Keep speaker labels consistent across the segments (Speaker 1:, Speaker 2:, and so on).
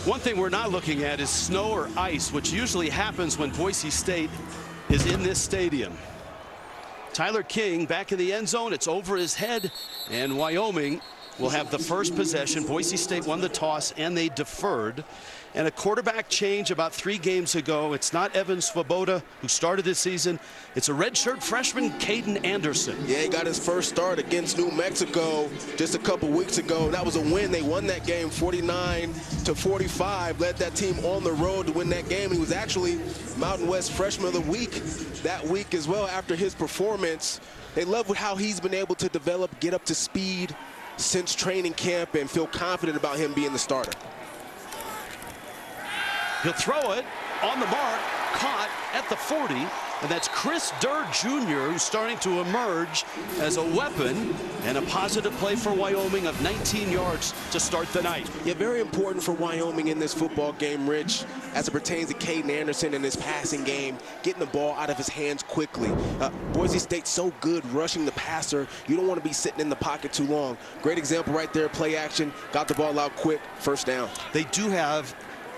Speaker 1: One thing we're not looking at is snow or ice, which usually happens when Boise State is in this stadium. Tyler King back in the end zone. It's over his head, and Wyoming will have the first possession. Boise State won the toss, and they deferred. And a quarterback change about 3 games ago. It's not Evan Svoboda, who started this season. It's a redshirt freshman, Caden Anderson.
Speaker 2: Yeah, he got his first start against New Mexico just a couple weeks ago. That was a win. They won that game 49-45. Led that team on the road to win that game. He was actually Mountain West Freshman of the Week that week as well after his performance. They love how he's been able to develop, get up to speed since training camp, and feel confident about him being the starter.
Speaker 1: He'll throw it on the mark, caught at the 40, and that's Chris Durr Jr., who's starting to emerge as a weapon, and a positive play for Wyoming of 19 yards to start the night.
Speaker 2: Yeah, very important for Wyoming in this football game, Rich, as it pertains to Caden Anderson and his passing game, getting the ball out of his hands quickly. Boise State's so good rushing the passer, you don't want to be sitting in the pocket too long. Great example right there, play action, got the ball out quick, first down.
Speaker 1: They do have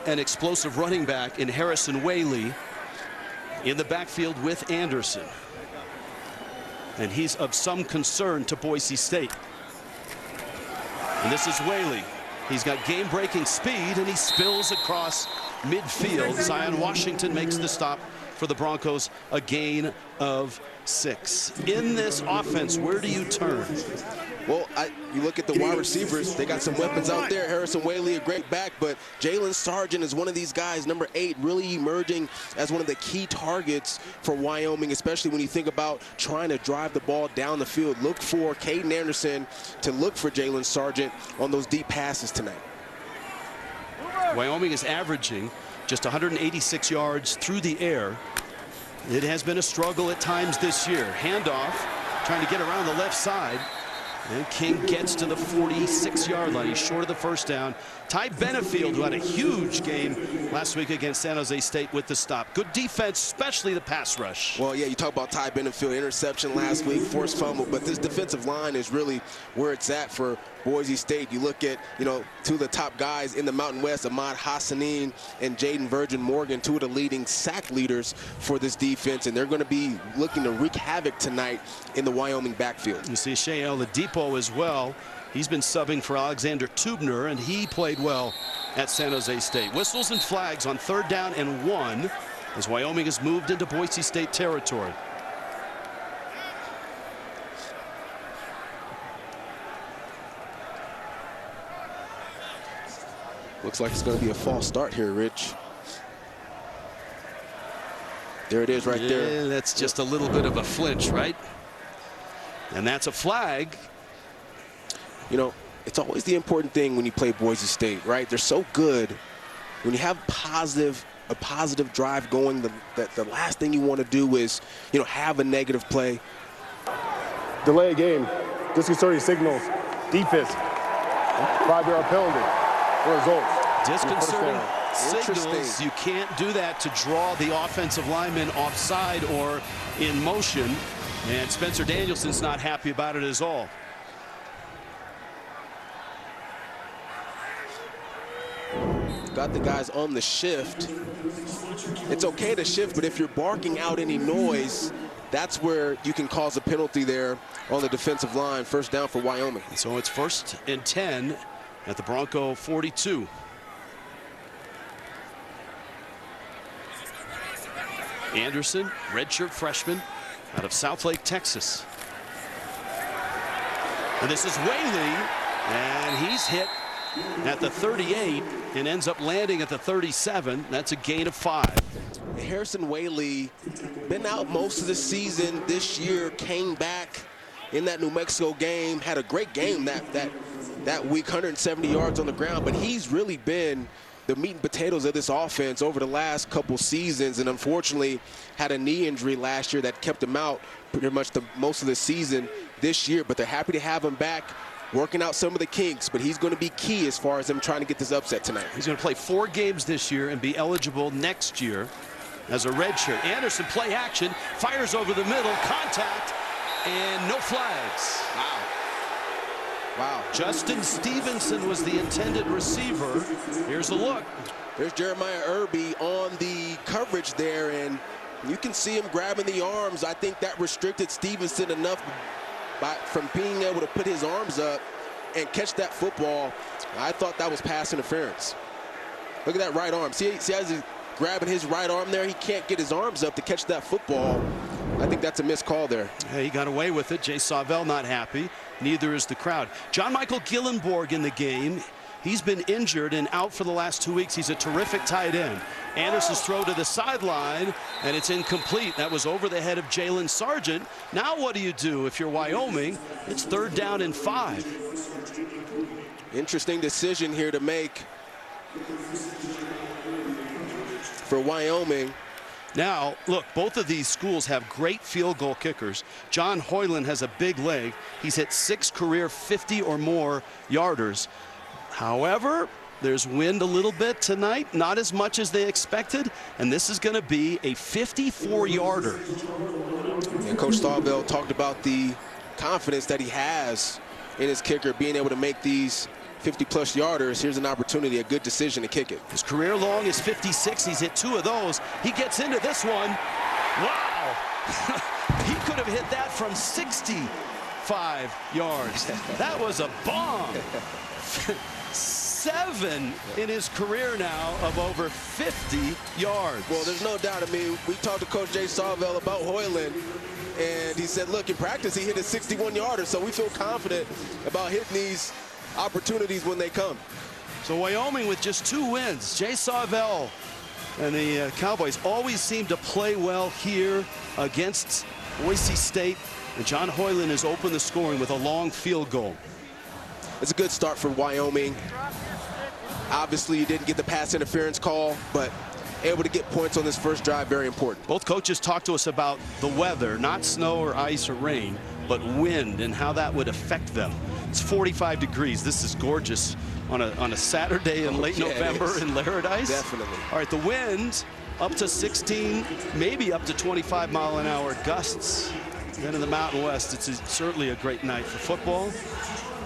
Speaker 1: an explosive running back in Harrison Whaley in the backfield with Anderson. And he's of some concern to Boise State. And this is Whaley. He's got game-breaking speed, and he spills across midfield. Zion Washington makes the stop for the Broncos, a gain of 6. In this offense, where do you turn?
Speaker 2: Well, you look at the wide receivers, they got some weapons out there. Harrison Whaley, a great back, but Jalen Sargent is one of these guys, number 8, really emerging as one of the key targets for Wyoming, especially when you think about trying to drive the ball down the field. Look for Caden Anderson to look for Jalen Sargent on those deep passes tonight.
Speaker 1: Wyoming is averaging just 186 yards through the air. It has been a struggle at times this year. Handoff, trying to get around the left side. And King gets to the 46-yard line. He's short of the first down. Ty Benefield, who had a huge game last week against San Jose State with the stop. Good defense, especially the pass rush.
Speaker 2: Well, yeah, you talk about Ty Benefield, interception last week, forced fumble, but this defensive line is really where it's at for Boise State. You look at, two of the top guys in the Mountain West, Ahmad Hassanin and Jaden Virgin Morgan, 2 of the leading sack leaders for this defense, and they're going to be looking to wreak havoc tonight in the Wyoming backfield.
Speaker 1: You see Shea Oladipo as well. He's been subbing for Alexander Tubner, and he played well at San Jose State. Whistles and flags on 3rd down and 1 as Wyoming has moved into Boise State territory.
Speaker 2: Looks like it's going to be a false start here, Rich. There it is right there.
Speaker 1: That's just a little bit of a flinch, right? And that's a flag.
Speaker 2: It's always the important thing when you play Boise State, right? They're so good. When you have a positive drive going, the last thing you want to do is, have a negative play.
Speaker 3: Delay a game. Disconcerting signals. Defense. 5-yard penalty. Results.
Speaker 1: Disconcerting signals. You can't do that to draw the offensive lineman offside or in motion. And Spencer Danielson's not happy about it at all.
Speaker 2: Got the guys on the shift. It's okay to shift, but if you're barking out any noise, that's where you can cause a penalty there on the defensive line. First down for Wyoming.
Speaker 1: So it's 1st and 10 at the Bronco 42. Anderson, redshirt freshman out of Southlake, Texas. And this is Whaley, and he's hit at the 38 and ends up landing at the 37. That's a gain of 5.
Speaker 2: Harrison Whaley been out most of the season this year, came back in that New Mexico game, had a great game that week, 170 yards on the ground, but he's really been the meat and potatoes of this offense over the last couple seasons, and unfortunately had a knee injury last year that kept him out pretty much most of the season this year, but they're happy to have him back, working out some of the kinks, but he's going to be key as far as them trying to get this upset tonight.
Speaker 1: He's going to play 4 games this year and be eligible next year as a redshirt. Anderson, play action, fires over the middle, contact, and no flags.
Speaker 2: Wow. Wow.
Speaker 1: Justin Stevenson was the intended receiver. Here's a look.
Speaker 2: There's Jeremiah Irby on the coverage there, and you can see him grabbing the arms. I think that restricted Stevenson enough from being able to put his arms up and catch that football. I thought that was pass interference. Look at that right arm. See how he's grabbing his right arm there? He can't get his arms up to catch that football. I think that's a missed call there.
Speaker 1: Hey, he got away with it. Jay Sauvel not happy. Neither is the crowd. John Michael Gillenborg in the game. He's been injured and out for the last 2 weeks. He's a terrific tight end. Anderson's throw to the sideline, and it's incomplete. That was over the head of Jalen Sargent. Now what do you do if you're Wyoming? It's 3rd down and 5.
Speaker 2: Interesting decision here to make for Wyoming.
Speaker 1: Now, look, both of these schools have great field goal kickers. John Hoyland has a big leg. He's hit 6 career 50 or more yarders. However, there's wind a little bit tonight, not as much as they expected, and this is going to be a 54-yarder.
Speaker 2: And Coach Sauvel talked about the confidence that he has in his kicker being able to make these 50-plus yarders. Here's an opportunity, a good decision to kick it.
Speaker 1: His career long is 56. He's hit 2 of those. He gets into this one. Wow. He could have hit that from 65 yards. That was a bomb. 7 in his career now of over 50 yards.
Speaker 2: Well, there's no doubt. I mean, we talked to Coach Jay Sauvel about Hoyland, and he said, look, in practice he hit a 61-yarder, so we feel confident about hitting these opportunities when they come.
Speaker 1: So Wyoming with just 2 wins. Jay Sauvel and the Cowboys always seem to play well here against Boise State. And John Hoyland has opened the scoring with a long field goal.
Speaker 2: It's a good start for Wyoming. Obviously, you didn't get the pass interference call, but able to get points on this first drive, very important.
Speaker 1: Both coaches talked to us about the weather, not snow or ice or rain, but wind and how that would affect them. It's 45 degrees. This is gorgeous on a Saturday in late November in Laradice.
Speaker 2: Definitely.
Speaker 1: All right, the wind up to 16, maybe up to 25-mile-an-hour gusts. Then in the Mountain West, it's certainly a great night for football.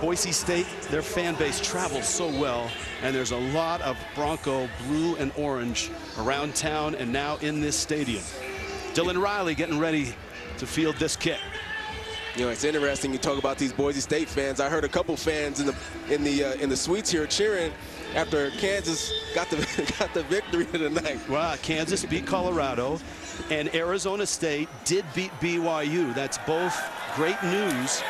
Speaker 1: Boise State, their fan base travels so well, and there's a lot of Bronco blue and orange around town and now in this stadium. Dylan Riley getting ready to field this kick.
Speaker 2: You know, it's interesting you talk about these Boise State fans. I heard a couple fans in the suites here cheering after Kansas got the victory tonight.
Speaker 1: Well, Kansas beat Colorado, and Arizona State did beat BYU. That's both great news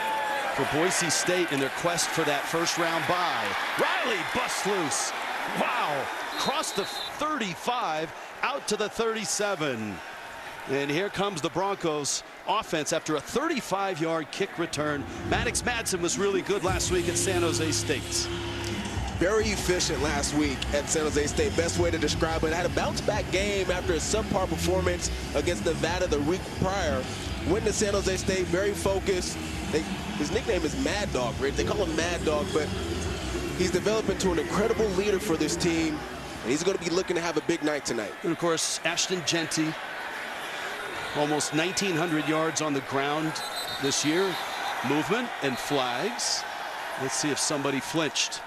Speaker 1: for Boise State in their quest for that first-round bye. Riley busts loose. Wow. Across the 35, out to the 37. And here comes the Broncos offense after a 35-yard kick return. Maddox Madsen was really good last week at San Jose State.
Speaker 2: Very efficient last week at San Jose State. Best way to describe it. Had a bounce-back game after a subpar performance against Nevada the week prior. Went to San Jose State, very focused. His nickname is Mad Dog, right? They call him Mad Dog, but he's developed into an incredible leader for this team, and he's going to be looking to have a big night tonight.
Speaker 1: And, of course, Ashton Genty, almost 1,900 yards on the ground this year. Movement and flags. Let's see if somebody flinched.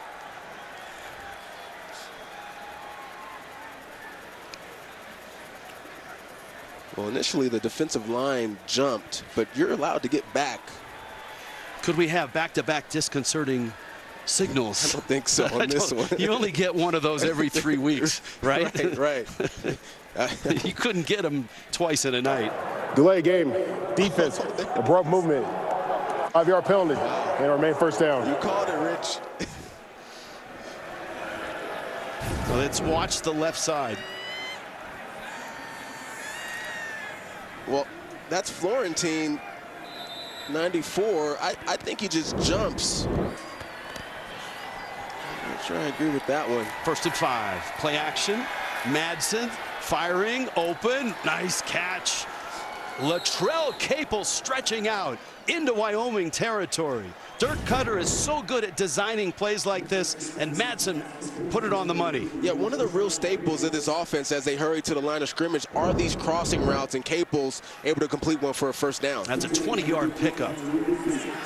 Speaker 2: Well, initially the defensive line jumped, but you're allowed to get back.
Speaker 1: Could we have back-to-back disconcerting signals?
Speaker 2: I don't think so on this one.
Speaker 1: You only get one of those every 3 weeks, right?
Speaker 2: Right.
Speaker 1: You couldn't get them twice in a night.
Speaker 3: Delay game, defense, abrupt movement, 5-yard penalty, and our main first down.
Speaker 2: You called it, Rich.
Speaker 1: Well, let's watch the left side.
Speaker 2: Well, that's Florentine, 94. I think he just jumps. I'm not sure I agree with that one.
Speaker 1: 1st and 5. Play action. Madsen firing, open. Nice catch. Latrell Capel stretching out into Wyoming territory. Dirk Cutter is so good at designing plays like this, and Madsen put it on the money.
Speaker 2: Yeah, one of the real staples of this offense as they hurry to the line of scrimmage are these crossing routes, and Capel's able to complete one for a first down.
Speaker 1: That's a 20-yard pickup.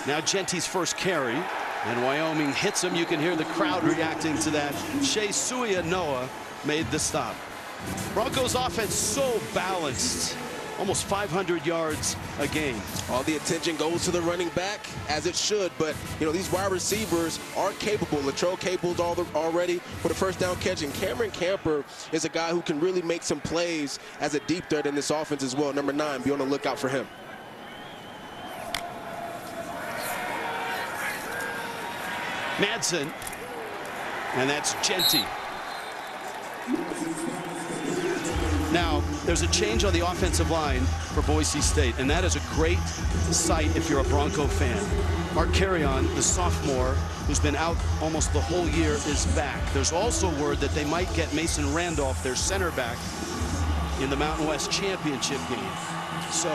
Speaker 1: Now Genty's first carry. And Wyoming hits him. You can hear the crowd reacting to that. Shea Suia-Noa made the stop. Broncos offense so balanced. Almost 500 yards a game.
Speaker 2: All the attention goes to the running back, as it should, but you know, these wide receivers are capable. Latrell Capel's already for the first down catch, and Cameron Camper is a guy who can really make some plays as a deep threat in this offense as well. Number 9, be on the lookout for him.
Speaker 1: Madsen, and that's Genty. Now, there's a change on the offensive line for Boise State, and that is a great sight if you're a Bronco fan. Mark Carrion, the sophomore, who's been out almost the whole year, is back. There's also word that they might get Mason Randolph, their center back, in the Mountain West Championship game. So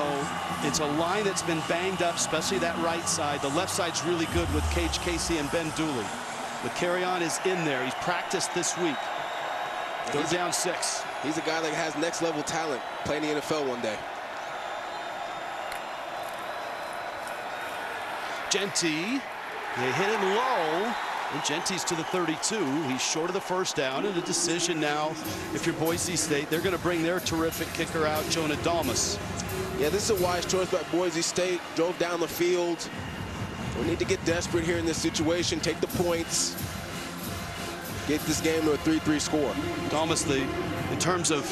Speaker 1: it's a line that's been banged up, especially that right side. The left side's really good with Cage Casey and Ben Dooley. But Carrion is in there. He's practiced this week. Third down 6.
Speaker 2: He's a guy that has next level talent, playing the NFL one day.
Speaker 1: Genty, they hit him low, and Genty's to the 32. He's short of the first down, and a decision now. If you're Boise State, they're going to bring their terrific kicker out, Jonah Dalmas.
Speaker 2: Yeah, this is a wise choice by Boise State. Drove down the field. We need to get desperate here in this situation, take the points, get this game to a 3-3 score.
Speaker 1: Dalmas, in terms of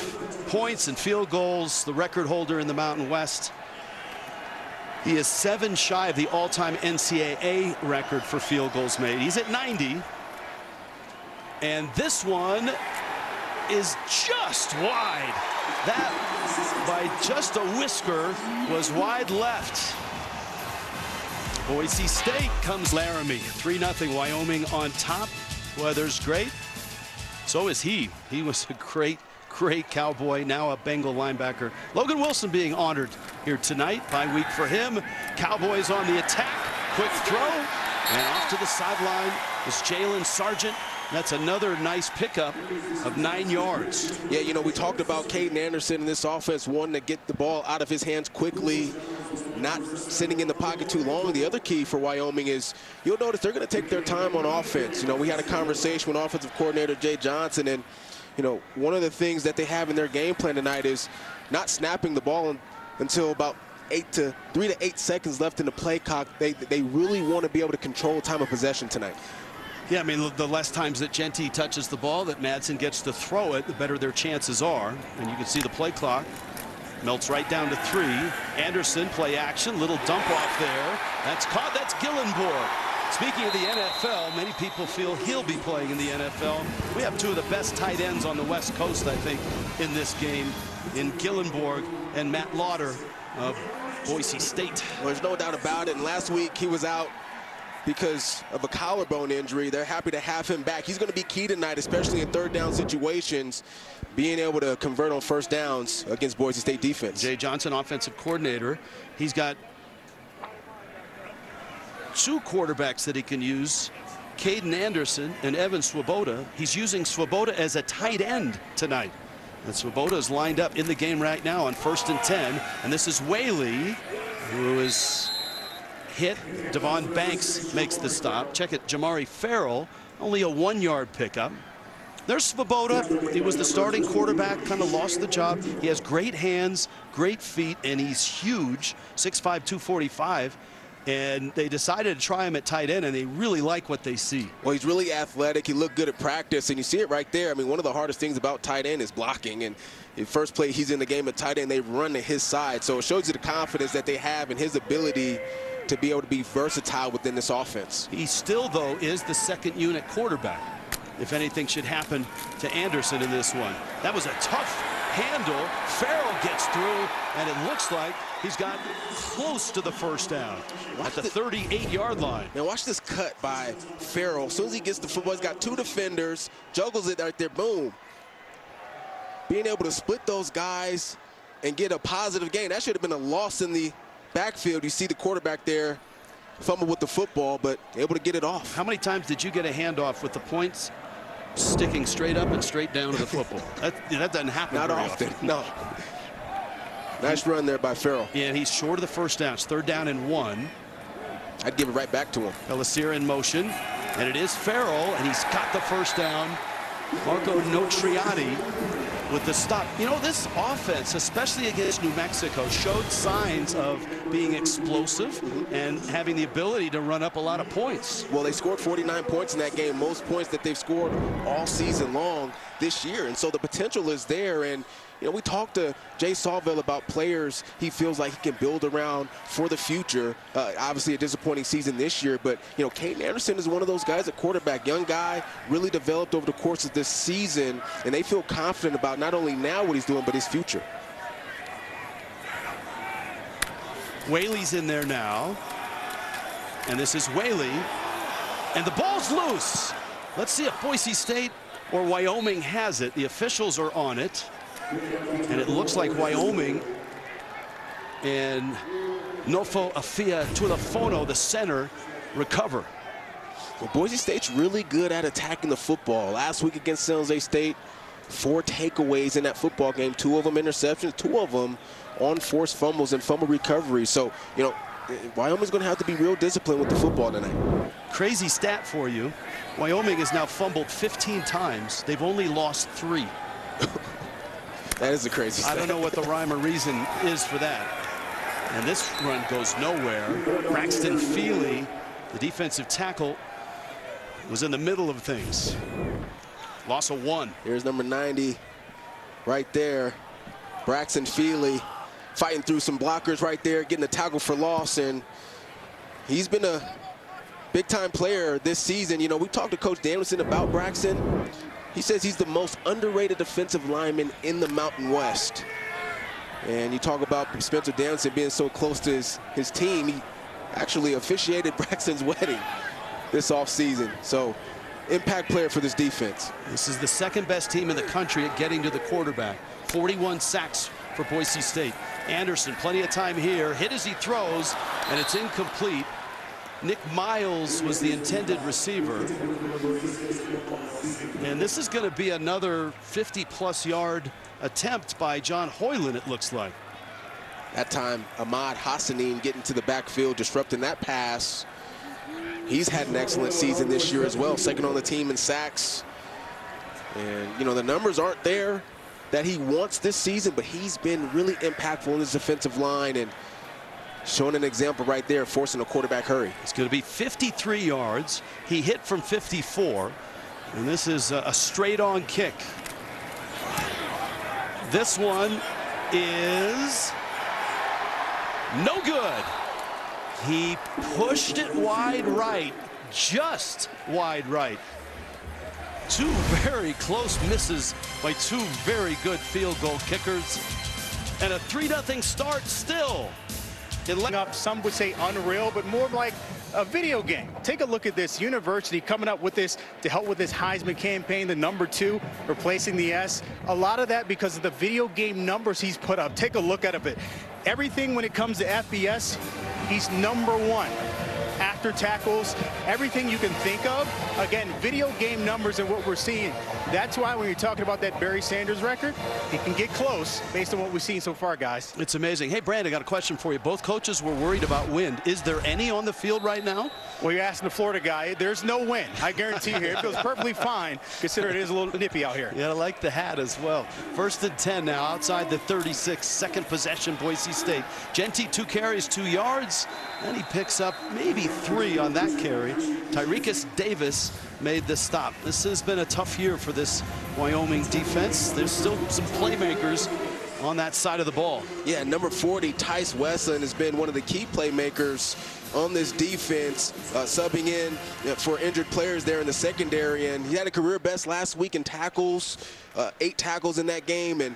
Speaker 1: points and field goals, the record holder in the Mountain West. He is 7 shy of the all-time NCAA record for field goals made. He's at 90. And this one is just wide. That, by just a whisker, was wide left. Boise State comes Laramie. 3-0 Wyoming on top. Weather's great. So is he. He was a great Cowboy, now a Bengal linebacker. Logan Wilson being honored here tonight. Bye week for him. Cowboys on the attack. Quick throw. And off to the sideline is Jalen Sargent. That's another nice pickup of 9 yards.
Speaker 2: Yeah, you know, we talked about Caden Anderson in this offense, wanting to get the ball out of his hands quickly, not sitting in the pocket too long. The other key for Wyoming is you'll notice they're going to take their time on offense. You know, we had a conversation with offensive coordinator Jay Johnson, and you know, one of the things that they have in their game plan tonight is not snapping the ball until about 3 to 8 seconds left in the play clock. They really want to be able to control time of possession tonight.
Speaker 1: Yeah, I mean, the less times that Genty touches the ball, that Madsen gets to throw it, the better their chances are. And you can see the play clock melts right down to 3. Anderson, play action, little dump off there. That's caught. That's Gillenborg. Speaking of the NFL, many people feel he'll be playing in the NFL. We have 2 of the best tight ends on the West Coast, I think, in this game, in Gillenborg and Matt Lauder of Boise State.
Speaker 2: Well, there's no doubt about it. And last week he was out because of a collarbone injury. They're happy to have him back. He's going to be key tonight, especially in third down situations, being able to convert on first downs against Boise State defense.
Speaker 1: Jay Johnson, offensive coordinator. He's got 2 quarterbacks that he can use, Caden Anderson and Evan Swoboda. He's using Swoboda as a tight end tonight. And Swoboda is lined up in the game right now on 1st and 10. And this is Whaley, who is hit. Devon Banks makes the stop. Check it, Jamari Farrell, only a 1-yard pickup. There's Swoboda. He was the starting quarterback, kind of lost the job. He has great hands, great feet, and he's huge, 6'5", 245. And they decided to try him at tight end, and they really like what they see.
Speaker 2: Well, he's really athletic. He looked good at practice, and you see it right there. I mean, one of the hardest things about tight end is blocking. And the first play he's in the game at tight end, they run to his side. So it shows you the confidence that they have in his ability to be able to be versatile within this offense.
Speaker 1: He still, though, is the second unit quarterback, if anything should happen to Anderson in this one. That was a tough handle. Farrell gets through, and it looks like he's got close to the first down at the 38-yard line.
Speaker 2: Now watch this cut by Farrell. As soon as he gets the football, he's got 2 defenders, juggles it right there, boom. Being able to split those guys and get a positive gain. That should have been a loss in the backfield. You see the quarterback there fumble with the football, but able to get it off.
Speaker 1: How many times did you get a handoff with the points sticking straight up and straight down to the football? That doesn't happen
Speaker 2: Not
Speaker 1: very
Speaker 2: often.
Speaker 1: often.
Speaker 2: No. Nice run there by Farrell.
Speaker 1: Yeah, he's short of the first down. It's 3rd down and 1.
Speaker 2: I'd give it right back to him.
Speaker 1: Pellissier in motion, and it is Farrell, and he's got the first down. Marco Notriati with the stop. You know, this offense, especially against New Mexico, showed signs of being explosive and having the ability to run up a lot of points.
Speaker 2: Well, they scored 49 points in that game, most points that they've scored all season long this year. And so the potential is there. And, you know, we talked to Jay Sawville about players he feels like he can build around for the future. Obviously a disappointing season this year, but, you know, Caden Anderson is one of those guys at quarterback. Young guy, really developed over the course of this season, and they feel confident about not only now what he's doing, but his future.
Speaker 1: Whaley's in there now, and this is Whaley, and the ball's loose. Let's see if Boise State or Wyoming has it. The officials are on it, and it looks like Wyoming, and Nofo Afia Tuilafono, the center, recover.
Speaker 2: Well, Boise State's really good at attacking the football. Last week against San Jose State, 4 takeaways in that football game, 2 of them interceptions, 2 of them on forced fumbles and fumble recovery. So, you know, Wyoming's going to have to be real disciplined with the football tonight.
Speaker 1: Crazy stat for you. Wyoming has now fumbled 15 times. They've only lost 3.
Speaker 2: That is a crazy stat.
Speaker 1: I don't know what the rhyme or reason is for that. And this run goes nowhere. Braxton Feely, the defensive tackle, was in the middle of things. Loss of 1.
Speaker 2: Here's number 90 right there. Braxton Feely fighting through some blockers right there, getting a tackle for loss, and he's been a big-time player this season. You know, we talked to Coach Danielson about Braxton. He says he's the most underrated defensive lineman in the Mountain West. And you talk about Spencer Danielson being so close to his team. He actually officiated Braxton's wedding this offseason. So, impact player for this defense.
Speaker 1: This is the second best team in the country at getting to the quarterback. 41 sacks for Boise State. Anderson, plenty of time here. Hit as he throws, and it's incomplete. Nick Miles was the intended receiver. And this is going to be another 50-plus yard attempt by John Hoyland, it looks like.
Speaker 2: That time, Ahmad Hassanin getting to the backfield, disrupting that pass. He's had an excellent season this year as well, second on the team in sacks. And, you know, the numbers aren't there that he wants this season, but he's been really impactful in his defensive line and showing an example right there, forcing a quarterback hurry.
Speaker 1: It's going to be 53 yards. He hit from 54, and this is a straight-on kick. This one is no good. He pushed it wide right, just wide right. 2 very close misses by 2 very good field goal kickers, and a 3-0 start still.
Speaker 4: Up, some would say unreal, but more like a video game. Take a look at this university coming up with this to help with this Heisman campaign, the number 2, replacing the S. A lot of that because of the video game numbers he's put up. Take a look at it. Everything when it comes to FBS, he's number 1. After tackles, everything you can think of. Again, video game numbers and what we're seeing. That's why when you're talking about that Barry Sanders record, he can get close based on what we've seen so far, guys.
Speaker 1: It's amazing. Hey, Brand, I got a question for you. Both coaches were worried about wind. Is there any on the field right now?
Speaker 4: Well, you're asking the Florida guy. There's no wind. I guarantee you here. It feels perfectly fine, considering it is a little nippy out here.
Speaker 1: Yeah, I like the hat as well. 1st and 10 now outside the 36. Second possession, Boise State. Genty, 2 carries, 2 yards. And he picks up maybe 3 on that carry. Tyrekus Davis made the stop. This has been a tough year for this Wyoming defense. There's still some playmakers on that side of the ball.
Speaker 2: Yeah, number 40, Tice Westland, has been one of the key playmakers on this defense, subbing in for injured players there in the secondary. And he had a career best last week in tackles, 8 tackles in that game. And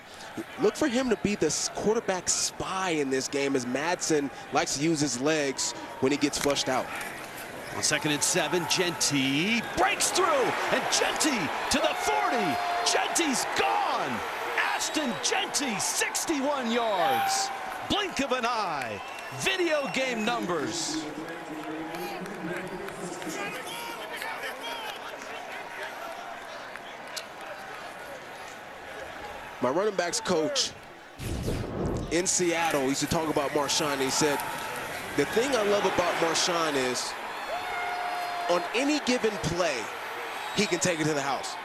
Speaker 2: look for him to be the quarterback spy in this game, as Madsen likes to use his legs when he gets flushed out.
Speaker 1: On 2nd and 7, Genty breaks through, and Genty to the 40. Genty's gone. Ashton Genty, 61 yards. Blink of an eye. Video game numbers.
Speaker 2: My running backs coach in Seattle used to talk about Marshawn. He said The thing I love about Marshawn is on any given play, he can take it to the house.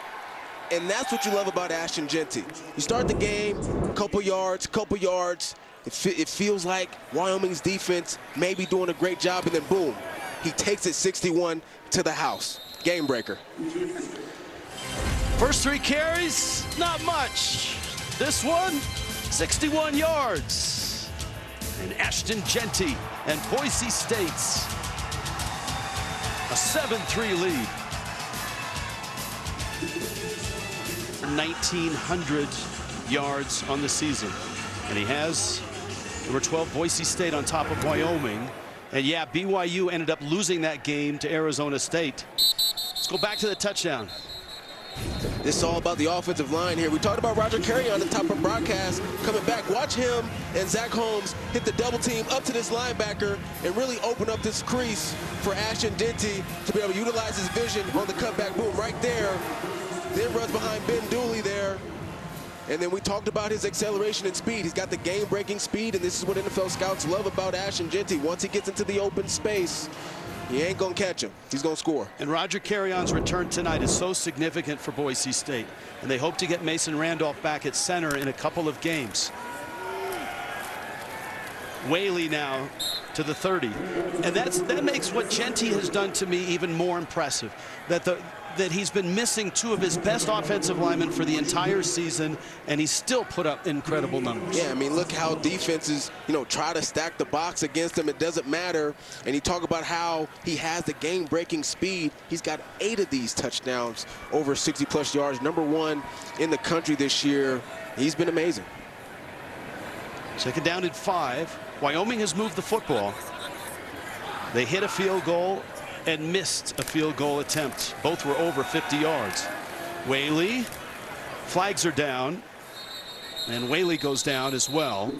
Speaker 2: And that's what you love about Ashton Jeanty. You start the game, couple yards. It feels like Wyoming's defense may be doing a great job, and then boom, he takes it 61 to the house. Game breaker.
Speaker 1: First 3 carries, not much. This one, 61 yards. And Ashton Jeanty and Boise State's a 7-3 lead. 1,900 yards on the season. And he has number 12 Boise State on top of Wyoming. And yeah, BYU ended up losing that game to Arizona State. Let's go back to the touchdown.
Speaker 2: This is all about the offensive line here. We talked about Roger Carey on the top of broadcast coming back. Watch him and Zach Holmes hit the double team up to this linebacker and really open up this crease for Ashton Jeanty to be able to utilize his vision on the cutback. Boom, right there. Then runs behind Ben Dooley there. And then we talked about his acceleration and speed. He's got the game-breaking speed, and this is what NFL scouts love about Ashton Jeanty. Once he gets into the open space, he ain't gonna catch him. He's gonna score.
Speaker 1: And Roger Carrion's return tonight is so significant for Boise State. And they hope to get Mason Randolph back at center in a couple of games. Whaley now to the 30. And that makes what Jeanty has done to me even more impressive. That he's been missing 2 of his best offensive linemen for the entire season, and he's still put up incredible numbers.
Speaker 2: Yeah, I mean, look how defenses, try to stack the box against him. It doesn't matter. And you talk about how he has the game-breaking speed. He's got 8 of these touchdowns over 60-plus yards. #1 in the country this year. He's been amazing.
Speaker 1: Second down at 5. Wyoming has moved the football. They hit a field goal and missed a field goal attempt. Both were over 50 yards. Whaley, flags are down, and Whaley goes down as well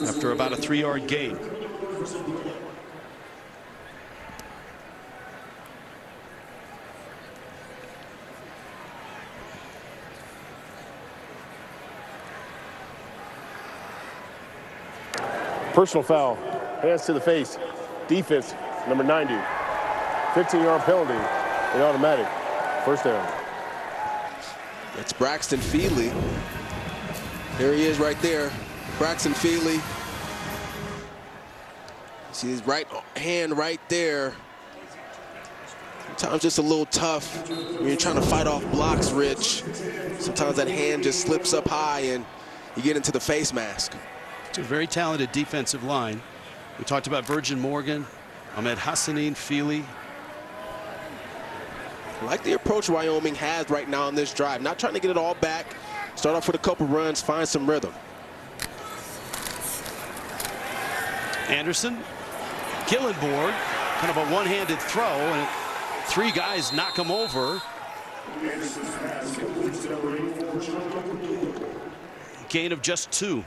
Speaker 1: after about a 3-yard gain.
Speaker 3: Personal foul, hands to the face, defense, number 90. 15-yard penalty, and automatic. First down.
Speaker 2: It's Braxton Feely. There he is right there. Braxton Feely. See his right hand right there. Sometimes just a little tough when you're trying to fight off blocks, Rich. Sometimes that hand just slips up high and you get into the face mask.
Speaker 1: It's a very talented defensive line. We talked about Virgin Morgan, Ahmed Hassanin, Feely.
Speaker 2: I like the approach Wyoming has right now on this drive. Not trying to get it all back. Start off with a couple runs, find some rhythm.
Speaker 1: Anderson, Gillenborg, kind of a one-handed throw, and 3 guys knock him over. Gain of just 2.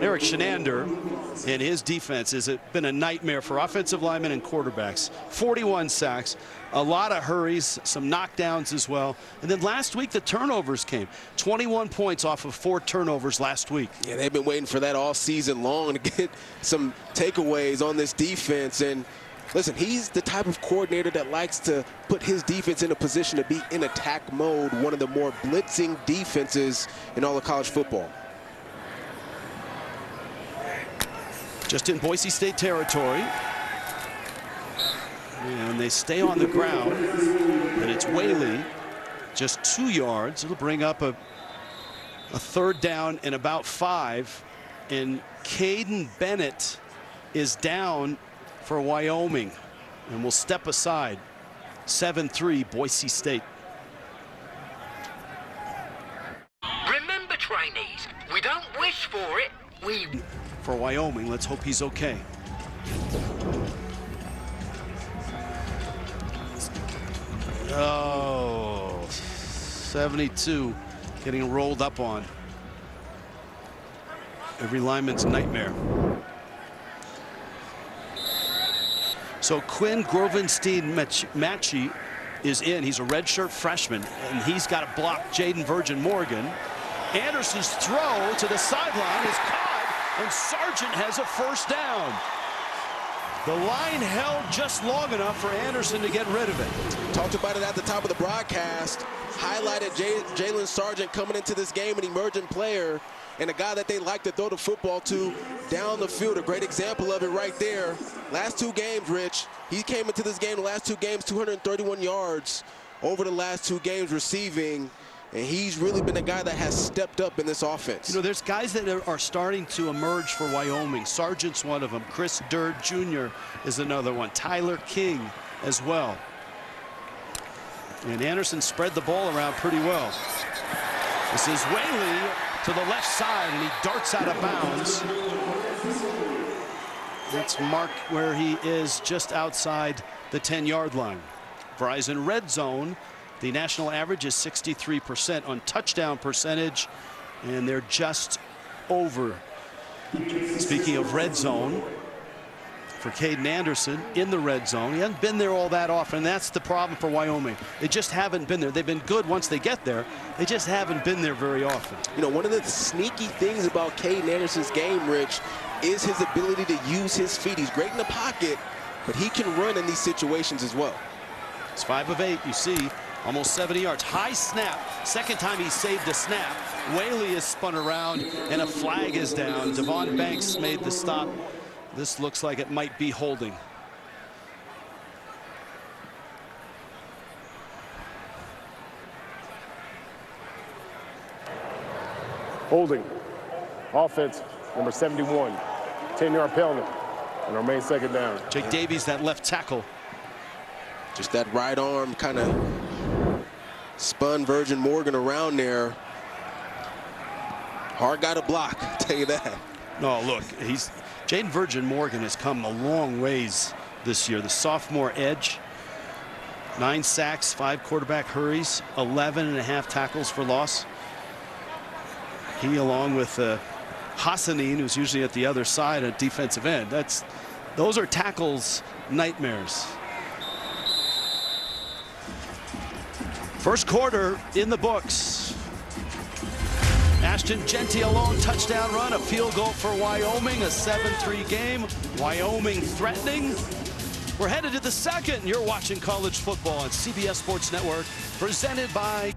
Speaker 1: Eric Shenander and his defense has been a nightmare for offensive linemen and quarterbacks. 41 sacks, a lot of hurries, some knockdowns as well. And then last week the turnovers came. 21 points off of 4 turnovers last week.
Speaker 2: Yeah, they've been waiting for that all season long to get some takeaways on this defense. And listen, he's the type of coordinator that likes to put his defense in a position to be in attack mode, one of the more blitzing defenses in all of college football.
Speaker 1: Just in Boise State territory. And they stay on the ground. And it's Whaley, just 2 yards. It'll bring up a 3rd down and about 5. And Caden Bennett is down for Wyoming and will step aside. 7-3 Boise State.
Speaker 5: Remember, trainees, we don't wish for it, we...
Speaker 1: For Wyoming, let's hope he's okay. Oh, 72 getting rolled up on. Every lineman's nightmare. So Quinn Grovenstein-Matchie is in. He's a redshirt freshman, and he's got to block Jaden Virgin Morgan. Anderson's throw to the sideline is caught, and Sargent has a 1st down. The line held just long enough for Anderson to get rid of it.
Speaker 2: Talked about it at the top of the broadcast. Highlighted Jalen Sargent coming into this game, an emerging player, and a guy that they like to throw the football to down the field. A great example of it right there. Last 2 games, Rich, he came into this game, the last 2 games, 231 yards over the last 2 games receiving. And he's really been a guy that has stepped up in this offense.
Speaker 1: You know, there's guys that are starting to emerge for Wyoming. Sargent's one of them. Chris Durd Jr. is another one. Tyler King as well. And Anderson spread the ball around pretty well. This is Whaley to the left side, and he darts out of bounds. That's marked where he is just outside the 10-yard line. Verizon red zone. The national average is 63% on touchdown percentage, and they're just over. Speaking of red zone, for Caden Anderson in the red zone, he hasn't been there all that often. That's the problem for Wyoming. They just haven't been there. They've been good once they get there. They just haven't been there very often.
Speaker 2: You know, one of the sneaky things about Caden Anderson's game, Rich, is his ability to use his feet. He's great in the pocket, but he can run in these situations as well.
Speaker 1: It's 5 of 8, you see. Almost 70 yards. High snap. Second time he saved a snap. Whaley is spun around, and a flag is down. Devon Banks made the stop. This looks like it might be holding.
Speaker 3: Holding. Offense, number 71. 10-yard penalty. And our main second down.
Speaker 1: Jake Davies, that left tackle.
Speaker 2: Just that right arm kind of spun Virgin Morgan around there. Hard guy to block, I'll tell you that.
Speaker 1: No, look, Jaden Virgin Morgan has come a long ways this year. The sophomore edge, 9 sacks, 5 quarterback hurries, 11.5 tackles for loss. He, along with Hassanin, who's usually at the other side at defensive end, those are tackles nightmares. First quarter in the books. Ashton Genty, a long touchdown run, a field goal for Wyoming, a 7-3 game. Wyoming threatening. We're headed to the second. You're watching college football on CBS Sports Network, presented by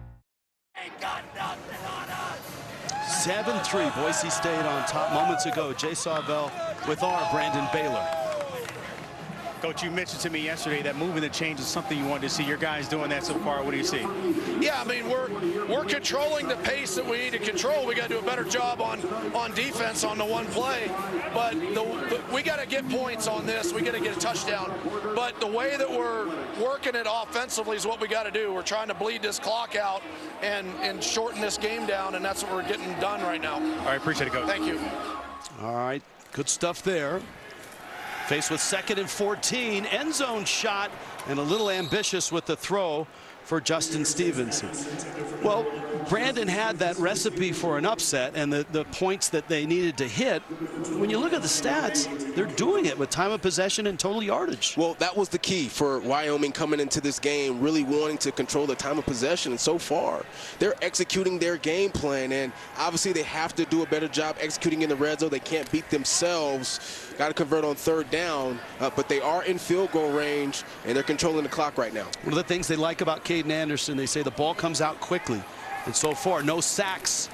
Speaker 1: 7-3. Boise State on top moments ago. Jay Sawbell with our Brandon Baylor.
Speaker 4: Coach, you mentioned to me yesterday that moving the change is something you wanted to see. Your guys doing that so far. What do you see?
Speaker 6: Yeah, I mean, we're controlling the pace that we need to control. We got to do a better job on defense on the one play. But we got to get points on this. We got to get a touchdown. But the way that we're working it offensively is what we got to do. We're trying to bleed this clock out and shorten this game down, and that's what we're getting done right now.
Speaker 4: All right, appreciate it, Coach.
Speaker 6: Thank you.
Speaker 1: All right, good stuff there. Faced with 2nd and 14, end zone shot, and a little ambitious with the throw for Justin Stevenson. Well, Brandon had that recipe for an upset and the points that they needed to hit. When you look at the stats, they're doing it with time of possession and total yardage.
Speaker 2: Well, that was the key for Wyoming coming into this game, really wanting to control the time of possession. And so far, they're executing their game plan. And obviously, they have to do a better job executing in the red zone. They can't beat themselves. Got to convert on 3rd down. But they are in field goal range, and they're controlling the clock right now.
Speaker 1: One of the things they like about Caden Anderson, they say the ball comes out quickly. And so far, no sacks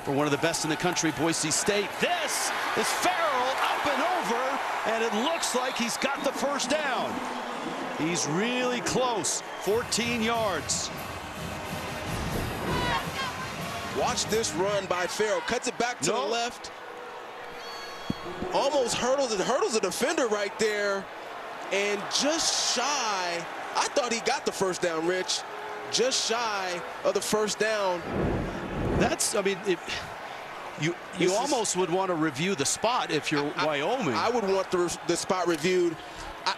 Speaker 1: for one of the best in the country, Boise State. This is Farrell up and over, and it looks like he's got the first down. He's really close, 14 yards.
Speaker 2: Watch this run by Farrell. Cuts it back to the left. Almost hurdles a defender right there. And just shy, I thought he got the first down, Rich. Just shy of the first down.
Speaker 1: That's, I mean, you almost would want to review the spot if you're Wyoming.
Speaker 2: I would want the spot reviewed.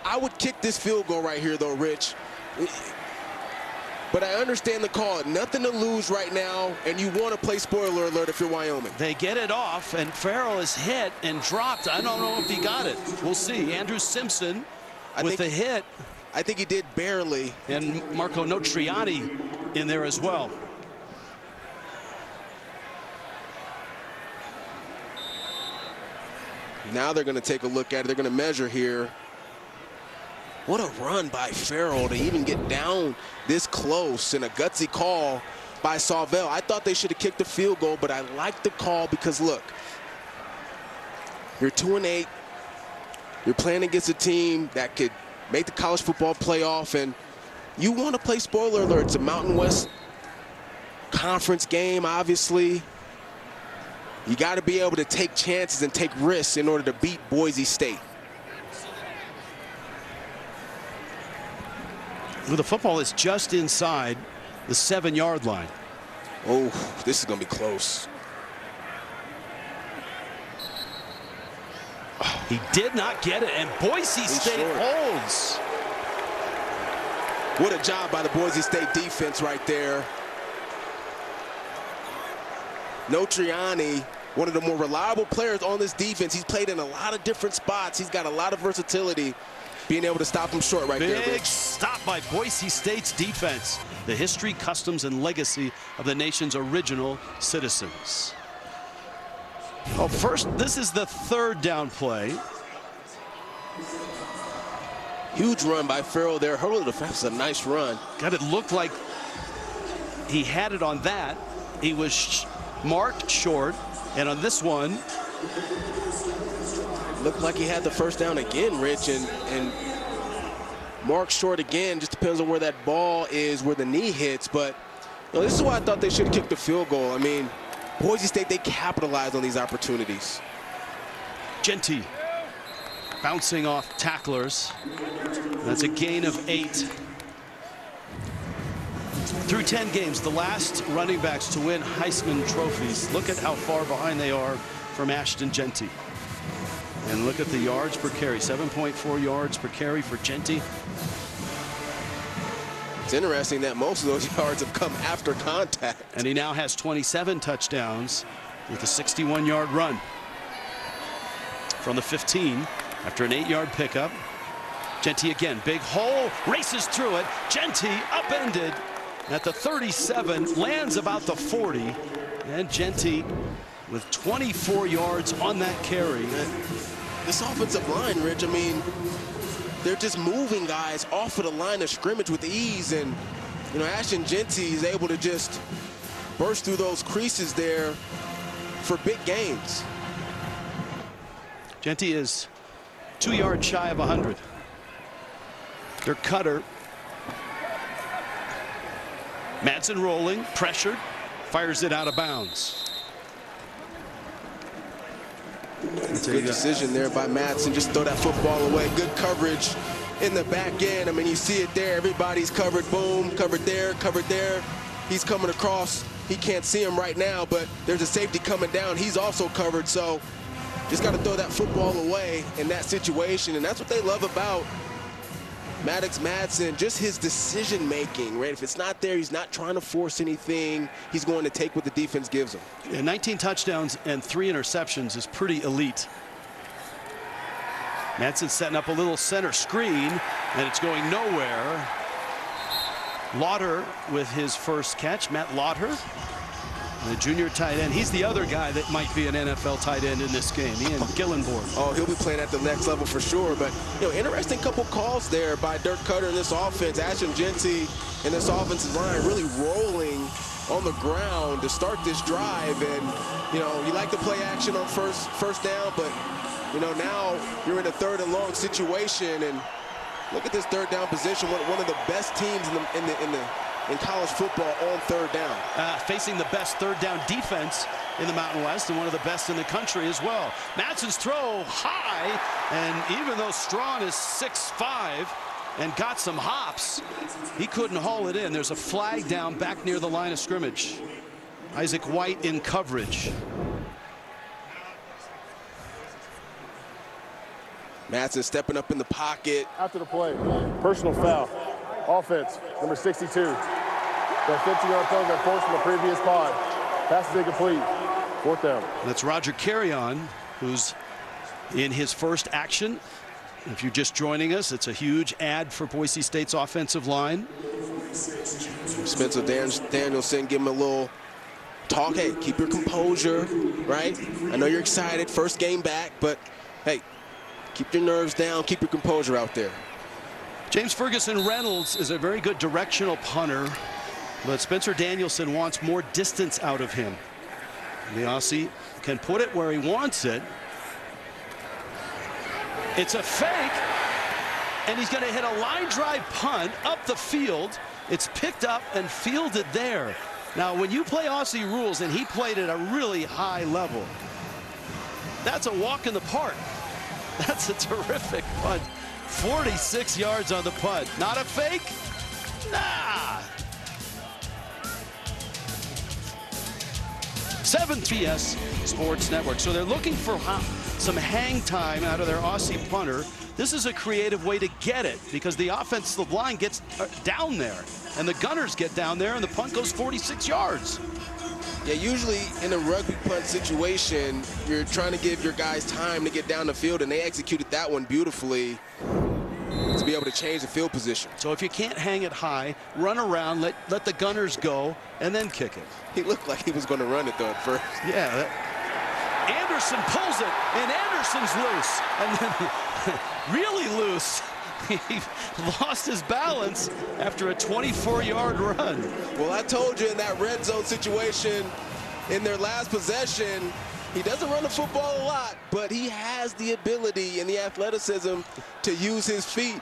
Speaker 2: I would kick this field goal right here, though, Rich. But I understand the call. Nothing to lose right now, and you want to play spoiler alert if you're Wyoming.
Speaker 1: They get it off, and Farrell is hit and dropped. I don't know if he got it. We'll see. Andrew Simpson with the hit.
Speaker 2: I think he did barely.
Speaker 1: And Marco Notriani in there as well.
Speaker 2: Now they're going to take a look at it. They're going to measure here. What a run by Farrell to even get down this close, and a gutsy call by Sauvel. I thought they should have kicked the field goal, but I like the call because, look, you're 2-8. You're playing against a team that could make the college football playoff, and you want to play, spoiler alert, it's a Mountain West Conference game, obviously. You got to be able to take chances and take risks in order to beat Boise State.
Speaker 1: Well, the football is just inside the 7-yard line.
Speaker 2: Oh, this is going to be close.
Speaker 1: He did not get it, and Boise State holds.
Speaker 2: What a job by the Boise State defense right there. Notriani, one of the more reliable players on this defense. He's played in a lot of different spots. He's got a lot of versatility. Being able to stop him short right there,
Speaker 1: Big stop by Boise State's defense. The history, customs, and legacy of the nation's original citizens. Oh, first, this is the 3rd down play.
Speaker 2: Huge run by Farrell there. Hurdle to the fence, a nice run.
Speaker 1: God, it looked like he had it on that. He was marked short, and on this one,
Speaker 2: looked like he had the first down again, Rich, and marked short again. Just depends on where that ball is, where the knee hits. But you know, this is why I thought they should have kicked the field goal. I mean, Boise State, they capitalized on these opportunities.
Speaker 1: Genty bouncing off tacklers. That's a gain of 8. Through 10 games, the last running backs to win Heisman trophies. Look at how far behind they are from Ashton Genty. And look at the yards per carry, 7.4 yards per carry for Genty.
Speaker 2: It's interesting that most of those yards have come after contact.
Speaker 1: And he now has 27 touchdowns with a 61-yard run from the 15 after an 8-yard pickup. Genty again, big hole, races through it. Genty upended at the 37, lands about the 40, and Genty with 24 yards on that carry.
Speaker 2: This offensive line, Rich, I mean, they're just moving guys off of the line of scrimmage with ease, and you know, Ashton Genty is able to just burst through those creases there for big gains.
Speaker 1: Genty is 2 yards shy of 100. Dirk Cutter. Madsen rolling, pressured, fires it out of bounds.
Speaker 2: Good decision there by Madsen. Just throw that football away. Good coverage in the back end. I mean, you see it there. Everybody's covered. Boom, covered there, covered there. He's coming across. He can't see him right now, but there's a safety coming down. He's also covered, so just got to throw that football away in that situation, and that's what they love about Maddox Madsen, just his decision making, right? If it's not there, he's not trying to force anything. He's going to take what the defense gives him.
Speaker 1: Yeah, 19 touchdowns and 3 interceptions is pretty elite. Madsen setting up a little center screen, and it's going nowhere. Lauder with his first catch, Matt Lauder, the junior tight end. He's the other guy that might be an NFL tight end in this game, Ian Gillenborg.
Speaker 2: Oh, he'll be playing at the next level for sure. But, you know, interesting couple calls there by Dirk Cutter in this offense. Ashton Genty in this offensive line really rolling on the ground to start this drive. And, you know, you like to play action on first down, but, you know, now you're in a 3rd and long situation. And look at this 3rd down position. One of the best teams in college football on 3rd down.
Speaker 1: Facing the best 3rd down defense in the Mountain West and one of the best in the country as well. Madsen's throw high, and even though Strawn is 6'5" and got some hops, he couldn't haul it in. There's a flag down back near the line of scrimmage. Isaac White in coverage.
Speaker 2: Madsen stepping up in the pocket.
Speaker 3: After the play, personal foul. Offense, number 62. That 50-yard penalty that forced from the previous pod. Pass is incomplete. 4th down.
Speaker 1: That's Roger Carrion, who's in his first action. If you're just joining us, it's a huge ad for Boise State's offensive line.
Speaker 2: Spencer Danielson, give him a little talk. Hey, keep your composure, right? I know you're excited, first game back, but hey, keep your nerves down, keep your composure out there.
Speaker 1: James Ferguson Reynolds is a very good directional punter, but Spencer Danielson wants more distance out of him. The Aussie can put it where he wants it. It's a fake, and he's going to hit a line drive punt up the field. It's picked up and fielded there. Now, when you play Aussie rules, and he played at a really high level, that's a walk in the park. That's a terrific punt. 46 yards on the punt. Not a fake? Nah. 7 PS Sports Network. So they're looking for some hang time out of their Aussie punter. This is a creative way to get it because the offensive line gets down there and the gunners get down there and the punt goes 46 yards.
Speaker 2: Yeah, usually in a rugby punt situation, you're trying to give your guys time to get down the field, and they executed that one beautifully to be able to change the field position.
Speaker 1: So if you can't hang it high, run around, let the gunners go, and then kick it.
Speaker 2: He looked like he was going to run it, though, at first.
Speaker 1: Yeah. Anderson pulls it, and Anderson's loose. And then really loose. He lost his balance after a 24-yard run.
Speaker 2: Well, I told you in that red zone situation, in their last possession, he doesn't run the football a lot, but he has the ability and the athleticism to use his feet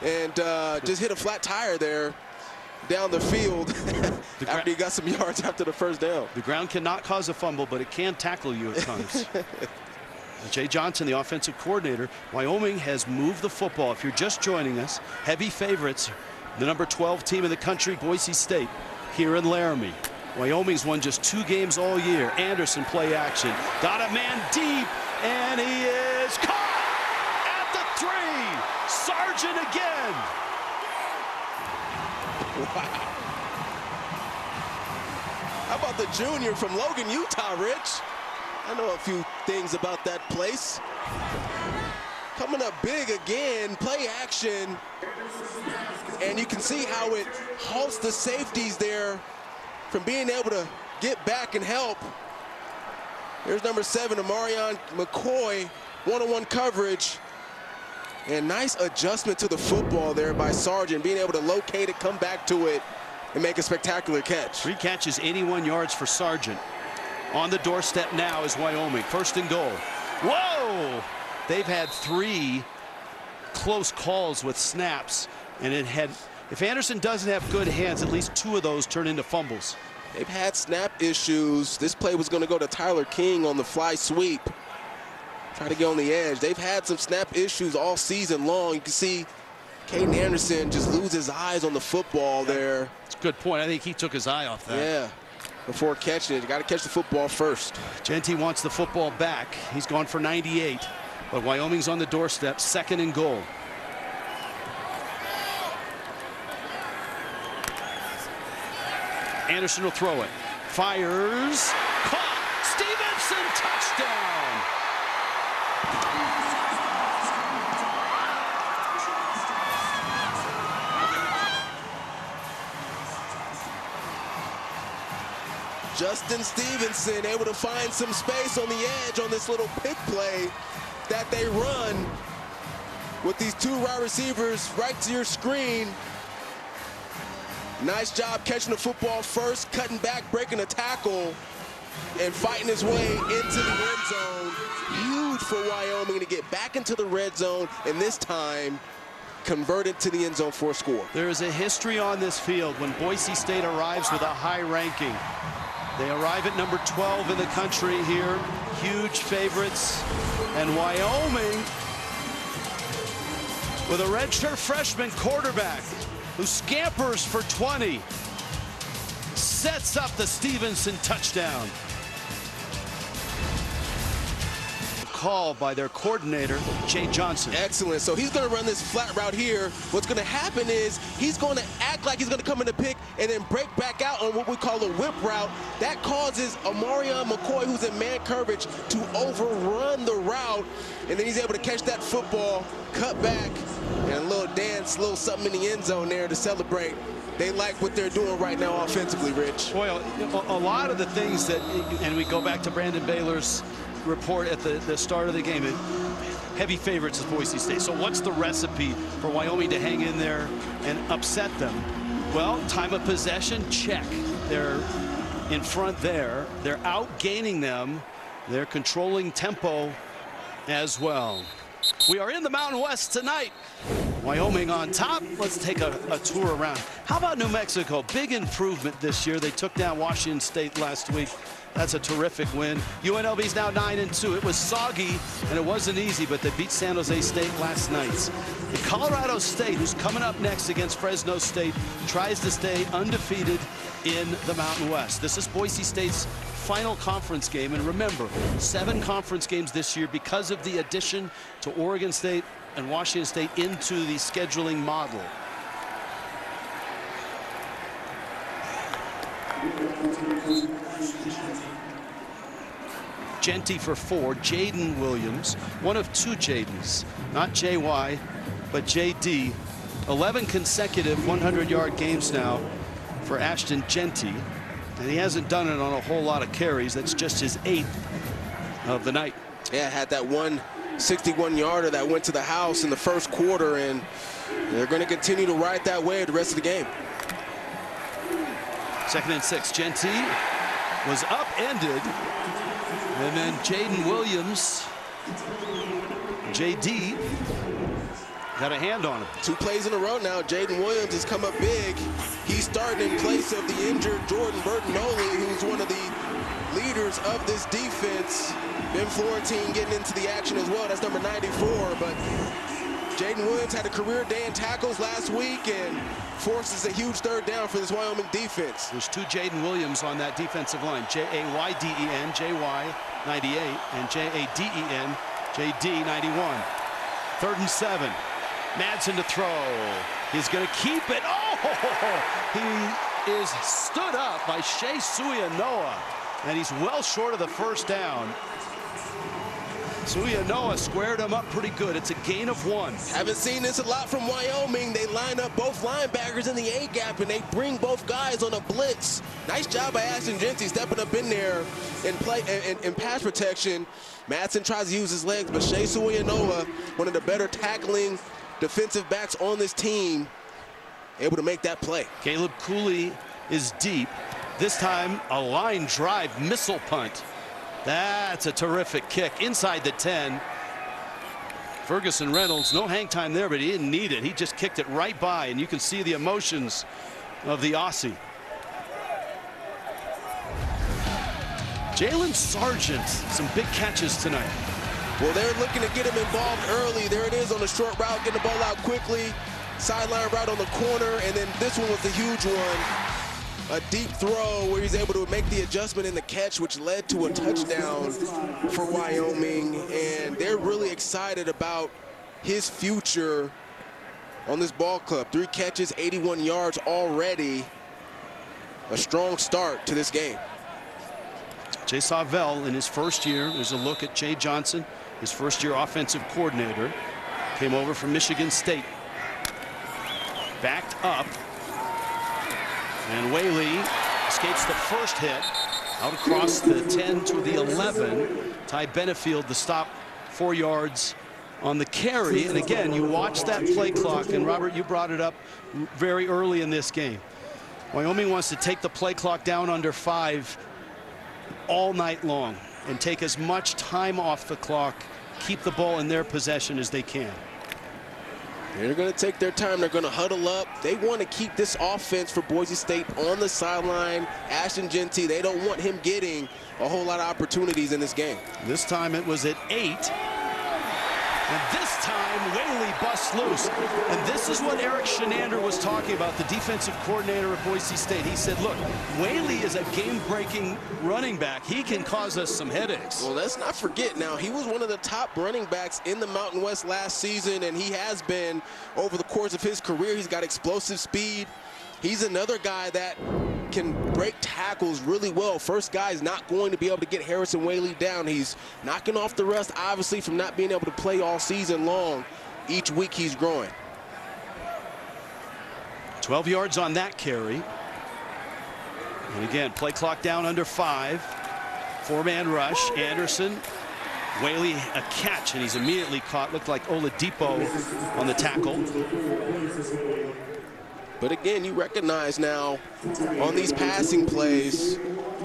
Speaker 2: and just hit a flat tire there down the field after he got some yards after the first down.
Speaker 1: The ground cannot cause a fumble, but it can tackle you at times. Jay Johnson, the offensive coordinator. Wyoming has moved the football. If you're just joining us, heavy favorites, the number 12 team in the country, Boise State, here in Laramie. Wyoming's won just 2 games all year. Anderson play action. Got a man deep, and he is caught at the 3. Sargent again.
Speaker 2: Wow. How about the junior from Logan, Utah, Rich? I know a few things about that place. Coming up big again, play action. And you can see how it halts the safeties there from being able to get back and help. Here's number 7, Amarion McCoy, one-on-one coverage. And nice adjustment to the football there by Sargent, being able to locate it, come back to it, and make a spectacular catch.
Speaker 1: 3 catches, 81 yards for Sargent. On the doorstep now is Wyoming. 1st and goal. Whoa! They've had 3 close calls with snaps, and if Anderson doesn't have good hands, at least 2 of those turn into fumbles.
Speaker 2: They've had snap issues. This play was going to go to Tyler King on the fly sweep. Try to get on the edge. They've had some snap issues all season long. You can see Caden Anderson just lose his eyes on the football there.
Speaker 1: That's a good point. I think he took his eye off that.
Speaker 2: Yeah. Before catching it, you got to catch the football first.
Speaker 1: Genty wants the football back. He's gone for 98, but Wyoming's on the doorstep. 2nd and goal. Anderson will throw it. Fires. Caught. Stevenson, touchdown.
Speaker 2: Justin Stevenson able to find some space on the edge on this little pick play that they run with these 2 wide receivers right to your screen. Nice job catching the football first, cutting back, breaking a tackle, and fighting his way into the end zone. Huge for Wyoming to get back into the red zone, and this time converted to the end zone for a score.
Speaker 1: There is a history on this field when Boise State arrives with a high ranking. They arrive at number 12 in the country here, huge favorites, and Wyoming with a redshirt freshman quarterback who scampers for 20, sets up the Stevenson touchdown. Call by their coordinator, Jay Johnson.
Speaker 2: Excellent. So he's going to run this flat route here. What's going to happen is he's going to act like he's going to come in the pick and then break back out on what we call a whip route. That causes Amarion McCoy, who's in man coverage, to overrun the route. And then he's able to catch that football, cut back, and a little dance, a little something in the end zone there to celebrate. They like what they're doing right now offensively, Rich.
Speaker 1: Boy, a lot of the things that, and we go back to Brandon Baylor's report at the start of the game. heavy favorites is Boise State. So what's the recipe for Wyoming to hang in there and upset them? Well, time of possession, check. They're in front there. They're outgaining them. They're controlling tempo as well. We are in the Mountain West tonight. Wyoming on top. Let's take a tour around. How about New Mexico? Big improvement this year. They took down Washington State last week. That's a terrific win. UNLV's now 9-2. It was soggy and it wasn't easy, but they beat San Jose State last night. And Colorado State, who's coming up next against Fresno State, tries to stay undefeated in the Mountain West. This is Boise State's final conference game. And remember, 7 conference games this year because of the addition to Oregon State and Washington State into the scheduling model. Genty for 4, Jaden Williams, one of 2 Jadens, not JY, but JD. 11 consecutive 100-yard games now for Ashton Genty, and he hasn't done it on a whole lot of carries. That's just his 8th of the night.
Speaker 2: Yeah, had that 161-yarder that went to the house in the first quarter, and they're going to continue to ride that way the rest of the game.
Speaker 1: 2nd and 6. Genty was upended, and then Jaden Williams, JD, got a hand on him. 2
Speaker 2: plays in a row now. Jaden Williams has come up big. He's starting in place of the injured Jordan Bertinoli, who's one of the leaders of this defense. Ben Florentine getting into the action as well. That's number 94, but Jaden Williams had a career day in tackles last week and forces a huge 3rd down for this Wyoming defense.
Speaker 1: There's 2 Jaden Williams on that defensive line. J-A-Y-D-E-N, J-Y 98, and J-A-D-E-N, J-D 91. 3rd and 7. Madsen to throw. He's going to keep it. Oh! He is stood up by Shea Suianoa, and he's well short of the 1st down. Suianoa squared him up pretty good. It's a gain of 1.
Speaker 2: Haven't seen this a lot from Wyoming. They line up both linebackers in the A-gap, and they bring both guys on a blitz. Nice job by Ashton Genty stepping up in there in pass protection. Madsen tries to use his legs, but Shea Suianoa, one of the better tackling defensive backs on this team, able to make that play.
Speaker 1: Caleb Cooley is deep. This time, a line drive missile punt. That's a terrific kick inside the 10. Ferguson Reynolds, no hang time there, but he didn't need it. He just kicked it right by, and you can see the emotions of the Aussie. Jalen Sargent, some big catches tonight.
Speaker 2: Well, they're looking to get him involved early. There it is on the short route, getting the ball out quickly. Sideline route on the corner, and then this one was the huge one. A deep throw where he's able to make the adjustment in the catch, which led to a touchdown for Wyoming. And they're really excited about his future on this ball club. 3 catches, 81 yards already. A strong start to this game.
Speaker 1: Jay Savell in his first year. There's a look at Jay Johnson, his first-year offensive coordinator. Came over from Michigan State. Backed up. And Whaley escapes the first hit. Out across the 10 to the 11. Ty Benefield, the stop, 4 yards on the carry. And again, you watch that play clock, and Robert, you brought it up very early in this game. Wyoming wants to take the play clock down under 5 all night long and take as much time off the clock, keep the ball in their possession as they can.
Speaker 2: They're going to take their time. They're going to huddle up. They want to keep this offense for Boise State on the sideline. Ashton Genty, they don't want him getting a whole lot of opportunities in this game.
Speaker 1: This time it was at 8. And this time Whaley busts loose. And this is what Eric Shenander was talking about, the defensive coordinator at Boise State. He said, look, Whaley is a game-breaking running back. He can cause us some headaches.
Speaker 2: Well, let's not forget now, he was one of the top running backs in the Mountain West last season, and he has been over the course of his career. He's got explosive speed. He's another guy that can break tackles really well. First guy is not going to be able to get Harrison Whaley down. He's knocking off the rust, obviously, from not being able to play all season long. Each week he's growing.
Speaker 1: 12 yards on that carry. And again, play clock down under 5. 4-man rush. Anderson Whaley a catch, and he's immediately caught. Looked like Oladipo on the tackle.
Speaker 2: But again, you recognize now on these passing plays,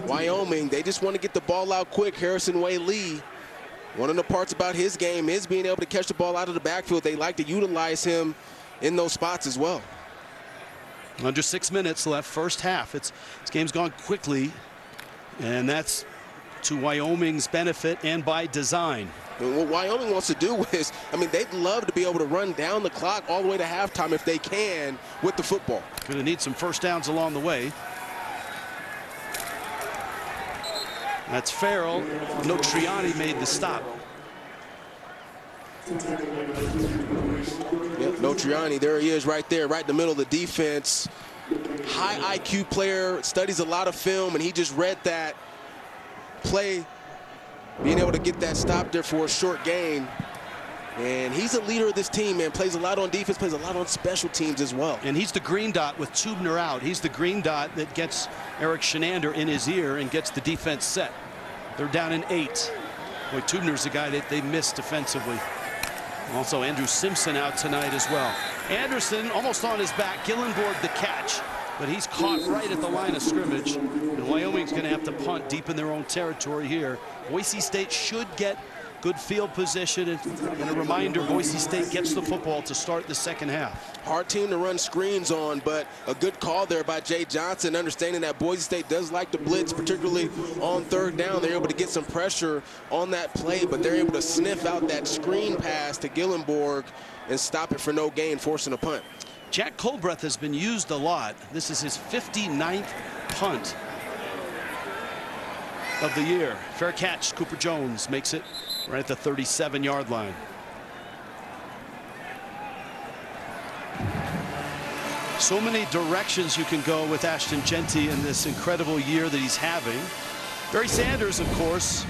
Speaker 2: Wyoming, they just want to get the ball out quick. Harrison Whaley, one of the parts about his game is being able to catch the ball out of the backfield. They like to utilize him in those spots as well.
Speaker 1: Under 6 minutes left, first half. This game's gone quickly, and that's to Wyoming's benefit and by design.
Speaker 2: And what Wyoming wants to do is, I mean, they'd love to be able to run down the clock all the way to halftime if they can with the football.
Speaker 1: Going to need some first downs along the way. That's Farrell. Notriani made the stop.
Speaker 2: Yep, Notriani, there he is right there, right in the middle of the defense. High IQ player, studies a lot of film, and he just read that play, being able to get that stop there for a short gain. And he's a leader of this team, man. Plays a lot on defense, plays a lot on special teams as well.
Speaker 1: And he's the green dot with Tubner out. He's the green dot that gets Eric Shenander in his ear and gets the defense set. They're down in 8. Boy, Tubner's the guy that they missed defensively. Also, Andrew Simpson out tonight as well. Anderson almost on his back. Gillenborg the catch, but he's caught right at the line of scrimmage. And Wyoming's going to have to punt deep in their own territory here. Boise State should get good field position, and a reminder, Boise State gets the football to start the second half.
Speaker 2: Hard team to run screens on, but a good call there by Jay Johnson, understanding that Boise State does like to blitz, particularly on third down. They're able to get some pressure on that play, but they're able to sniff out that screen pass to Gillenborg and stop it for no gain, forcing a punt.
Speaker 1: Jack Colbreth has been used a lot. This is his 59th punt of the year. Fair catch. Cooper Jones makes it right at the 37-yard line. So many directions you can go with Ashton Jeanty in this incredible year that he's having. Barry Sanders, of course,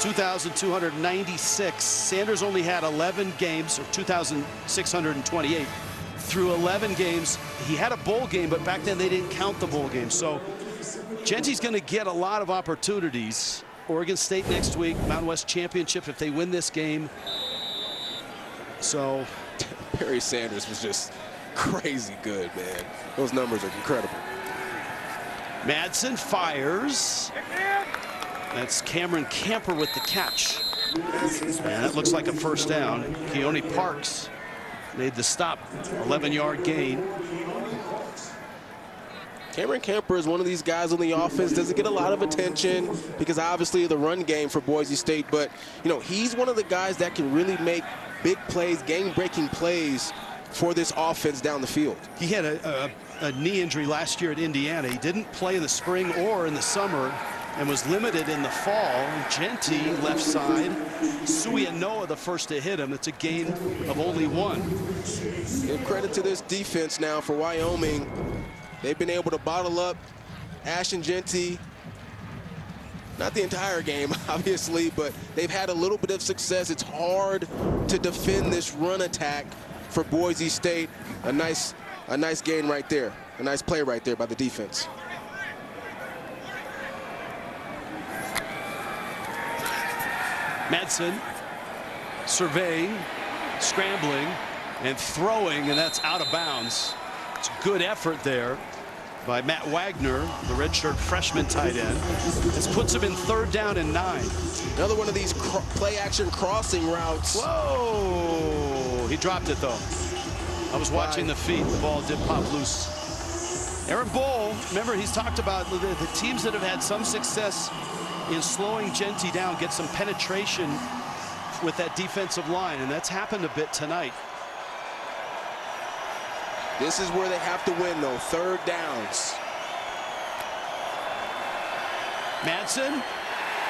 Speaker 1: 2,296. Sanders only had 11 games, or 2,628. Through 11 games, he had a bowl game, but back then they didn't count the bowl game. So Jeanty's going to get a lot of opportunities. Oregon State next week, Mountain West Championship if they win this game. So
Speaker 2: Barry Sanders was just crazy good, man. Those numbers are incredible.
Speaker 1: Madsen fires. That's Cameron Camper with the catch. And that looks like a first down. Keone Parks made the stop. 11-yard gain.
Speaker 2: Cameron Camper is one of these guys on the offense, doesn't get a lot of attention because obviously of the run game for Boise State, but you know, he's one of the guys that can really make big plays, game-breaking plays for this offense down the field.
Speaker 1: He had a knee injury last year at Indiana. He didn't play in the spring or in the summer and was limited in the fall. Jeanty left side. Suianoa the first to hit him. It's a gain of only 1.
Speaker 2: Give credit to this defense now for Wyoming. They've been able to bottle up Ashton Jeanty. Not the entire game, obviously, but they've had a little bit of success. It's hard to defend this run attack for Boise State. A nice gain right there. A nice play right there by the defense.
Speaker 1: Madsen surveying, scrambling, and throwing, and that's out of bounds. It's a good effort there by Matt Wagner, the redshirt freshman tight end. This puts him in 3rd down and 9.
Speaker 2: Another one of these play-action crossing routes.
Speaker 1: Whoa! He dropped it, though. I was watching the feet. The ball did pop loose. Aaron Bull, remember, he's talked about the teams that have had some success in slowing Jeanty down, get some penetration with that defensive line, and that's happened a bit tonight.
Speaker 2: This is where they have to win, though. 3rd downs.
Speaker 1: Madsen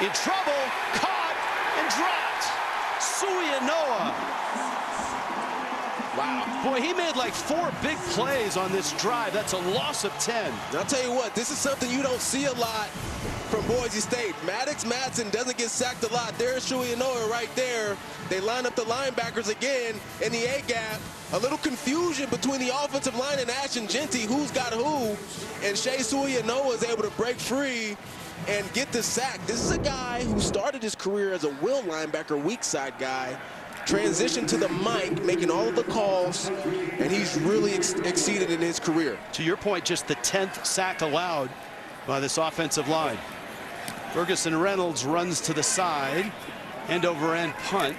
Speaker 1: in trouble, caught and dropped. Suianoa. Wow. Boy, he made like 4 big plays on this drive. That's a loss of 10.
Speaker 2: And I'll tell you what, this is something you don't see a lot from Boise State. Maddox Madsen doesn't get sacked a lot. There's Suianoa right there. They line up the linebackers again in the A-gap. A little confusion between the offensive line and Ashton Jeanty, who's got who. And Shea Suianoa is able to break free and get the sack. This is a guy who started his career as a will linebacker, weak side guy, transitioned to the mic, making all of the calls, and he's really exceeded in his career.
Speaker 1: To your point, just the 10th sack allowed by this offensive line. Ferguson Reynolds runs to the side, end over end punt,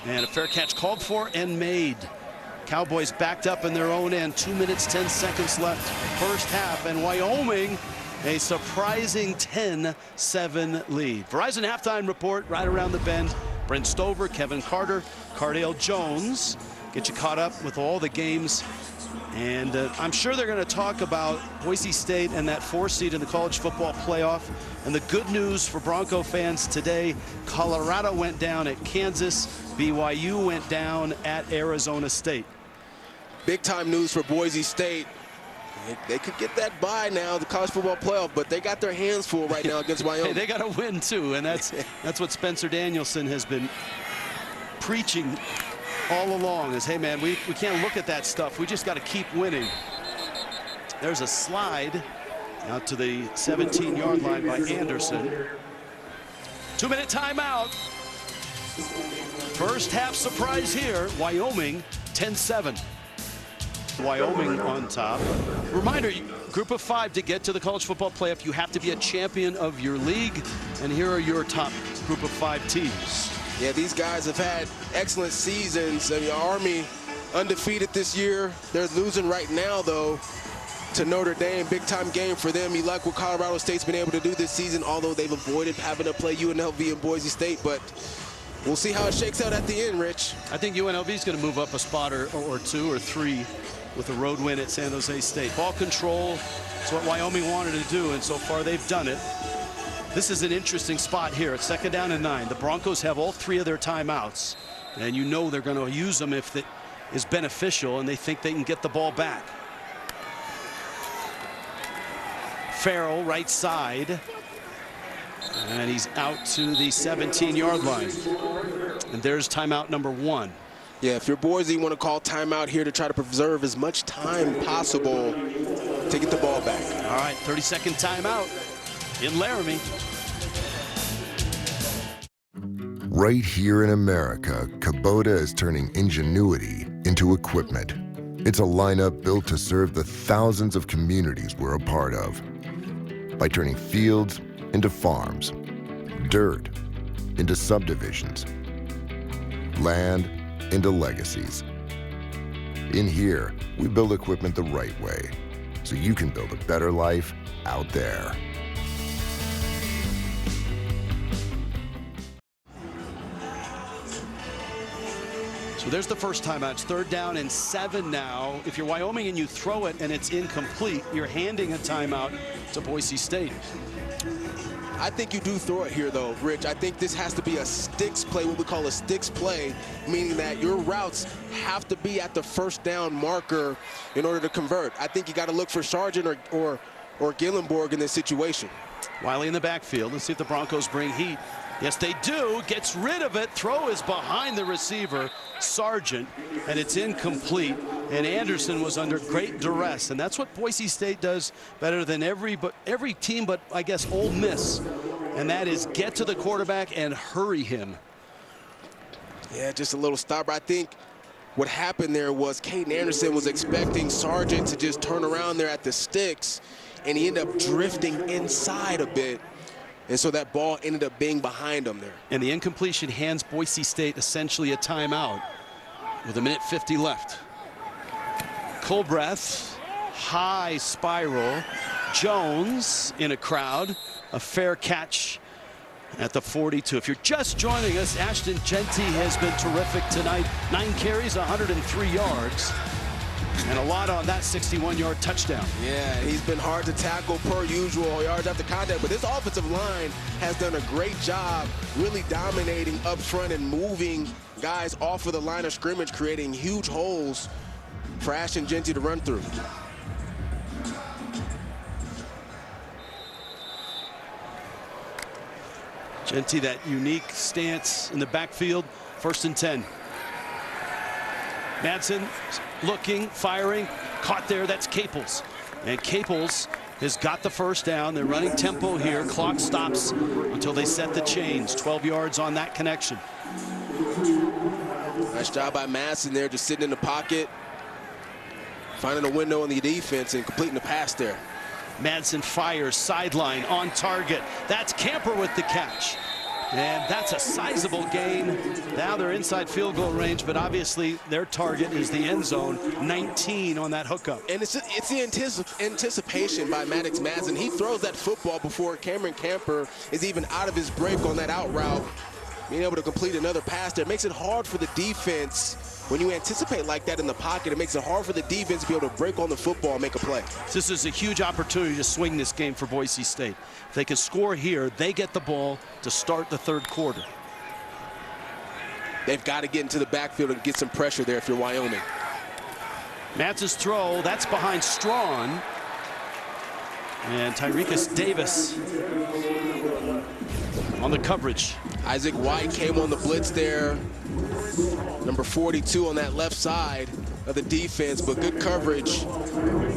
Speaker 1: and a fair catch called for and made. Cowboys backed up in their own end. 2 minutes, 10 seconds left, first half, and Wyoming a surprising 10-7 lead. Verizon halftime report right around the bend. Brent Stover, Kevin Carter, Cardale Jones get you caught up with all the games. And I'm sure they're going to talk about Boise State and that 4 seed in the college football playoff. And the good news for Bronco fans today, Colorado went down at Kansas. BYU went down at Arizona State.
Speaker 2: Big time news for Boise State. They could get that bye now, the college football playoff, but they got their hands full right now against Wyoming.
Speaker 1: Hey, they got to win too, and that's what Spencer Danielson has been preaching all along is, hey man, we can't look at that stuff. We just got to keep winning. There's a slide out to the 17-yard line by Anderson. 2-minute timeout. First half surprise here. Wyoming 10-7. Wyoming on top. Reminder, group of 5 to get to the college football playoff. You have to be a champion of your league. And here are your top group of 5 teams.
Speaker 2: Yeah, these guys have had excellent seasons. I mean, Army undefeated this year. They're losing right now, though, to Notre Dame. Big time game for them. You like what Colorado State's been able to do this season, although they've avoided having to play UNLV and Boise State. But we'll see how it shakes out at the end, Rich.
Speaker 1: I think UNLV is going to move up a spot or 2 or 3 with a road win at San Jose State. Ball control is what Wyoming wanted to do, and so far they've done it. This is an interesting spot here. It's 2nd down and 9. The Broncos have all 3 of their timeouts, and you know they're going to use them if it is beneficial and they think they can get the ball back. Farrell, right side, and he's out to the 17-yard line. And there's timeout number 1.
Speaker 2: Yeah, if you're Boise, you want to call timeout here to try to preserve as much time possible to get the ball back.
Speaker 1: All right, 30-second timeout in Laramie.
Speaker 7: Right here in America, Kubota is turning ingenuity into equipment. It's a lineup built to serve the thousands of communities we're a part of. By turning fields into farms, dirt into subdivisions, land into legacies. In here, we build equipment the right way, so you can build a better life out there.
Speaker 1: So there's the first timeout. It's 3rd down and 7 now. If you're Wyoming and you throw it and it's incomplete, you're handing a timeout to Boise State.
Speaker 2: I think you do throw it here, though, Rich. I think this has to be a sticks play, what we call a sticks play, meaning that your routes have to be at the 1st down marker in order to convert. I think you got to look for Sargent or Gillenborg in this situation.
Speaker 1: Wiley in the backfield. Let's see if the Broncos bring heat. Yes, they do. Gets rid of it. Throw is behind the receiver, Sargent, and it's incomplete. And Anderson was under great duress, and that's what Boise State does better than every team, but I guess Ole Miss, and that is get to the quarterback and hurry him.
Speaker 2: Yeah, just a little stopper. I think what happened there was Caden Anderson was expecting Sargent to just turn around there at the sticks, and he ended up drifting inside a bit. And so that ball ended up being behind him there.
Speaker 1: And the incompletion hands Boise State essentially a timeout with 1:50 left. Colbreth, high spiral. Jones in a crowd. A fair catch at the 42. If you're just joining us, Ashton Jeanty has been terrific tonight. 9 carries, 103 yards. And a lot on that 61-yard touchdown.
Speaker 2: Yeah, he's been hard to tackle per usual, yards after contact, but this offensive line has done a great job really dominating up front and moving guys off of the line of scrimmage, creating huge holes for Ashton Jeanty to run through.
Speaker 1: Jeanty, that unique stance in the backfield, 1st and 10. Madsen looking, firing, caught there. That's Caples. And Caples has got the first down. They're running tempo here. Clock stops until they set the chains. 12 yards on that connection.
Speaker 2: Nice job by Madsen there, just sitting in the pocket, finding a window on the defense and completing the pass there.
Speaker 1: Madsen fires, sideline, on target. That's Camper with the catch. And that's a sizable gain. Now they're inside field goal range, but obviously their target is the end zone. 19 on that hookup.
Speaker 2: And it's the anticipation by Maddox Madsen. He throws that football before Cameron Camper is even out of his break on that out route. Being able to complete another pass there makes it hard for the defense. When you anticipate like that in the pocket, it makes it hard for the defense to be able to break on the football and make a play.
Speaker 1: This is a huge opportunity to swing this game for Boise State. If they can score here, they get the ball to start the third quarter.
Speaker 2: They've got to get into the backfield and get some pressure there if you're Wyoming.
Speaker 1: Matz's throw, that's behind Strawn. And Tyrekus Davis on the coverage.
Speaker 2: Isaac White came on the blitz there. Number 42 on that left side of the defense, but good coverage.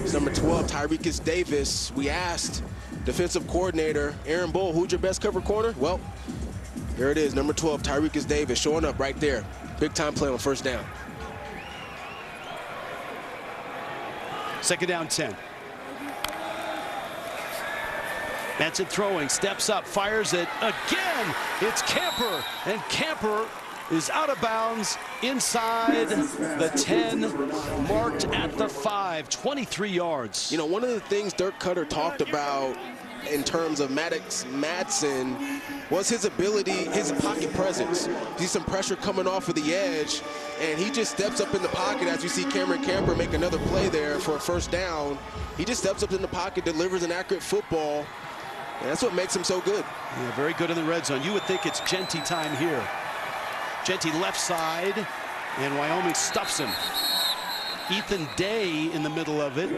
Speaker 2: It's number 12, Tyrekus Davis. We asked defensive coordinator Aaron Bull, who's your best cover corner? Well, there it is, number 12, Tyrekus Davis, showing up right there. Big time play on first down.
Speaker 1: Second down 10. Madsen throwing, steps up, fires it again. It's Camper, and Camper is out of bounds inside the 10, marked at the 5, 23 yards.
Speaker 2: You know, one of the things Dirk Cutter talked about in terms of Maddox Madsen was his ability, his pocket presence. See some pressure coming off of the edge, and he just steps up in the pocket as we see Cameron Camper make another play there for a first down. He just steps up in the pocket, delivers an accurate football, and that's what makes him so good.
Speaker 1: Yeah, very good in the red zone. You would think it's Genty time here. Genty left side, and Wyoming stuffs him. Ethan Day in the middle of it.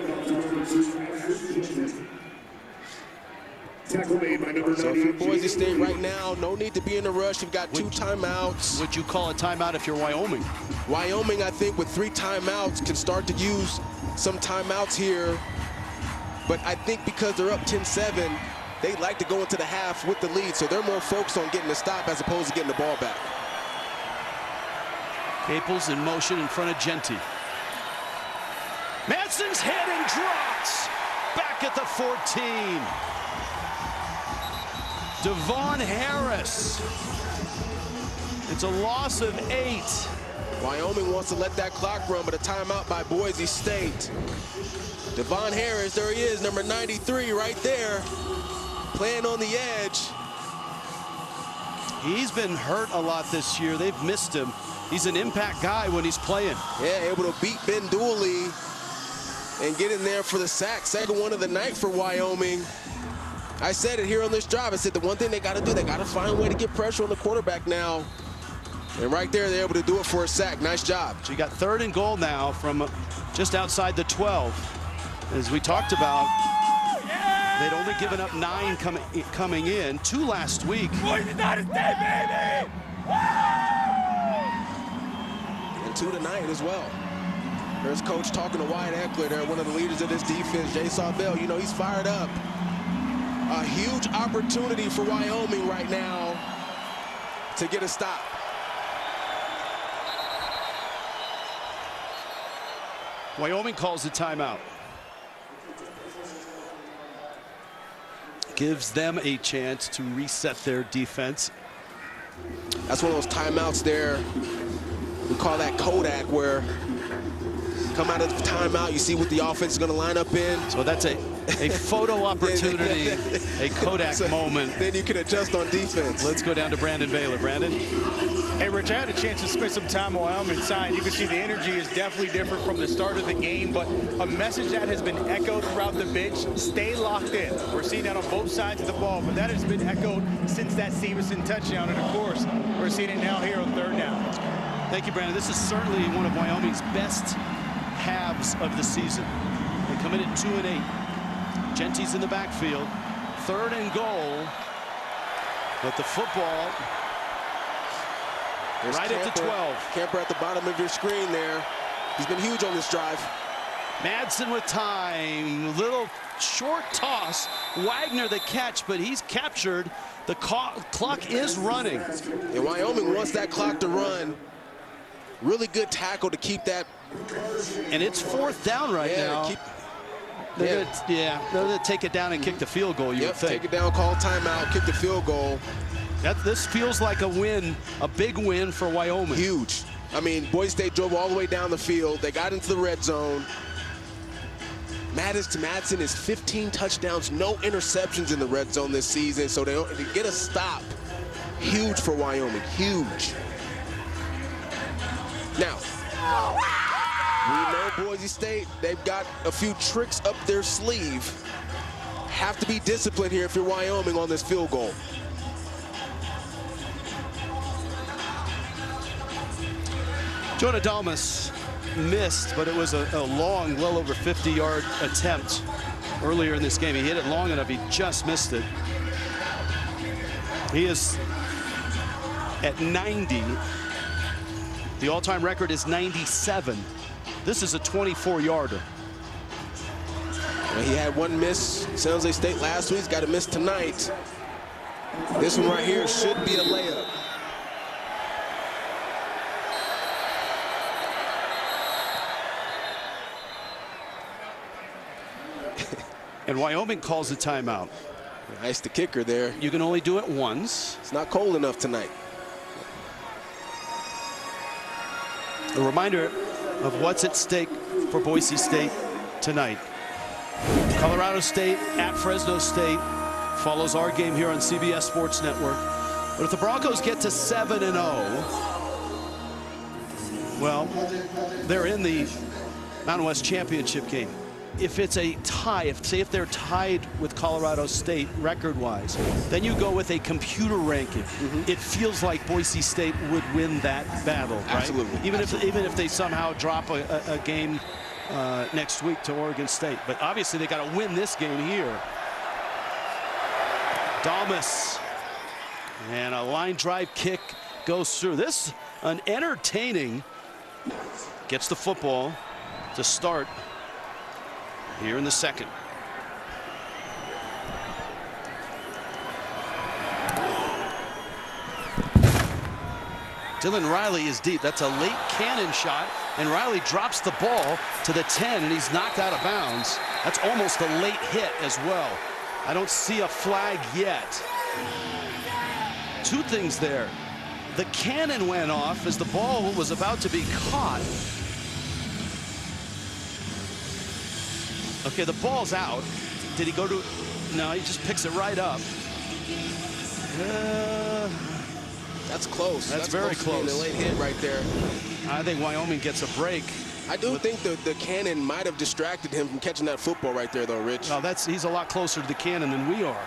Speaker 2: So for Boise State right now, no need to be in a rush. You've got 2 timeouts.
Speaker 1: Would you call a timeout if you're Wyoming?
Speaker 2: Wyoming, I think, with 3 timeouts, can start to use some timeouts here. But I think because they're up 10-7, they like to go into the half with the lead, so they're more focused on getting the stop as opposed to getting the ball back.
Speaker 1: Caples in motion in front of Genty. Madsen's heading drops. Back at the 14. Devon Harris. It's a loss of 8.
Speaker 2: Wyoming wants to let that clock run, but a timeout by Boise State. Devon Harris, there he is, number 93 right there, playing on the edge.
Speaker 1: He's been hurt a lot this year. They've missed him. He's an impact guy when he's playing.
Speaker 2: Yeah, able to beat Ben Dooley and get in there for the sack. Second one of the night for Wyoming. I said it here on this drive. I said the one thing they got to do, they got to find a way to get pressure on the quarterback now. And right there, they're able to do it for a sack. Nice job.
Speaker 1: So you got 3rd and goal now from just outside the 12. As we talked about, they'd only given up 9 coming in, 2 last week.
Speaker 2: And 2 tonight as well. There's coach talking to Wyatt Eckler there, one of the leaders of this defense, Jay Sawbell. You know, he's fired up. A huge opportunity for Wyoming right now to get a stop.
Speaker 1: Wyoming calls a timeout. Gives them a chance to reset their defense.
Speaker 2: That's one of those timeouts there. We call that Kodak, where you come out of the timeout, you see what the offense is going to line up in.
Speaker 1: So that's a photo opportunity, a Kodak moment.
Speaker 2: Then you can adjust on defense.
Speaker 1: Let's go down to Brandon Baylor. Brandon?
Speaker 4: Hey, Rich, I had a chance to spend some time on Wyoming side. You can see the energy is definitely different from the start of the game, but a message that has been echoed throughout the bench: stay locked in. We're seeing that on both sides of the ball, but that has been echoed since that Stevenson touchdown, and of course, we're seeing it now here on 3rd down.
Speaker 1: Thank you, Brandon. This is certainly one of Wyoming's best halves of the season. They come in at 2-8. Genty's in the backfield. 3rd and goal. But the football
Speaker 2: There's
Speaker 1: right
Speaker 2: Camper,
Speaker 1: at the 12.
Speaker 2: Camper at the bottom of your screen there. He's been huge on this drive.
Speaker 1: Madsen with time. Little short toss. Wagner the catch, but he's captured. The clock is running.
Speaker 2: And Wyoming wants that clock to run. Really good tackle to keep that.
Speaker 1: And it's 4th down right now. They're going to take it down and kick the field goal, you would think.
Speaker 2: Take it down, call timeout, kick the field goal.
Speaker 1: This feels like a win, a big win for Wyoming.
Speaker 2: Huge. I mean, Boise State drove all the way down the field. They got into the red zone. Madsen is 15 touchdowns, no interceptions in the red zone this season, so they get a stop. Huge for Wyoming, huge. Now, we know Boise State, they've got a few tricks up their sleeve. Have to be disciplined here if you're Wyoming on this field goal.
Speaker 1: Jonah Dalmas missed, but it was a long, well over 50-yard attempt earlier in this game. He hit it long enough, he just missed it. He is at 90. The all-time record is 97. This is a 24-yarder.
Speaker 2: He had one miss San Jose State last week. He's got a miss tonight. This one right here should be a layup.
Speaker 1: And Wyoming calls a timeout.
Speaker 2: Nice, the kicker there.
Speaker 1: You can only do it once.
Speaker 2: It's not cold enough tonight.
Speaker 1: A reminder of what's at stake for Boise State tonight. Colorado State at Fresno State follows our game here on CBS Sports Network. But if the Broncos get to 7-0, well, they're in the Mountain West Championship game. If it's a tie, if they're tied with Colorado State record-wise, then you go with a computer ranking. It feels like Boise State would win that battle, right?
Speaker 2: Absolutely.
Speaker 1: Even if they somehow drop a game next week to Oregon State. But obviously they got to win this game here. Dalmas, and a line drive kick goes through. This an entertaining, gets the football to start here in the second. Dylan Riley is deep. That's a late cannon shot, and Riley drops the ball to the 10, and he's knocked out of bounds. That's almost a late hit as well. I don't see a flag yet. Two things there. The cannon went off as the ball was about to be caught. Okay, the ball's out. Did he go to? No, he just picks it right up.
Speaker 2: That's close.
Speaker 1: That's very close.
Speaker 2: A late hit right there.
Speaker 1: I think Wyoming gets a break.
Speaker 2: I do think the cannon might have distracted him from catching that football right there, though, Rich.
Speaker 1: No, he's a lot closer to the cannon than we are.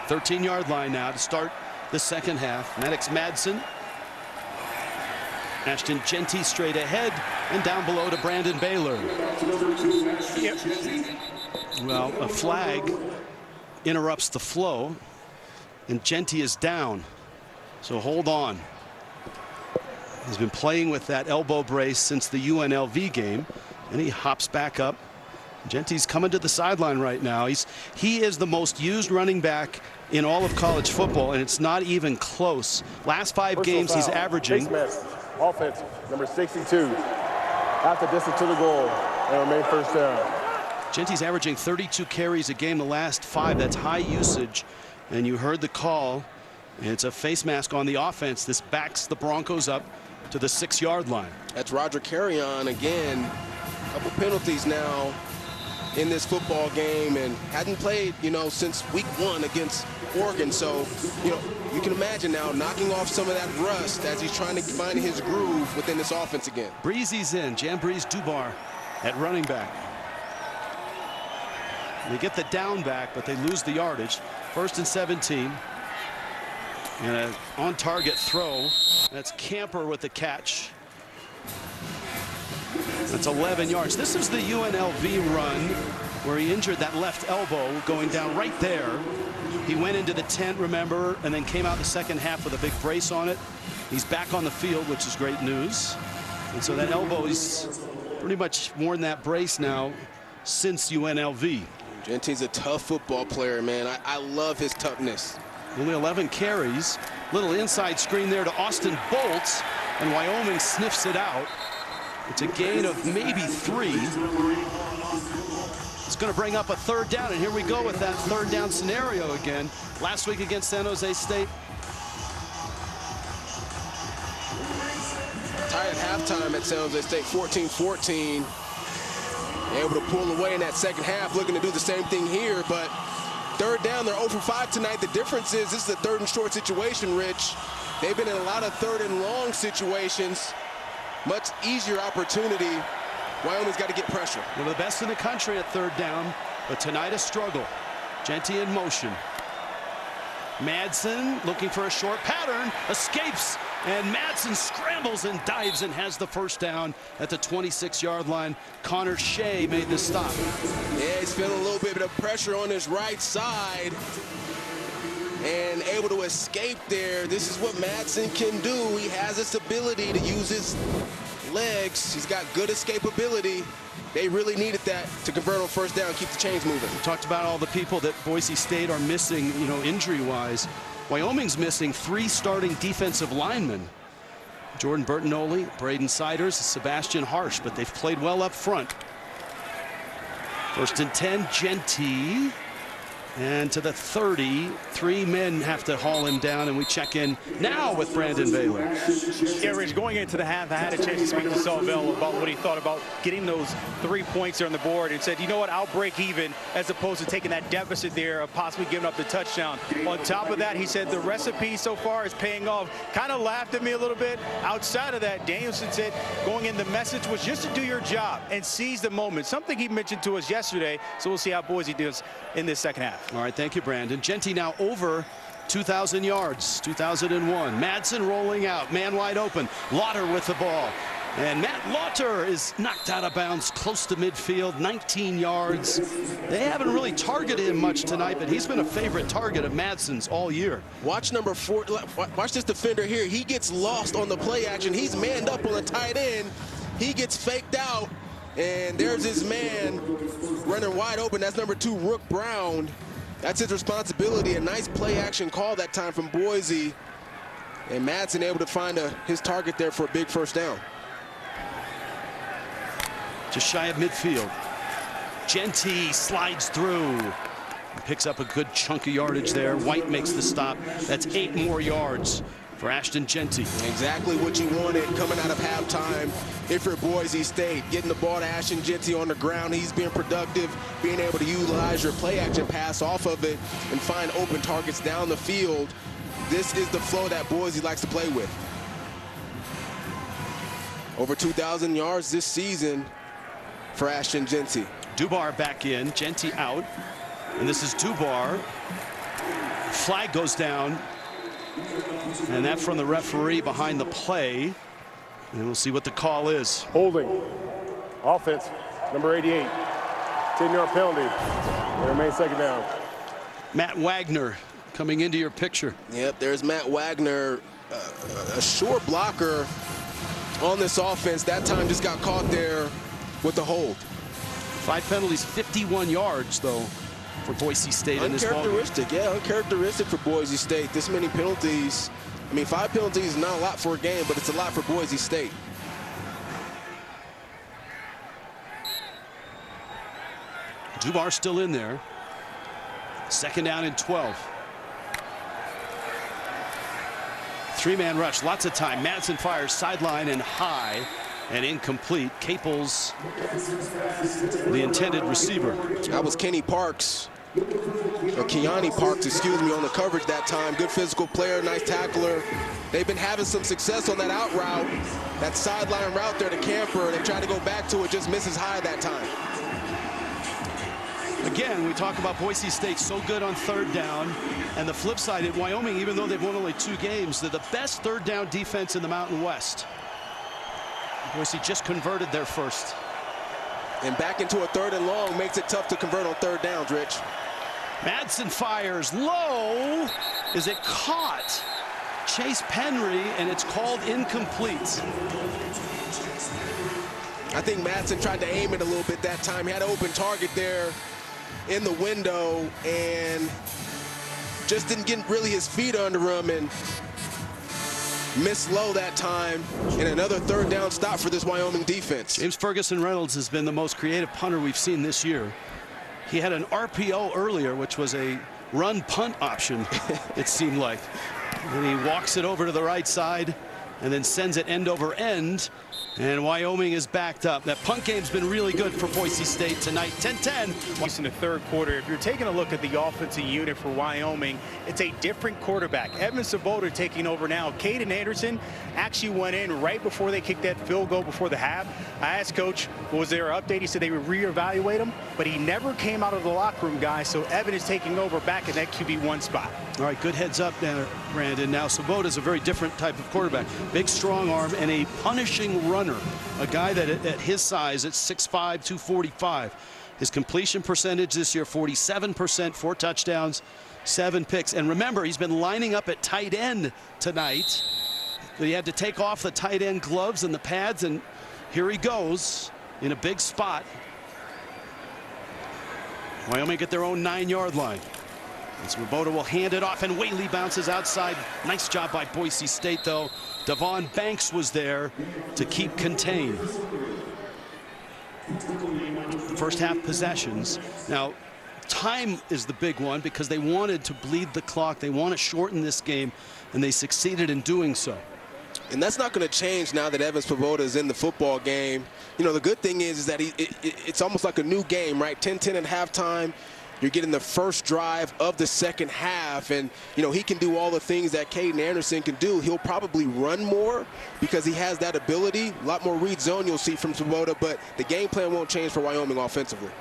Speaker 1: 13-yard line now to start the second half. Maddox Madsen. Ashton Genty straight ahead, and down below to Brandon Baylor. Well, a flag interrupts the flow, and Genty is down. So hold on. He's been playing with that elbow brace since the UNLV game, and he hops back up. Genty's coming to the sideline right now. He is the most used running back in all of college football, and it's not even close. Last 5 games, he's averaging.
Speaker 3: Offense, number 62. Half the distance to the goal and remain first down.
Speaker 1: Genty's averaging 32 carries a game the last 5. That's high usage. And you heard the call. It's a face mask on the offense. This backs the Broncos up to the 6-yard line.
Speaker 2: That's Roger Carrion again. A couple penalties now in this football game, and hadn't played, since week 1 against Oregon. So, you can imagine now knocking off some of that rust as he's trying to find his groove within this offense again.
Speaker 1: Breezy's in. Jambreeze Dubar at running back. They get the down back, but they lose the yardage. 1st and 17. And an on-target throw. That's Camper with the catch. That's 11 yards. This is the UNLV run where he injured that left elbow going down right there. He went into the tent, remember, and then came out the second half with a big brace on it. He's back on the field, which is great news. And so that elbow is pretty much worn that brace now since UNLV.
Speaker 2: Genty's a tough football player, man. I love his toughness.
Speaker 1: Only 11 carries. Little inside screen there to Austin Bolts, and Wyoming sniffs it out. It's a gain of maybe 3. It's going to bring up a 3rd down, and here we go with that 3rd down scenario again. Last week against San Jose State.
Speaker 2: Tied at halftime at San Jose State, 14-14. Able to pull away in that second half, looking to do the same thing here, but 3rd down, they're 0 for 5 tonight. The difference is this is a 3rd and short situation, Rich. They've been in a lot of 3rd and long situations. Much easier opportunity. Wyoming's got to get pressure.
Speaker 1: One of the best in the country at 3rd down, but tonight a struggle. Genty in motion. Madsen looking for a short pattern, escapes, and Madsen scrambles and dives and has the 1st down at the 26-yard line. Connor Shea made the stop.
Speaker 2: Yeah, he's feeling a little bit of pressure on his right side and able to escape there. This is what Madsen can do. He has this ability to use his legs. He's got good escapability. They really needed that to convert on 1st down, keep the chains moving.
Speaker 1: We talked about all the people that Boise State are missing, injury-wise. Wyoming's missing 3 starting defensive linemen. Jordan Bertinoli, Braden Siders, Sebastian Harsh, but they've played well up front. 1st and 10, Genty. And to the 30, 3 men have to haul him down, and we check in now with Brandon Baylor.
Speaker 4: Yeah, Rich, going into the half, I had a chance to speak to Salvell about what he thought about getting those 3 points there on the board, and said, you know what, I'll break even, as opposed to taking that deficit there of possibly giving up the touchdown. On top of that, he said the recipe so far is paying off. Kind of laughed at me a little bit. Outside of that, Danielson said going in, the message was just to do your job and seize the moment, something he mentioned to us yesterday. So we'll see how Boise does in this second half.
Speaker 1: All right, thank you, Brandon. Genty now over 2,000 yards, 2001. Madsen rolling out, man wide open. Lauter with the ball. And Matt Lauter is knocked out of bounds close to midfield, 19 yards. They haven't really targeted him much tonight, but he's been a favorite target of Madsen's all year.
Speaker 2: Watch number 4, watch this defender here. He gets lost on the play action. He's manned up on the tight end. He gets faked out, and there's his man running wide open. That's number 2, Rook Brown. That's his responsibility. A nice play action call that time from Boise. And Madsen able to find his target there for a big 1st down.
Speaker 1: Just shy of midfield. Genty slides through. Picks up a good chunk of yardage there. White makes the stop. That's 8 more yards for Ashton Genty.
Speaker 2: Exactly what you wanted coming out of halftime. If you're Boise State, getting the ball to Ashton Genty on the ground, he's being productive, being able to utilize your play action pass off of it and find open targets down the field. This is the flow that Boise likes to play with. Over 2,000 yards this season for Ashton Genty.
Speaker 1: Dubar back in, Genty out, and this is Dubar. Flag goes down, and that from the referee behind the play. And we'll see what the call is.
Speaker 3: Holding. Offense, number 88. 10-yard penalty. They remain 2nd down.
Speaker 1: Matt Wagner coming into your picture.
Speaker 2: Yep, there's Matt Wagner, a short blocker on this offense. That time just got caught there with the hold.
Speaker 1: 5 penalties, 51 yards, though, for Boise State in this ball game.
Speaker 2: Uncharacteristic, yeah, uncharacteristic for Boise State. This many penalties. I mean, 5 penalties is not a lot for a game, but it's a lot for Boise State.
Speaker 1: Dubar still in there. 2nd down and 12. 3-man rush, lots of time. Madsen fires sideline and high and incomplete. Caples, the intended receiver.
Speaker 2: That was Kenny Parks, or Keani Parks, excuse me, on the coverage that time. Good physical player, nice tackler. They've been having some success on that out route, that sideline route there to Camper. They tried to go back to it, just misses high that time.
Speaker 1: Again, we talk about Boise State so good on 3rd down, and the flip side at Wyoming, even though they've won only 2 games, they're the best 3rd down defense in the Mountain West. Boise just converted their 1st.
Speaker 2: And back into a 3rd and long makes it tough to convert on 3rd downs, Rich.
Speaker 1: Madsen fires low. Is it caught? Chase Penry, and it's called incomplete.
Speaker 2: I think Madsen tried to aim it a little bit that time. He had an open target there in the window and just didn't get really his feet under him and missed low that time. And another third down stop for this Wyoming defense.
Speaker 1: James Ferguson Reynolds has been the most creative punter we've seen this year. He had an RPO earlier, which was a run punt option, it seemed like. And he walks it over to the right side and then sends it end over end. And Wyoming is backed up. That punt game's been really good for Boise State tonight. 10-10.
Speaker 4: In the third quarter, if you're taking a look at the offensive unit for Wyoming, it's a different quarterback. Evan Svoboda taking over now. Caden Anderson actually went in right before they kicked that field goal before the half. I asked Coach, was there an update? He said they would reevaluate him, but he never came out of the locker room, guys. So Evan is taking over back in that QB1 spot.
Speaker 1: All right, good heads up there, Brandon. Now, Svoboda is a very different type of quarterback. Big, strong arm and a punishing runner. A guy that at his size, at 6'5", 245. His completion percentage this year, 47%, 4 touchdowns, 7 picks. And remember, he's been lining up at tight end tonight. He had to take off the tight end gloves and the pads, and here he goes in a big spot. Wyoming get their own 9-yard line. And Svoboda will hand it off, and Whaley bounces outside. Nice job by Boise State, though. Devon Banks was there to keep contained. First half possessions. Now, time is the big one because they wanted to bleed the clock. They want to shorten this game, and they succeeded in doing so.
Speaker 2: And that's not going to change now that Evan Svoboda is in the football game. You know, the good thing is that it's almost like a new game, right? 10-10 at halftime. You're getting the first drive of the second half, and you know he can do all the things that Caden Anderson can do. He'll probably run more because he has that ability. A lot more read zone you'll see from Svoboda, but the game plan won't change for Wyoming offensively.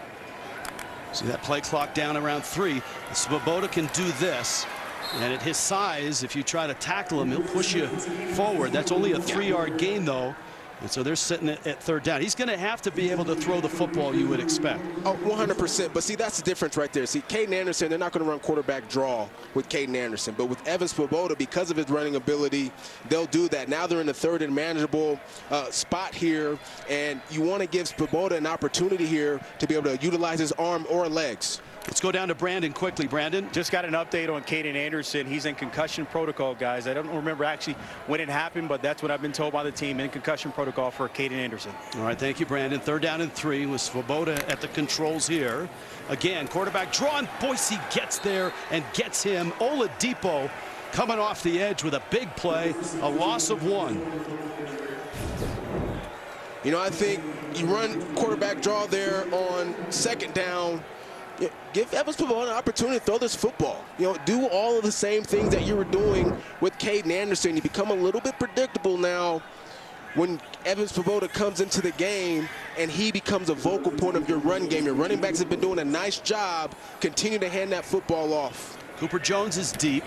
Speaker 1: See that play clock down around 3. Svoboda can do this, and at his size, if you try to tackle him, he'll push you forward. That's only a 3-yard gain, though. And so they're sitting at third down. He's going to have to be able to throw the football, you would expect.
Speaker 2: Oh, 100%. But see, that's the difference right there. See, Caden Anderson, they're not going to run quarterback draw with Caden Anderson. But with Evan Svoboda, because of his running ability, they'll do that. Now they're in the third and manageable spot here. And you want to give Svoboda an opportunity here to be able to utilize his arm or legs.
Speaker 1: Let's go down to Brandon quickly. Brandon.
Speaker 4: Just got an update on Caden Anderson. He's in concussion protocol, guys. I don't remember actually when it happened, but that's what I've been told by the team, in concussion protocol for Caden Anderson.
Speaker 1: All right, thank you, Brandon. 3rd down and 3 with Svoboda at the controls here. Again, quarterback drawn. Boise gets there and gets him. Oladipo coming off the edge with a big play, a loss of 1.
Speaker 2: You know, I think you run quarterback draw there on 2nd down. Give Evan Svoboda an opportunity to throw this football. You know, do all of the same things that you were doing with Caden Anderson. You become a little bit predictable now when Evan Svoboda comes into the game and he becomes a vocal point of your run game. Your running backs have been doing a nice job. Continue to hand that football off.
Speaker 1: Cooper Jones is deep.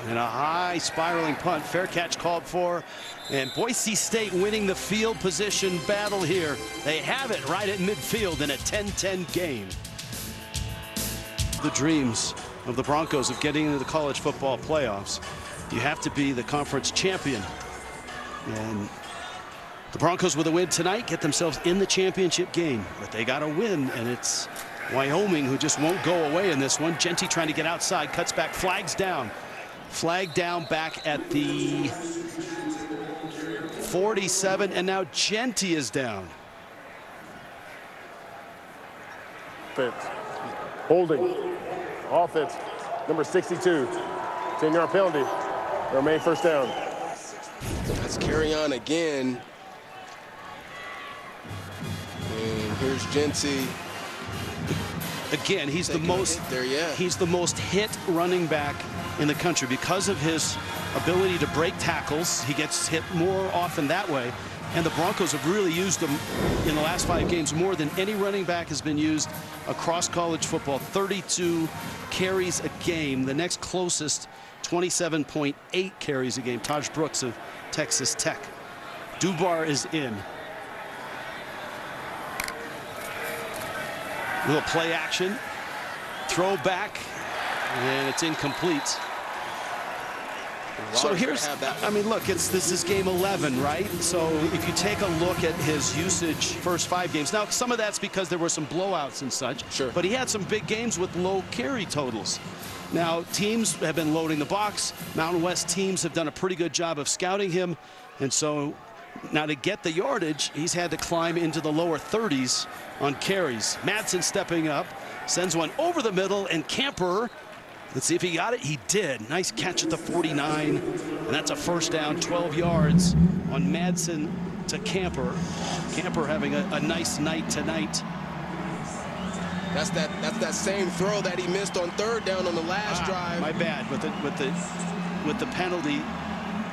Speaker 1: And a high spiraling punt. Fair catch called for. And Boise State winning the field position battle here. They have it right at midfield in a 10-10 game. The dreams of the Broncos of getting into the college football playoffs. You have to be the conference champion. And the Broncos with a win tonight get themselves in the championship game. But they got to win, and it's Wyoming who just won't go away in this one. Genty trying to get outside, cuts back, flags down. Flag down back at the 47, and now Genty is down.
Speaker 3: Holding. Offense. Number 62. 10-yard penalty. Remain 1st down.
Speaker 2: Let's carry on again. And here's Genty.
Speaker 1: Again, he's the most he's the most hit running back in the country because of his ability to break tackles. He gets hit more often that way, and the Broncos have really used him in the last 5 games more than any running back has been used across college football. 32 carries a game. The next closest, 27.8 carries a game. Taj Brooks of Texas Tech. Dubar is in. Little play action, throw back, and it's incomplete. So here's, I mean, look, this is game 11, right? So if you take a look at his usage first 5 games, now some of that's because there were some blowouts and such,
Speaker 2: sure,
Speaker 1: but he had some big games with low carry totals. Now teams have been loading the box. Mountain West teams have done a pretty good job of scouting him, and so now to get the yardage, he's had to climb into the lower 30s on carries. Madsen stepping up, sends one over the middle, and Camper, let's see if he got it. He did. Nice catch at the 49, and that's a first down, 12 yards on Madsen to Camper. Camper having a nice night tonight.
Speaker 2: That's that same throw that he missed on 3rd down on the last drive.
Speaker 1: My bad. With the penalty,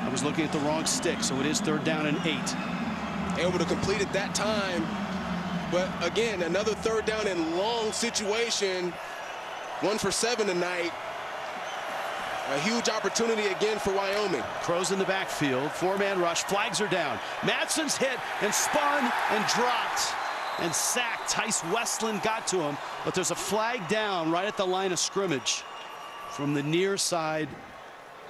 Speaker 1: I was looking at the wrong stick, so it is 3rd down and 8.
Speaker 2: Able to complete it that time, but again, another 3rd down and long situation. 1 for 7 tonight. A huge opportunity again for Wyoming.
Speaker 1: Crows in the backfield, 4-man rush, flags are down. Madsen's hit and spun and dropped and sacked. Tice Westland got to him, but there's a flag down right at the line of scrimmage from the near side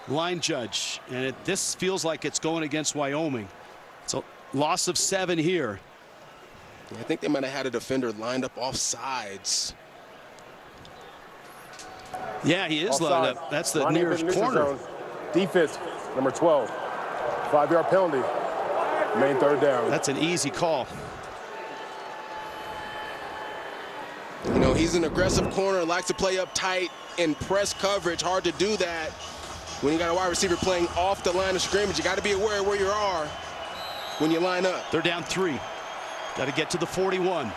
Speaker 1: line judge, and this feels like it's going against Wyoming. It's a loss of 7 here.
Speaker 2: I think they might have had a defender lined up off sides.
Speaker 1: Yeah, he is
Speaker 3: Offside.
Speaker 1: lined up. That's the nearest corner.
Speaker 3: Zone. Defense, number 12. 5-yard penalty. Main 3rd down.
Speaker 1: That's an easy call.
Speaker 2: You know, he's an aggressive corner, likes to play up tight in press coverage. Hard to do that when you got a wide receiver playing off the line of scrimmage. You got to be aware of where you are when you line up.
Speaker 1: They're down 3. Got to get to the 41.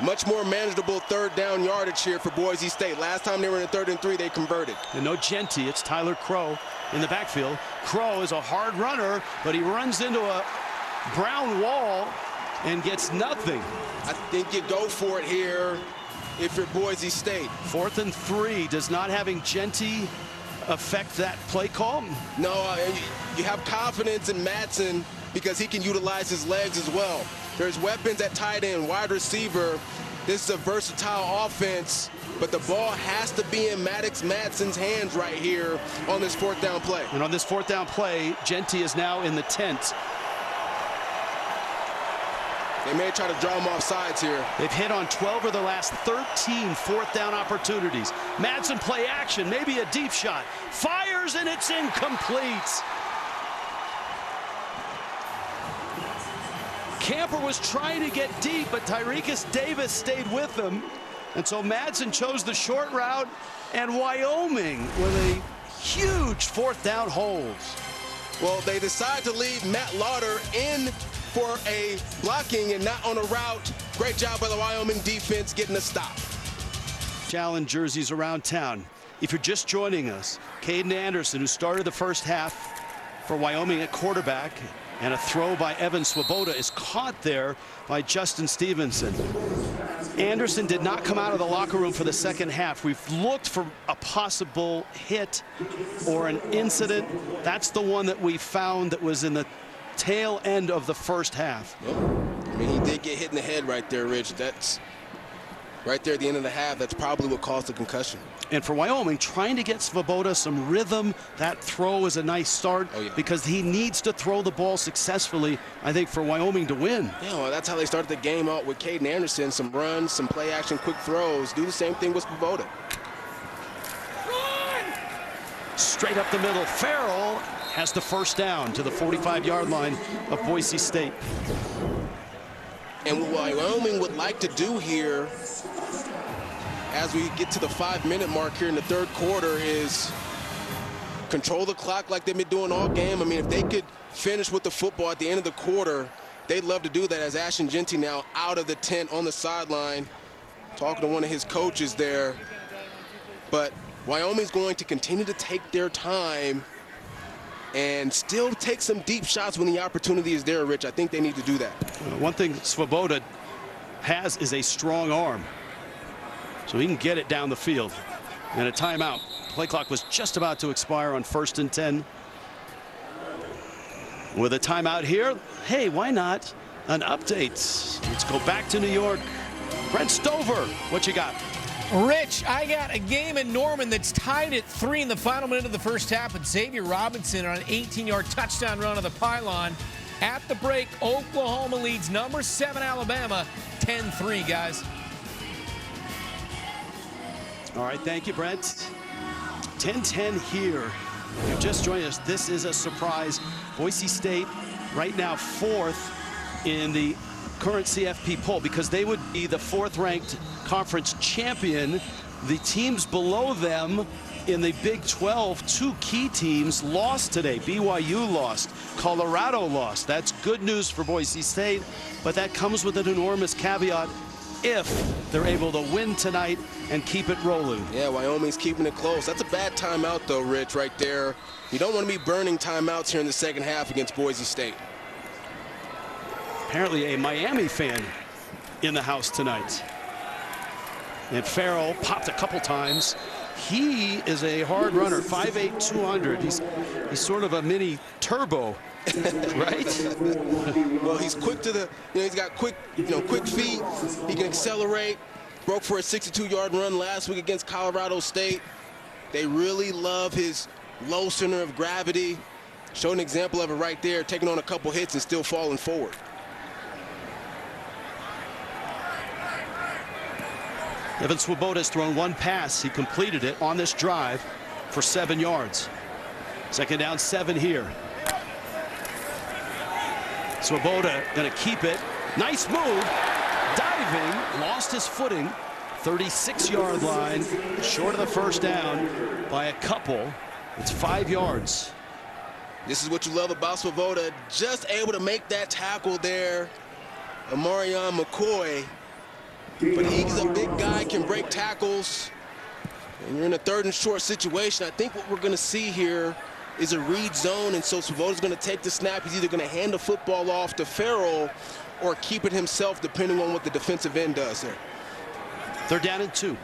Speaker 2: Much more manageable 3rd down yardage here for Boise State. Last time they were in 3rd and 3, they converted.
Speaker 1: And no Genty, it's Tyler Crow in the backfield. Crow is a hard runner, but he runs into a brown wall and gets nothing.
Speaker 2: I think you go for it here if you're Boise State.
Speaker 1: 4th and 3. Does not having Genty affect that play call?
Speaker 2: No, you have confidence in Madsen because he can utilize his legs as well. There's weapons at tight end, wide receiver. This is a versatile offense, but the ball has to be in Maddox Madsen's hands right here on this 4th down play.
Speaker 1: And on this 4th down play, Genty is now in the tent.
Speaker 2: They may try to draw him off sides here.
Speaker 1: They've hit on 12 of the last 13 4th down opportunities. Madsen play action, maybe a deep shot. Fires and it's incomplete. Camper was trying to get deep, but Tyrekus Davis stayed with him. And so Madsen chose the short route, and Wyoming with a huge 4th down hold.
Speaker 2: Well, they decide to leave Matt Lauder in for a blocking and not on a route. Great job by the Wyoming defense getting a stop.
Speaker 1: Challenge jerseys around town. If you're just joining us, Caden Anderson, who started the first half for Wyoming at quarterback, and a throw by Evan Swoboda is caught there by Justin Stevenson. Anderson did not come out of the locker room for the second half. We've looked for a possible hit or an incident. That's the one that we found that was in the tail end of the first half.
Speaker 2: I mean, he did get hit in the head right there, Rich. That's right there at the end of the half. That's probably what caused the concussion.
Speaker 1: And for Wyoming, trying to get Swoboda some rhythm, that throw is a nice start because he needs to throw the ball successfully, I think, for Wyoming to win.
Speaker 2: Yeah, well, that's how they started the game out with Caden Anderson. Some runs, some play action, quick throws. Do the same thing with Swoboda.
Speaker 1: Straight up the middle. Farrell has the first down to the 45-yard line of Boise State.
Speaker 2: And what Wyoming would like to do here as we get to the 5-minute mark here in the 3rd quarter is control the clock like they've been doing all game. I mean, if they could finish with the football at the end of the quarter, they'd love to do that, as Ashton Genty now out of the tent on the sideline, talking to one of his coaches there. But Wyoming's going to continue to take their time and still take some deep shots when the opportunity is there, Rich. I think they need to do that.
Speaker 1: One thing Swoboda has is a strong arm, so he can get it down the field. And a timeout. Play clock was just about to expire on 1st and 10. With a timeout here, hey, why not an update? Let's go back to New York. Brent Stover, what you got?
Speaker 8: Rich, I got a game in Norman that's tied at 3 in the final minute of the first half with Xavier Robinson on an 18-yard touchdown run on the pylon. At the break, Oklahoma leads number 7 Alabama 10-3, guys.
Speaker 1: All right, thank you, Brent. 10-10 here. If you've just joined us, this is a surprise. Boise State right now 4th in the current CFP poll because they would be the 4th-ranked conference champion. The teams below them in the Big 12, 2 key teams lost today. BYU lost, Colorado lost. That's good news for Boise State, but that comes with an enormous caveat if they're able to win tonight and keep it rolling.
Speaker 2: Yeah, Wyoming's keeping it close. That's a bad timeout, though, Rich, right there. You don't want to be burning timeouts here in the second half against Boise State.
Speaker 1: Apparently a Miami fan in the house tonight. And Farrell popped a couple times. He is a hard runner, 5'8", 200. He's sort of a mini turbo, right?
Speaker 2: Well, he's quick to the, he's got quick feet. He can accelerate. Broke for a 62-yard run last week against Colorado State. They really love his low center of gravity. Showed an example of it right there, taking on a couple hits and still falling forward.
Speaker 1: Evan Swoboda's thrown 1 pass. He completed it on this drive for 7 yards. Second down, 7 here. Swoboda going to keep it. Nice move. Diving, lost his footing. 36-yard line, short of the first down by a couple. It's 5 yards.
Speaker 2: This is what you love about Swoboda. Just able to make that tackle there. Amarion McCoy. But he's a big guy, can break tackles. And you're in a 3rd and short situation. I think what we're going to see here is a read zone, and so Swoboda's going to take the snap. He's either going to hand the football off to Farrell or keep it himself, depending on what the defensive end does there.
Speaker 1: 3rd down and 2.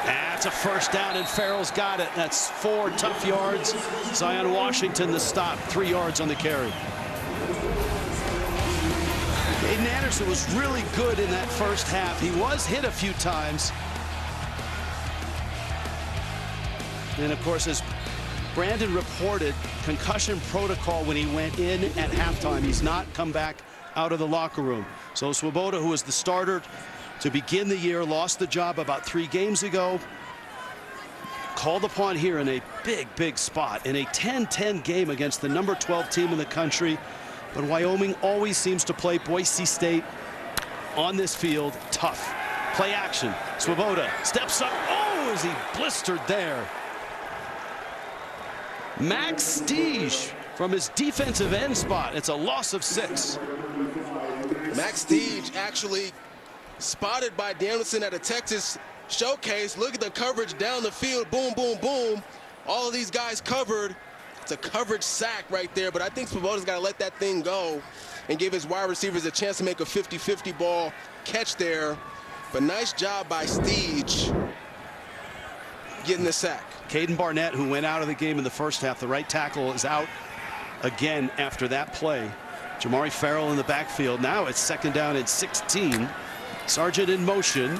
Speaker 1: That's a first down, and Farrell's got it. That's 4 tough yards. Zion Washington the stop, 3 yards on the carry. Aiden Anderson was really good in that first half. He was hit a few times. And of course, as Brandon reported, concussion protocol when he went in at halftime. He's not come back out of the locker room. So Swoboda, who was the starter to begin the year, lost the job about 3 games ago. Called upon here in a big spot in a 10-10 game against the number 12 team in the country. But Wyoming always seems to play Boise State on this field tough. Play action. Swoboda steps up. Oh, is he blistered there? Max Steege from his defensive end spot. It's a loss of 6.
Speaker 2: Max Steege actually spotted by Danielson at a Texas showcase. Look at the coverage down the field. Boom, boom, boom. All of these guys covered. It's a coverage sack right there, but I think Swoboda's got to let that thing go and give his wide receivers a chance to make a 50-50 ball catch there. But nice job by Steege getting the sack.
Speaker 1: Caden Barnett, who went out of the game in the first half, the right tackle, is out again after that play. Jamari Farrell in the backfield. Now it's 2nd down and 16. Sargent in motion.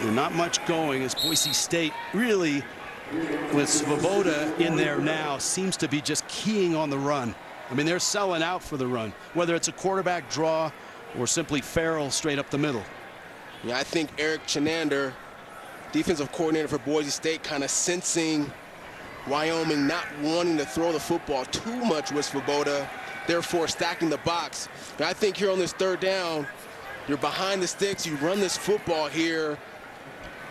Speaker 1: And not much going as Boise State really, with Swoboda in there now, seems to be just keying on the run. I mean, they're selling out for the run, whether it's a quarterback draw or simply Farrell straight up the middle.
Speaker 2: Yeah, I think Eric Chenander, defensive coordinator for Boise State, kind of sensing Wyoming not wanting to throw the football too much with Swoboda, therefore stacking the box. And I think here on this 3rd down, you're behind the sticks, you run this football here,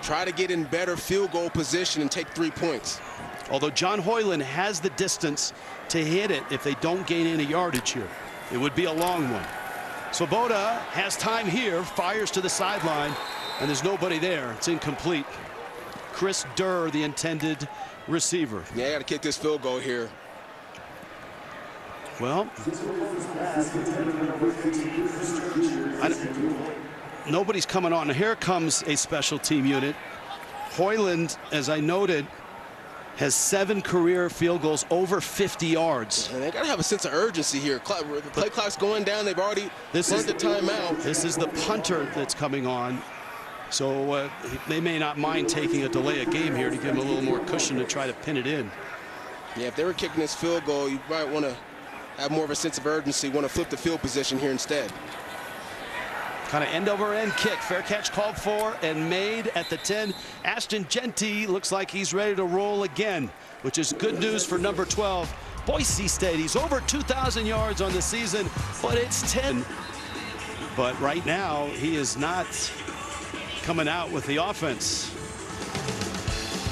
Speaker 2: try to get in better field goal position and take 3 points.
Speaker 1: Although John Hoyland has the distance to hit it if they don't gain any yardage here. It would be a long one. Swoboda has time here, fires to the sideline, and there's nobody there. It's incomplete. Chris Durr, the intended receiver.
Speaker 2: Yeah, I got to kick this field goal here.
Speaker 1: Well, nobody's coming on. Here comes a special team unit. Hoyland, as I noted, has 7 career field goals over 50 yards.
Speaker 2: And they got to have a sense of urgency here. The play clock's going down. They've already learned the timeout.
Speaker 1: This is the punter that's coming on. So they may not mind taking a delay of game here to give him a little more cushion to try to pin it in.
Speaker 2: Yeah, if they were kicking this field goal, you might want to have more of a sense of urgency, want to flip the field position here instead.
Speaker 1: Kind of end-over-end kick. Fair catch called for and made at the 10. Ashton Jeanty looks like he's ready to roll again, which is good news for number 12, Boise State. He's over 2,000 yards on the season, but it's 10. But right now, he is not coming out with the offense.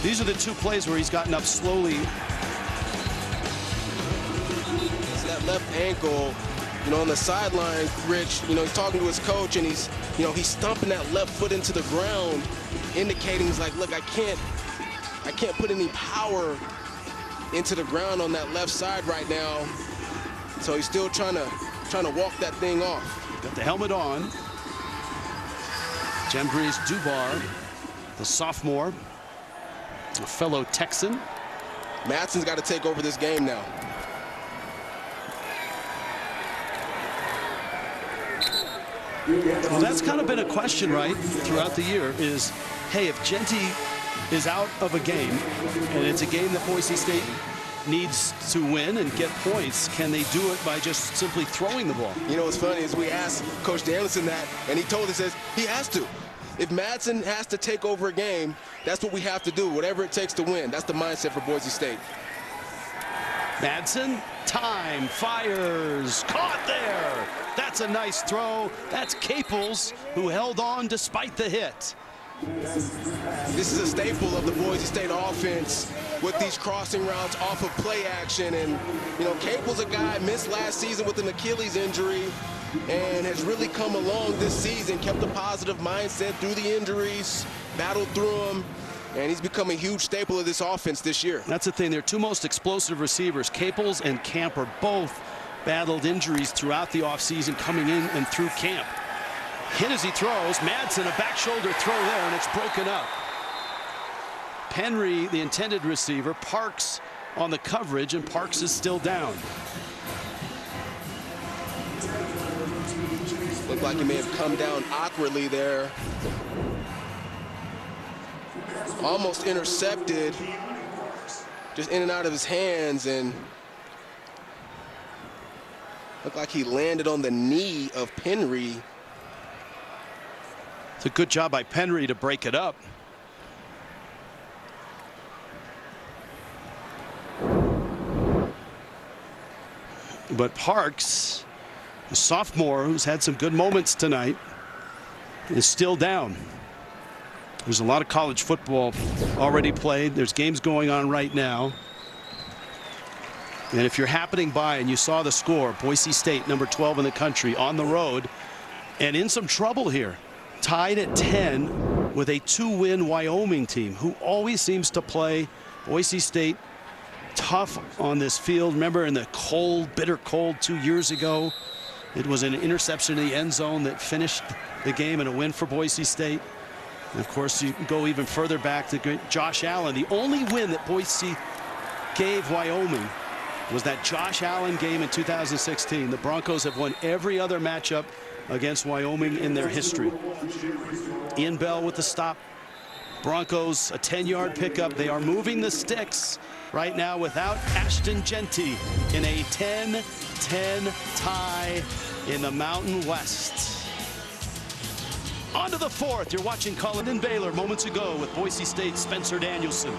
Speaker 1: These are the 2 plays where he's gotten up slowly.
Speaker 2: It's that left ankle. You know, on the sideline, Rich, you know, he's talking to his coach, and he's stomping that left foot into the ground, indicating he's like, look, I can't put any power into the ground on that left side right now. So he's still trying to walk that thing off.
Speaker 1: Got the helmet on. Jambrise Dubar, the sophomore, a fellow Texan.
Speaker 2: Matson's got to take over this game now.
Speaker 1: Well, that's kind of been a question, right, throughout the year is, hey, if Jeanty is out of a game and it's a game that Boise State needs to win and get points, can they do it by just simply throwing the ball?
Speaker 2: You know what's funny is we asked Coach Danielson that, and he told us he has to. If Madsen has to take over a game, that's what we have to do, whatever it takes to win. That's the mindset for Boise State.
Speaker 1: Madsen, time, fires, caught there. That's a nice throw. That's Caples, who held on despite the hit.
Speaker 2: This is a staple of the Boise State offense with these crossing routes off of play action. And, you know, Caples, a guy missed last season with an Achilles injury and has really come along this season, kept a positive mindset through the injuries, battled through them. And he's become a huge staple of this offense this year.
Speaker 1: That's the thing. Their 2 most explosive receivers, Caples and Camper, both battled injuries throughout the offseason, coming in and through camp. Hit as he throws. Madsen, a back shoulder throw there, and it's broken up. Penry, the intended receiver, Parks on the coverage, and Parks is still down.
Speaker 2: Looked like he may have come down awkwardly there. Almost intercepted, just in and out of his hands, and looked like he landed on the knee of Penry.
Speaker 1: It's a good job by Penry to break it up. But Parks, a sophomore who's had some good moments tonight, is still down. There's a lot of college football already played. There's games going on right now. And if you're happening by and you saw the score, Boise State, number 12 in the country, on the road and in some trouble here, tied at 10 with a 2-win Wyoming team who always seems to play Boise State tough on this field. Remember in the cold, bitter cold 2 years ago, it was an interception in the end zone that finished the game and a win for Boise State. And of course, you can go even further back to Josh Allen. The only win that Boise gave Wyoming was that Josh Allen game in 2016. The Broncos have won every other matchup against Wyoming in their history. Ian Bell with the stop. Broncos, a 10-yard pickup. They are moving the sticks right now without Ashton Jeanty in a 10-10 tie in the Mountain West. On to the 4th. You're watching Cullen and Baylor moments ago with Boise State's Spencer Danielson.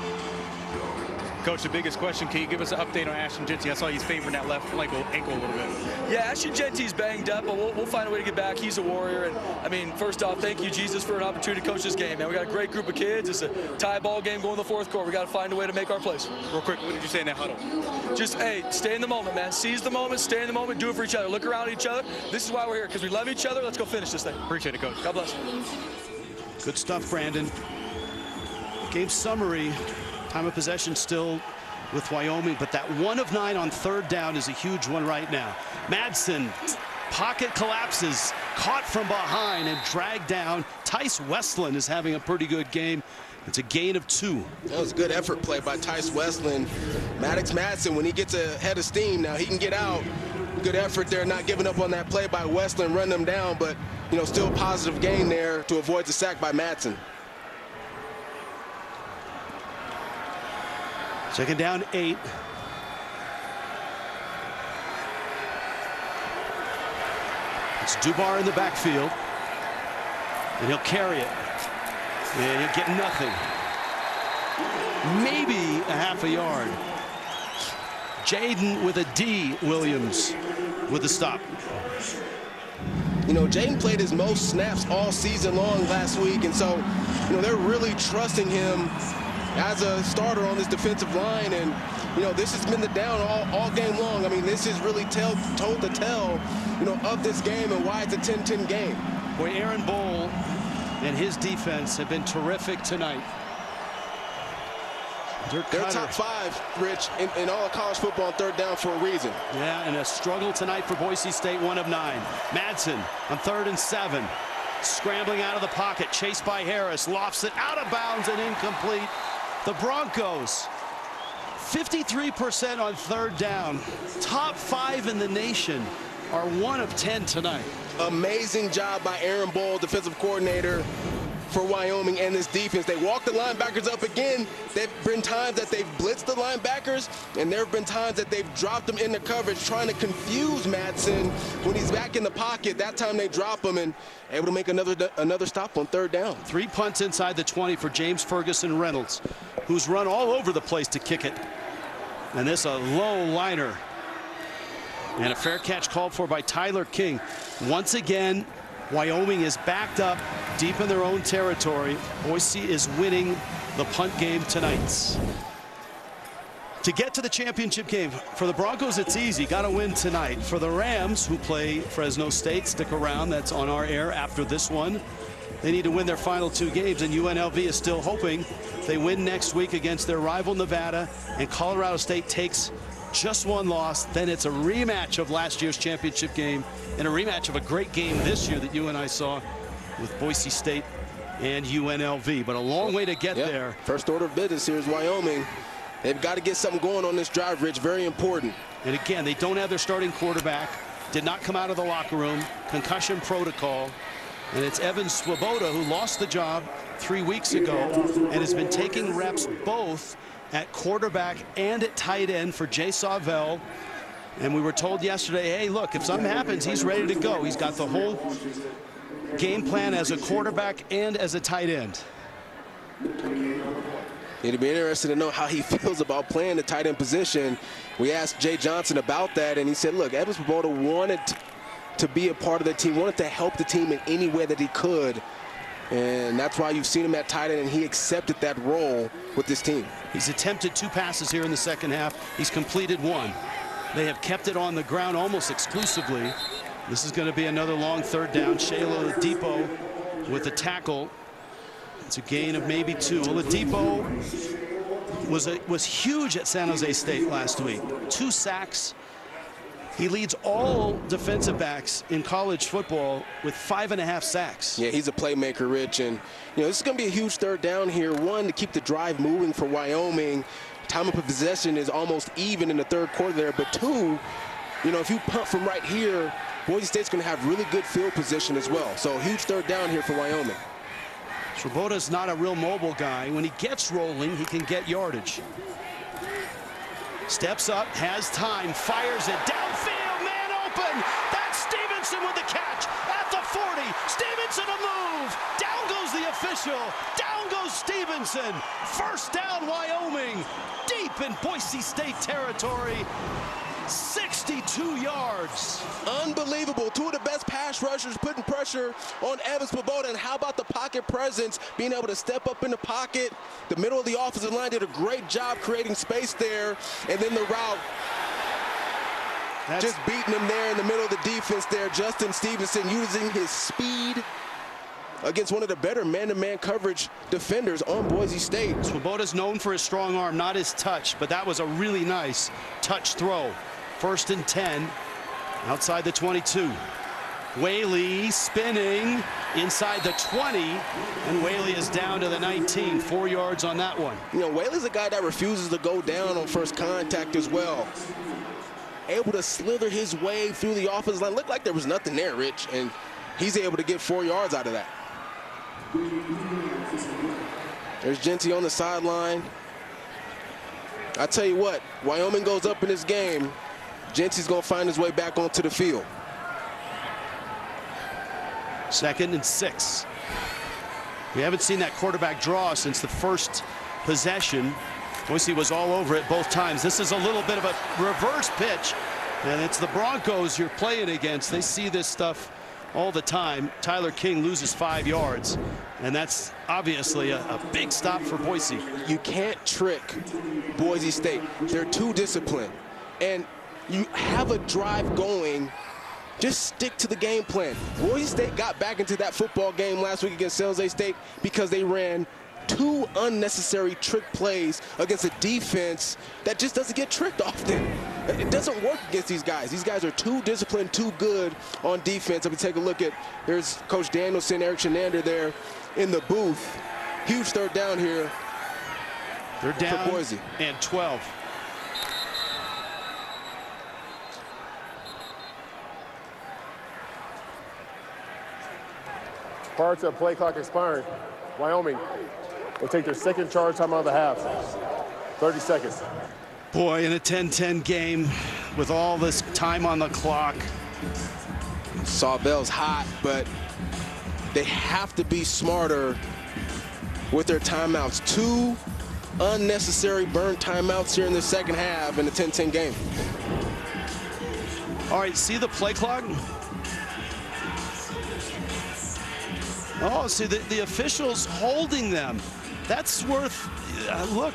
Speaker 4: Coach, the biggest question, can you give us an update on Ashton Jeanty? I saw he's favoring that left ankle a little bit.
Speaker 9: Yeah, Ashton Jeanty's banged up, but we'll find a way to get back. He's a warrior. And, I mean, first off, thank you, Jesus, for an opportunity to coach this game, man. We got a great group of kids. It's a tie ball game going to the 4th quarter. We got to find a way to make our place.
Speaker 4: Real quick, what did you say in that huddle?
Speaker 9: Just, hey, stay in the moment, man. Seize the moment, stay in the moment, do it for each other. Look around at each other. This is why we're here, because we love each other. Let's go finish this thing.
Speaker 4: Appreciate it, Coach.
Speaker 9: God bless.
Speaker 1: Good stuff, Brandon. Game summary. Time of possession still with Wyoming, but that 1 of 9 on 3rd down is a huge one right now. Madsen, pocket collapses, caught from behind and dragged down. Tice Westland is having a pretty good game. It's a gain of 2.
Speaker 2: That was a good effort play by Tice Westland. Maddox Madsen, when he gets a head of steam, now he can get out. Good effort there, not giving up on that play by Westland, run them down, but still a positive gain there to avoid the sack by Madsen.
Speaker 1: Second down, 8. It's Dubar in the backfield, and he'll carry it, and he'll get nothing. Maybe a half a yard. Jaden with a D. Williams with the stop.
Speaker 2: Jaden played his most snaps all season long last week, and so, they're really trusting him as a starter on this defensive line, and this has been the down all game long. I mean, this is really told the tale, of this game and why it's a 10-10 game.
Speaker 1: Boy, Aaron Bowl and his defense have been terrific tonight.
Speaker 2: They're top 5, Rich, in all of college football on third down for a reason.
Speaker 1: Yeah, and a struggle tonight for Boise State, 1 of 9. Madsen on 3rd and 7. Scrambling out of the pocket, chased by Harris, lofts it out of bounds and incomplete. The Broncos, 53% on third down. Top 5 in the nation, are 1 of 10 tonight.
Speaker 2: Amazing job by Aaron Bowl, defensive coordinator for Wyoming and this defense. They walk the linebackers up again. There have been times that they've blitzed the linebackers, and there have been times that they've dropped them into coverage, trying to confuse Madsen when he's back in the pocket. That time they drop him and able to make another stop on third down.
Speaker 1: 3 punts inside the 20 for James Ferguson Reynolds, who's run all over the place to kick it. And this a low liner. And a fair catch called for by Tyler King. Once again, Wyoming is backed up deep in their own territory. Boise is winning the punt game tonight. To get to the championship game, for the Broncos, it's easy. Got to win tonight. For the Rams, who play Fresno State, stick around. That's on our air after this one. They need to win their final 2 games, and UNLV is still hoping they win next week against their rival Nevada, and Colorado State takes just 1 loss. Then it's a rematch of last year's championship game and a rematch of a great game this year that you and I saw with Boise State and UNLV. But a long way to get there.
Speaker 2: First order of business here is Wyoming. They've got to get something going on this drive, Rich. Very important.
Speaker 1: And again, they don't have their starting quarterback. Did not come out of the locker room. Concussion protocol. And it's Evan Swoboda, who lost the job 3 weeks ago and has been taking reps both at quarterback and at tight end for Jay Sawvell. And we were told yesterday, hey, look, if something happens, he's ready to go. He's got the whole game plan as a quarterback and as a tight end.
Speaker 2: It'd be interesting to know how he feels about playing the tight end position. We asked Jay Johnson about that, and he said, look, Evan Swoboda wanted to be a part of the team, wanted to help the team in any way that he could. And that's why you've seen him at tight end, and he accepted that role with this team.
Speaker 1: He's attempted 2 passes here in the second half. He's completed 1. They have kept it on the ground almost exclusively. This is going to be another long third down. Shayla Oladipo with the tackle. It's a gain of maybe 2. Oladipo was huge at San Jose State last week. 2 sacks. He leads all defensive backs in college football with 5.5 sacks.
Speaker 2: Yeah, he's a playmaker, Rich. And, this is going to be a huge third down here. 1, to keep the drive moving for Wyoming. Time of possession is almost even in the third quarter there. But 2, if you punt from right here, Boise State's going to have really good field position as well. So, huge third down here for Wyoming.
Speaker 1: Swoboda's not a real mobile guy. When he gets rolling, he can get yardage. Steps up, has time, fires it downfield, man open. That's Stevenson with the catch at the 40. Stevenson a move. Down goes the official. Down goes Stevenson. First down, Wyoming. Deep in Boise State territory. 62 yards.
Speaker 2: Unbelievable. 2 of the best pass rushers putting pressure on Evan Swoboda. And how about the pocket presence, being able to step up in the pocket? The middle of the offensive line did a great job creating space there. And then the route, just beating him there in the middle of the defense there. Justin Stevenson using his speed against one of the better man-to-man coverage defenders on Boise State.
Speaker 1: Swoboda's known for his strong arm, not his touch, but that was a really nice touch throw. 1st and 10 outside the 22. Whaley spinning inside the 20, and Whaley is down to the 19, 4 yards on that one.
Speaker 2: You know, Whaley's a guy that refuses to go down on first contact as well. Able to slither his way through the offensive line. Looked like there was nothing there, Rich, and he's able to get 4 yards out of that. There's Genty on the sideline. I tell you what, Wyoming goes up in this game, Genty's going to find his way back onto the field.
Speaker 1: 2nd and 6. We haven't seen that quarterback draw since the first possession. Boise was all over it both times. This is a little bit of a reverse pitch, and it's the Broncos you're playing against. They see this stuff all the time. Tyler King loses 5 yards, and that's obviously a big stop for Boise.
Speaker 2: You can't trick Boise State. They're too disciplined, and you have a drive going. Just stick to the game plan. Boise State got back into that football game last week against San Jose State because they ran 2 unnecessary trick plays against a defense that just doesn't get tricked often. It doesn't work against these guys. These guys are too disciplined, too good on defense. If we take a look at, there's Coach Danielson, Eric Shenander there in the booth. Huge 3rd down here.
Speaker 1: They're down
Speaker 2: for Boise.
Speaker 1: And 12.
Speaker 3: Prior to the play clock expiring, Wyoming will take their 2nd charge time out of the half. 30 seconds.
Speaker 1: Boy, in a 10-10 game with all this time on the clock.
Speaker 2: Sawbell's hot, but they have to be smarter with their timeouts. 2 unnecessary burn timeouts here in the 2nd half in the 10-10 game.
Speaker 1: All right, see the play clock? Oh, see the officials holding them. That's worth look.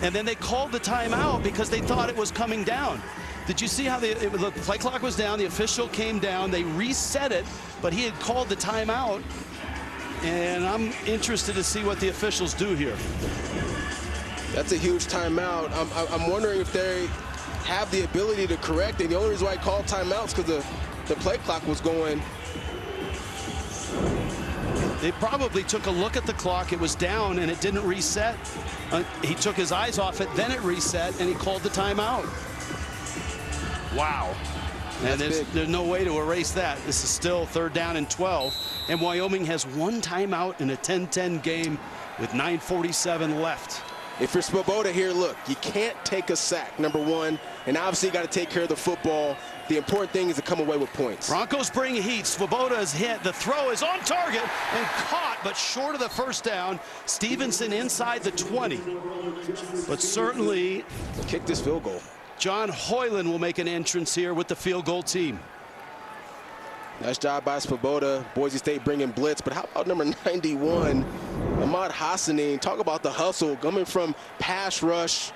Speaker 1: And then they called the timeout because they thought it was coming down. Did you see how the play clock was down? The official came down. They reset it, but he had called the timeout. And I'm interested to see what the officials do here.
Speaker 2: That's a huge timeout. I'm wondering if they have the ability to correct it. The only reason why I called timeouts because the play clock was going.
Speaker 1: They probably took a look at the clock. It was down and it didn't reset. He took his eyes off it, then it reset, and he called the timeout. Wow. And there's no way to erase that. This is still 3rd down and 12. And Wyoming has 1 timeout in a 10-10 game with 9:47 left.
Speaker 2: If you're Swoboda here, look, you can't take a sack, number 1, and obviously you got to take care of the football. The important thing is to come away with points.
Speaker 1: Broncos bring heat. Swoboda is hit. The throw is on target and caught, but short of the 1st down. Stevenson inside the 20. But certainly
Speaker 2: kick this field goal.
Speaker 1: John Hoyland will make an entrance here with the field goal team.
Speaker 2: Nice job by Swoboda. Boise State bringing blitz, but how about number 91, Ahmad Hassanin? Talk about the hustle coming from pass rush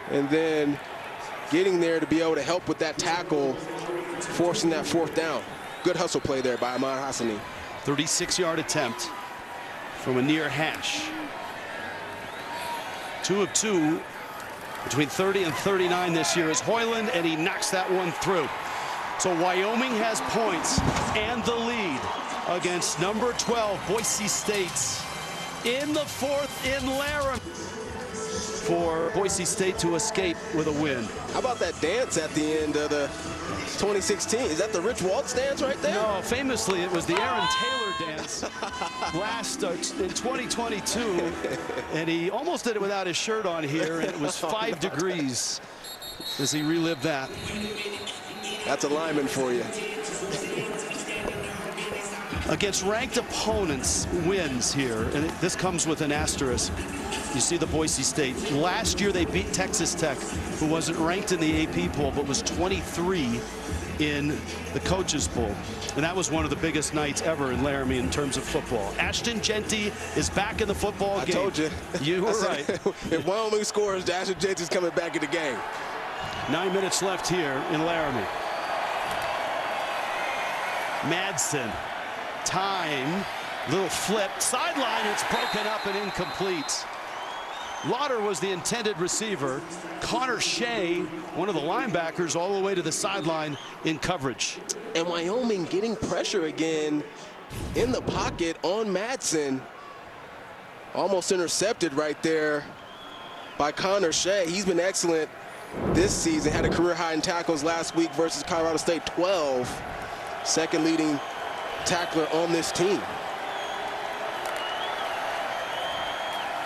Speaker 2: and then getting there to be able to help with that tackle, forcing that 4th down. Good hustle play there by Ahmad Hassanin.
Speaker 1: 36-yard attempt from a near hash. 2 of 2 between 30 and 39 this year is Hoyland, and he knocks that one through. So Wyoming has points and the lead against number 12 Boise State in the 4th in Laramie for Boise State to escape with a win.
Speaker 2: How about that dance at the end of the 2016? Is that the Rich Waltz dance right there?
Speaker 1: No, famously it was the Aaron Taylor dance last in 2022, and he almost did it without his shirt on here, and it was 5 degrees as he relived that.
Speaker 2: That's a lineman for you.
Speaker 1: Against ranked opponents wins here, and this comes with an asterisk. You see the Boise State. Last year they beat Texas Tech, who wasn't ranked in the AP poll, but was 23 in the coaches poll. And that was one of the biggest nights ever in Laramie in terms of football. Ashton Genty is back in the football game.
Speaker 2: I told you.
Speaker 1: You were right.
Speaker 2: If Wyoming scores, Ashton Genty's coming back in the game.
Speaker 1: 9 minutes left here in Laramie. Madsen, time, little flip, sideline, it's broken up and incomplete. Lauder was the intended receiver. Connor Shea, one of the linebackers, all the way to the sideline in coverage.
Speaker 2: And Wyoming getting pressure again in the pocket on Madsen. Almost intercepted right there by Connor Shea. He's been excellent this season. Had a career high in tackles last week versus Colorado State, 12. Second leading tackler on this team.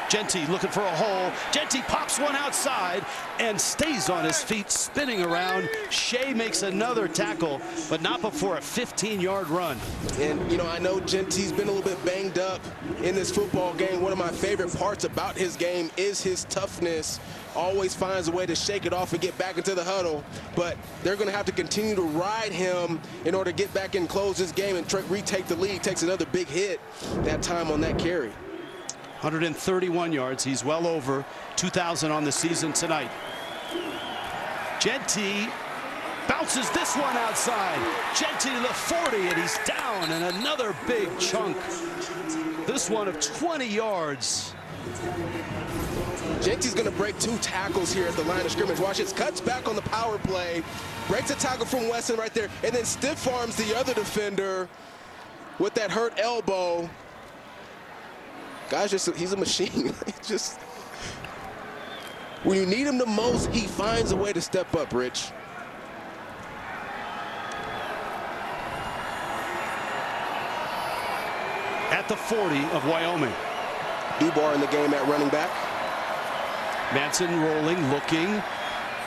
Speaker 1: Genty looking for a hole. Genty pops one outside and stays on his feet, spinning around. Shea makes another tackle, but not before a 15-yard run.
Speaker 2: And, you know, I know Genty's been a little bit banged up in this football game. One of my favorite parts about his game is his toughness. Always finds a way to shake it off and get back into the huddle. But they're going to have to continue to ride him in order to get back and close this game and retake the lead. Takes another big hit that time on that carry.
Speaker 1: 131 yards. He's well over 2,000 on the season tonight. Genty bounces this one outside. Genty to the 40, and he's down, and another big chunk. This one of 20 yards.
Speaker 2: Genty's going to break 2 tackles here at the line of scrimmage. Watch this. Cuts back on the power play. Breaks a tackle from Weston right there, and then stiff arms the other defender with that hurt elbow. Guy's he's a machine. Just, when you need him the most, he finds a way to step up, Rich.
Speaker 1: At the 40 of Wyoming.
Speaker 2: Dubar in the game at running back.
Speaker 1: Madsen rolling, looking.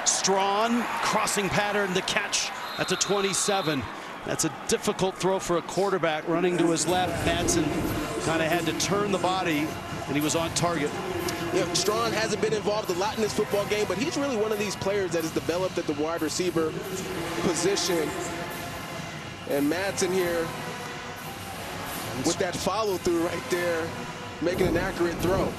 Speaker 1: Strawn, crossing pattern, the catch at the 27. That's a difficult throw for a quarterback running to his left. Madsen kind of had to turn the body, and he was on target.
Speaker 2: Yeah, Strawn hasn't been involved a lot in this football game, but he's really one of these players that is developed at the wide receiver position. And Madsen here with that follow through right there, making an accurate throw.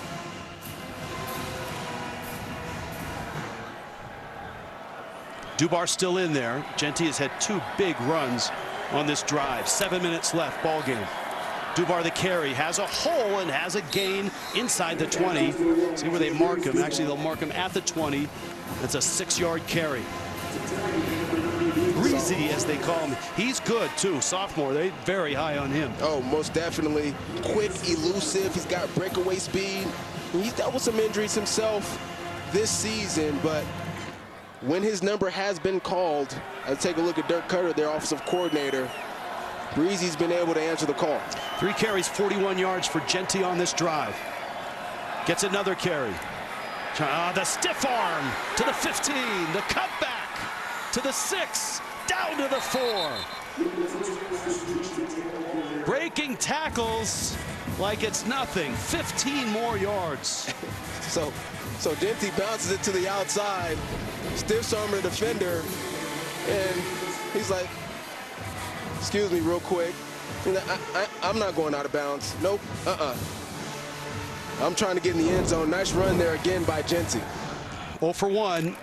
Speaker 1: Dubar still in there. Genty has had 2 big runs on this drive. 7 minutes left, ball game. Dubar the carry, has a hole and has a gain inside the 20. See where they mark him. Actually, they'll mark him at the 20. That's a 6-yard carry. Breezy, as they call him. He's good, too. Sophomore, they're very high on him.
Speaker 2: Oh, most definitely. Quick, elusive. He's got breakaway speed. He's dealt with some injuries himself this season, but when his number has been called, let's take a look at Dirk Cutter, their offensive coordinator. Breezy's been able to answer the call.
Speaker 1: 3 carries, 41 yards for Genty on this drive. Gets another carry. The stiff arm to the 15, the cutback to the 6, down to the 4. Breaking tackles like it's nothing. 15 more yards.
Speaker 2: So Genty bounces it to the outside, stiffs arm the defender, and he's like, excuse me real quick. I'm not going out of bounds. Nope, I'm trying to get in the end zone. Nice run there again by Genty.
Speaker 1: 0 for 1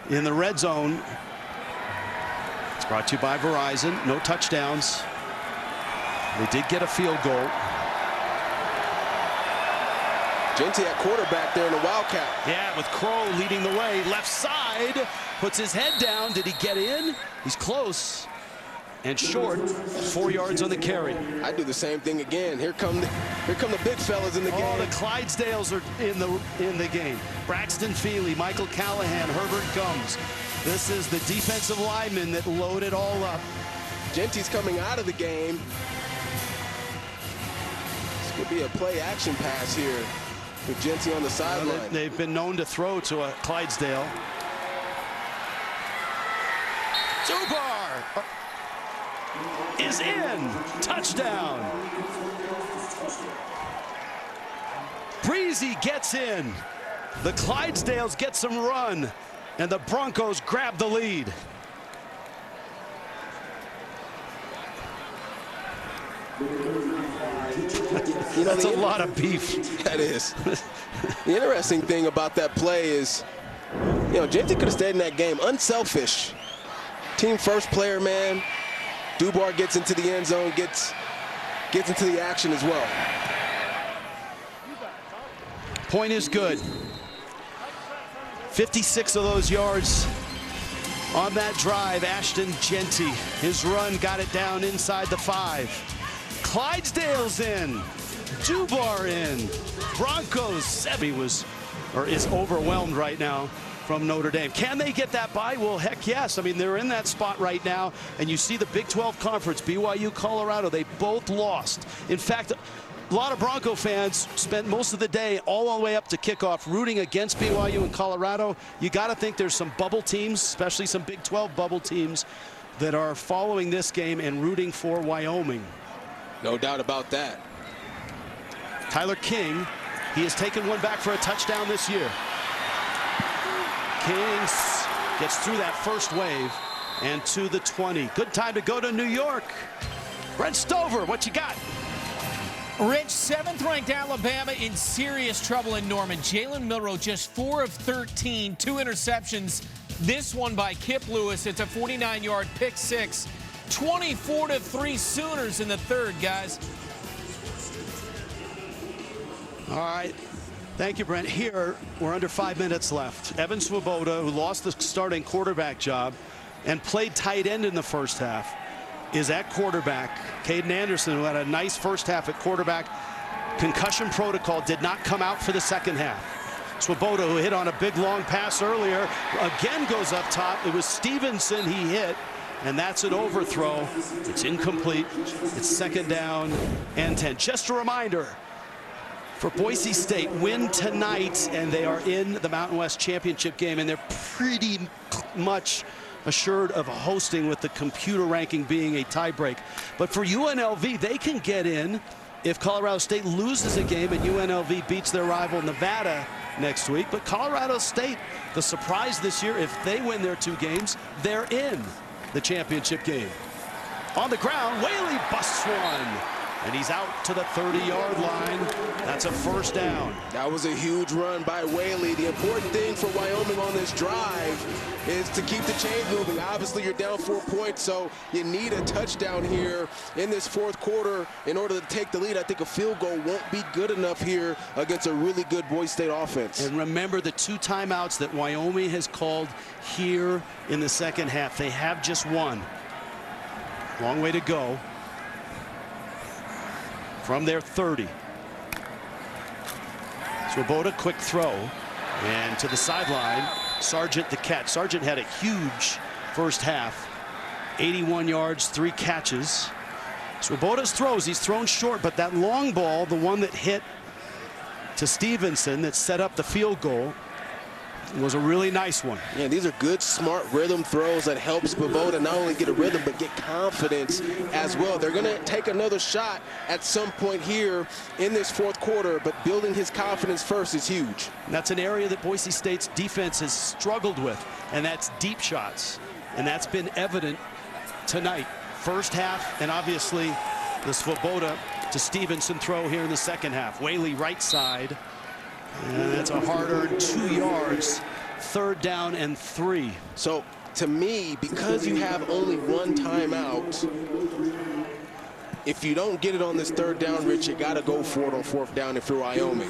Speaker 1: in the red zone. It's brought to you by Verizon. No touchdowns. They did get a field goal.
Speaker 2: Genty at quarterback there in the Wildcat.
Speaker 1: Yeah, with Crow leading the way. Left side, puts his head down. Did he get in? He's close and short. 4 yards on the carry.
Speaker 2: I do the same thing again. Here come the big fellas in the game.
Speaker 1: Oh, the Clydesdales are in the game. Braxton Feely, Michael Callahan, Herbert Gums. This is the defensive lineman that loaded all up.
Speaker 2: Genty's coming out of the game. This could be a play action pass here with Genty on the sideline.
Speaker 1: They've been known to throw to a Clydesdale. Dubar is in. Touchdown. Breezy gets in. The Clydesdales get some run, and the Broncos grab the lead.
Speaker 2: You know,
Speaker 1: that's a lot of beef.
Speaker 2: That is. The interesting thing about that play is, you know, Genty could have stayed in that game. Unselfish. Team first player, man. Dubar gets into the end zone, gets into the action as well.
Speaker 1: Point is good. 56 of those yards on that drive. Ashton Genty, his run got it down inside the 5. Clydesdale's in. Dubar in. Broncos. Sebi is overwhelmed right now from Notre Dame. Can they get that bye? Well, heck yes. I mean, they're in that spot right now. And you see the Big 12 Conference, BYU, Colorado, they both lost. In fact, a lot of Bronco fans spent most of the day all the way up to kickoff rooting against BYU and Colorado. You got to think there's some bubble teams, especially some Big 12 bubble teams, that are following this game and rooting for Wyoming.
Speaker 2: No doubt about that.
Speaker 1: Tyler King, he has taken one back for a touchdown this year. King gets through that first wave and to the 20. Good time to go to New York. Brent Stover, what you got?
Speaker 8: Rich, 7th-ranked Alabama in serious trouble in Norman. Jalen Milroe just 4 of 13, 2 interceptions. This one by Kip Lewis. It's a 49-yard pick six. 24-3 Sooners in the third, guys.
Speaker 1: All right. Thank you, Brent. Here, we're under 5 minutes left. Evan Swoboda, who lost the starting quarterback job and played tight end in the first half, is at quarterback. Caden Anderson, who had a nice first half at quarterback, concussion protocol, did not come out for the second half. Swoboda, who hit on a big long pass earlier, again goes up top. It was Stevenson he hit, and that's an overthrow. It's incomplete. It's 2nd down and 10. Just a reminder, for Boise State, win tonight, and they are in the Mountain West Championship game, and they're pretty much assured of hosting, with the computer ranking being a tiebreak. But for UNLV, they can get in if Colorado State loses a game and UNLV beats their rival Nevada next week. But Colorado State, the surprise this year, if they win their 2 games, they're in the championship game. On the ground, Whaley busts one, and he's out to the 30-yard line. That's a first down.
Speaker 2: That was a huge run by Whaley. The important thing for Wyoming on this drive is to keep the chains moving. Obviously, you're down 4 points, so you need a touchdown here in this 4th quarter in order to take the lead. I think a field goal won't be good enough here against a really good Boise State offense.
Speaker 1: And remember the 2 timeouts that Wyoming has called here in the second half. They have just one. Long way to go from their 30. Swoboda, quick throw, and to the sideline. Sargent the catch. Sargent had a huge first half. 81 yards, 3 catches. Swoboda's throws, he's thrown short, but that long ball, the one that hit to Stevenson that set up the field goal, was a really nice one.
Speaker 2: Yeah, these are good, smart rhythm throws that help Swoboda not only get a rhythm, but get confidence as well. They're going to take another shot at some point here in this 4th quarter, but building his confidence first is huge.
Speaker 1: And that's an area that Boise State's defense has struggled with, and that's deep shots. And that's been evident tonight. First half, and obviously the Swoboda to Stevenson throw here in the second half. Whaley right side. And that's a hard-earned 2 yards. 3rd down and 3.
Speaker 2: So to me, because you have only one timeout, if you don't get it on this 3rd down, Rich, you got to go for it on 4th down if you're Wyoming.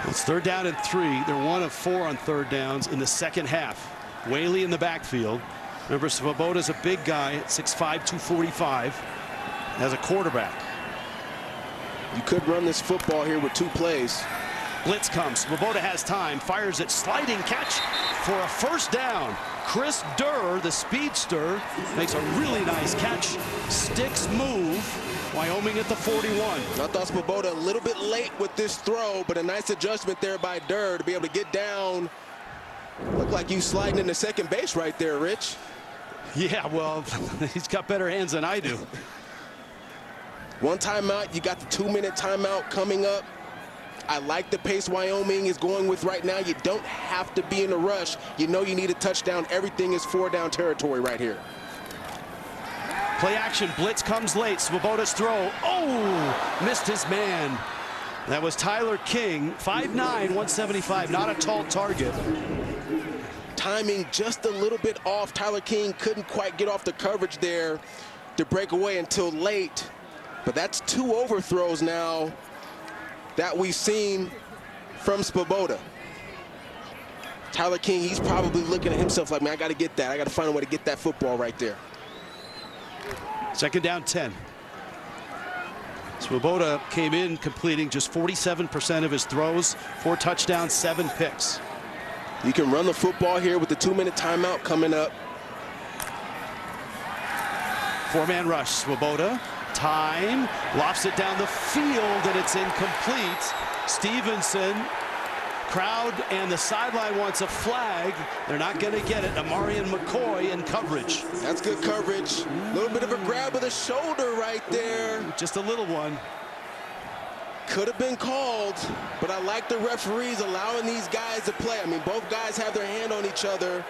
Speaker 1: It's 3rd down and 3. They're 1 of 4 on 3rd downs in the second half. Whaley in the backfield. Remember, Swoboda's a big guy at 6'5", 245 as a quarterback.
Speaker 2: You could run this football here with 2 plays.
Speaker 1: Blitz comes. Swoboda has time. Fires it. Sliding catch for a first down. Chris Durr, the speedster, makes a really nice catch. Sticks move. Wyoming at the 41.
Speaker 2: I thought Swoboda a little bit late with this throw, but a nice adjustment there by Durr to be able to get down. Looked like you sliding into second base right there, Rich.
Speaker 1: Yeah, well, he's got better hands than I do.
Speaker 2: One timeout, you got the 2-minute timeout coming up. I like the pace Wyoming is going with right now. You don't have to be in a rush. You know you need a touchdown. Everything is 4-down territory right here.
Speaker 1: Play action, blitz comes late. Swoboda's throw, oh, missed his man. That was Tyler King, 5'9", 175, not a tall target.
Speaker 2: Timing just a little bit off. Tyler King couldn't quite get off the coverage there to break away until late. But that's 2 overthrows now that we've seen from Swoboda. Tyler King, he's probably looking at himself like, man, I got to get that. I got to find a way to get that football right there.
Speaker 1: Second down 10. Swoboda came in completing just 47% of his throws, 4 touchdowns, 7 picks.
Speaker 2: You can run the football here with the 2-minute timeout coming up.
Speaker 1: 4-man rush. Swoboda, time, lofts it down the field, and it's incomplete. Stevenson, crowd and the sideline wants a flag. They're not going to get it. Amarian McCoy in coverage.
Speaker 2: That's good coverage. A little bit of a grab of the shoulder right there.
Speaker 1: Just a little one.
Speaker 2: Could have been called, but I like the referees allowing these guys to play. I mean, both guys have their hand on each other.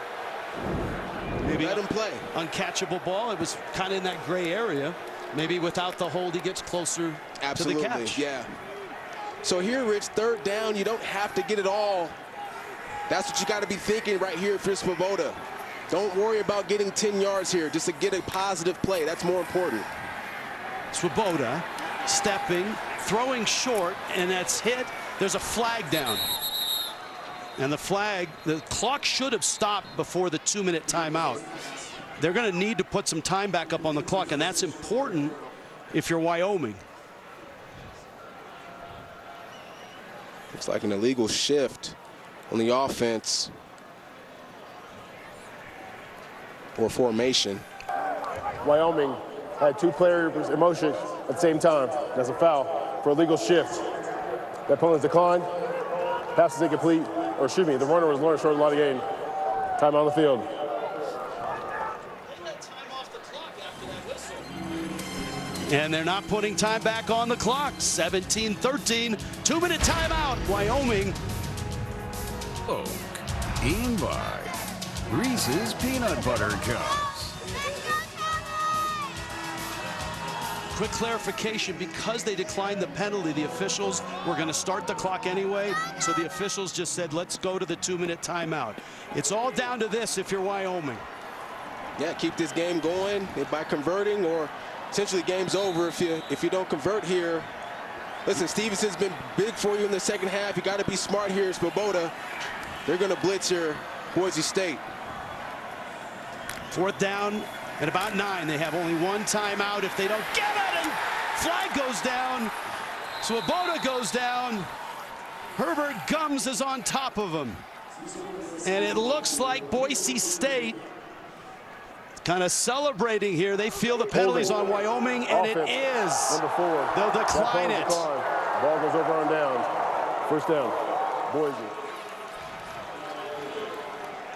Speaker 1: Maybe
Speaker 2: let him play.
Speaker 1: Uncatchable ball. It was kind of in that gray area. Maybe without the hold, he gets closer to the catch.
Speaker 2: Yeah. So here, Rich, third down, you don't have to get it all. That's what you got to be thinking right here for Swoboda. Don't worry about getting 10 yards here, just to get a positive play. That's more important.
Speaker 1: Swoboda stepping, throwing short, and that's hit. There's a flag down. And the clock should have stopped before the 2-minute timeout. They're going to need to put some time back up on the clock, and that's important if you're Wyoming.
Speaker 2: Looks like an illegal shift on the offense or formation.
Speaker 3: Wyoming had 2 players in motion at the same time. That's a foul for a legal shift. That penalty declined. Pass is incomplete. Or excuse me, the runner was short of the line of game. Time on the field.
Speaker 1: And they're not putting time back on the clock. 17-13, 2-minute timeout. Wyoming.
Speaker 10: In by Reese's Peanut Butter Cups.
Speaker 1: Quick clarification, because they declined the penalty, the officials were going to start the clock anyway, so the officials just said, let's go to the 2-minute timeout. It's all down to this if you're Wyoming.
Speaker 2: Yeah, keep this game going by converting, or essentially game's over if you don't convert here. Listen, Stevenson's been big for you in the second half. You got to be smart here, Swoboda. They're going to blitz here, Boise State.
Speaker 1: 4th down at about 9. They have only 1 timeout. If they don't get it, and flag goes down. Swoboda goes down. Herbert Gums is on top of him. And it looks like Boise State kind of celebrating here. They feel the penalties on Wyoming, and
Speaker 3: offense.
Speaker 1: It is.
Speaker 3: Number 4.
Speaker 1: They'll decline it.
Speaker 3: Ball goes over on down. First down, Boise.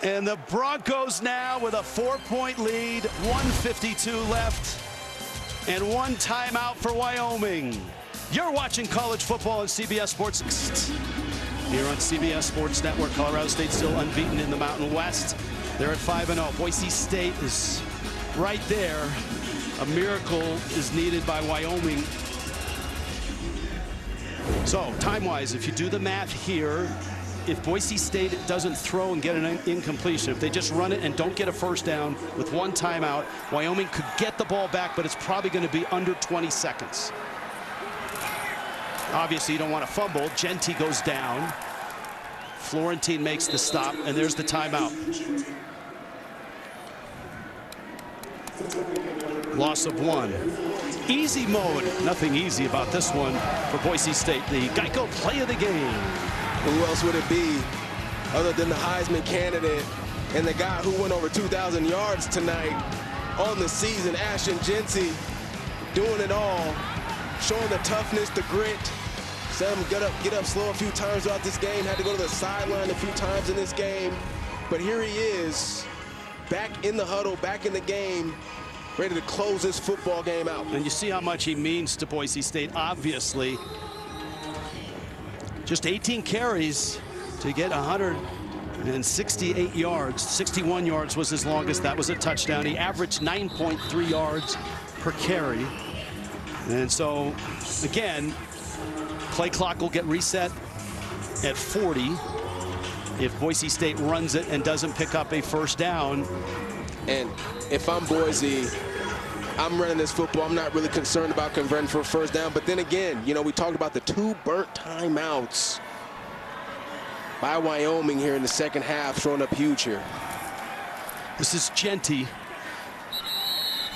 Speaker 1: And the Broncos now with a 4-point lead, 1:52 left, and 1 timeout for Wyoming. You're watching college football on CBS Sports. Here on CBS Sports Network, Colorado State still unbeaten in the Mountain West. They're at 5-0. Boise State is right there. A miracle is needed by Wyoming. So, time-wise, if you do the math here, if Boise State doesn't throw and get an incompletion, if they just run it and don't get a first down with 1 timeout, Wyoming could get the ball back, but it's probably going to be under 20 seconds. Obviously, you don't want to fumble. Genty goes down. Florentine makes the stop, and there's the timeout. Loss of 1. Easy mode. Nothing easy about this one for Boise State. The Geico play of the game.
Speaker 2: Who else would it be other than the Heisman candidate and the guy who went over 2,000 yards tonight on the season, Ashton Genty, doing it all, showing the toughness, the grit. Saw him get up slow a few times throughout this game, had to go to the sideline a few times in this game. But here he is, back in the huddle, back in the game, ready to close this football game out.
Speaker 1: And you see how much he means to Boise State, obviously. Just 18 carries to get 168 yards. 61 yards was his longest. That was a touchdown. He averaged 9.3 yards per carry. And so, again, play clock will get reset at 40 if Boise State runs it and doesn't pick up a first down.
Speaker 2: And if I'm Boise, I'm running this football. I'm not really concerned about converting for a first down. But then again, you know, we talked about the 2 burnt timeouts. by Wyoming here in the second half, showing up huge here.
Speaker 1: This is Genty.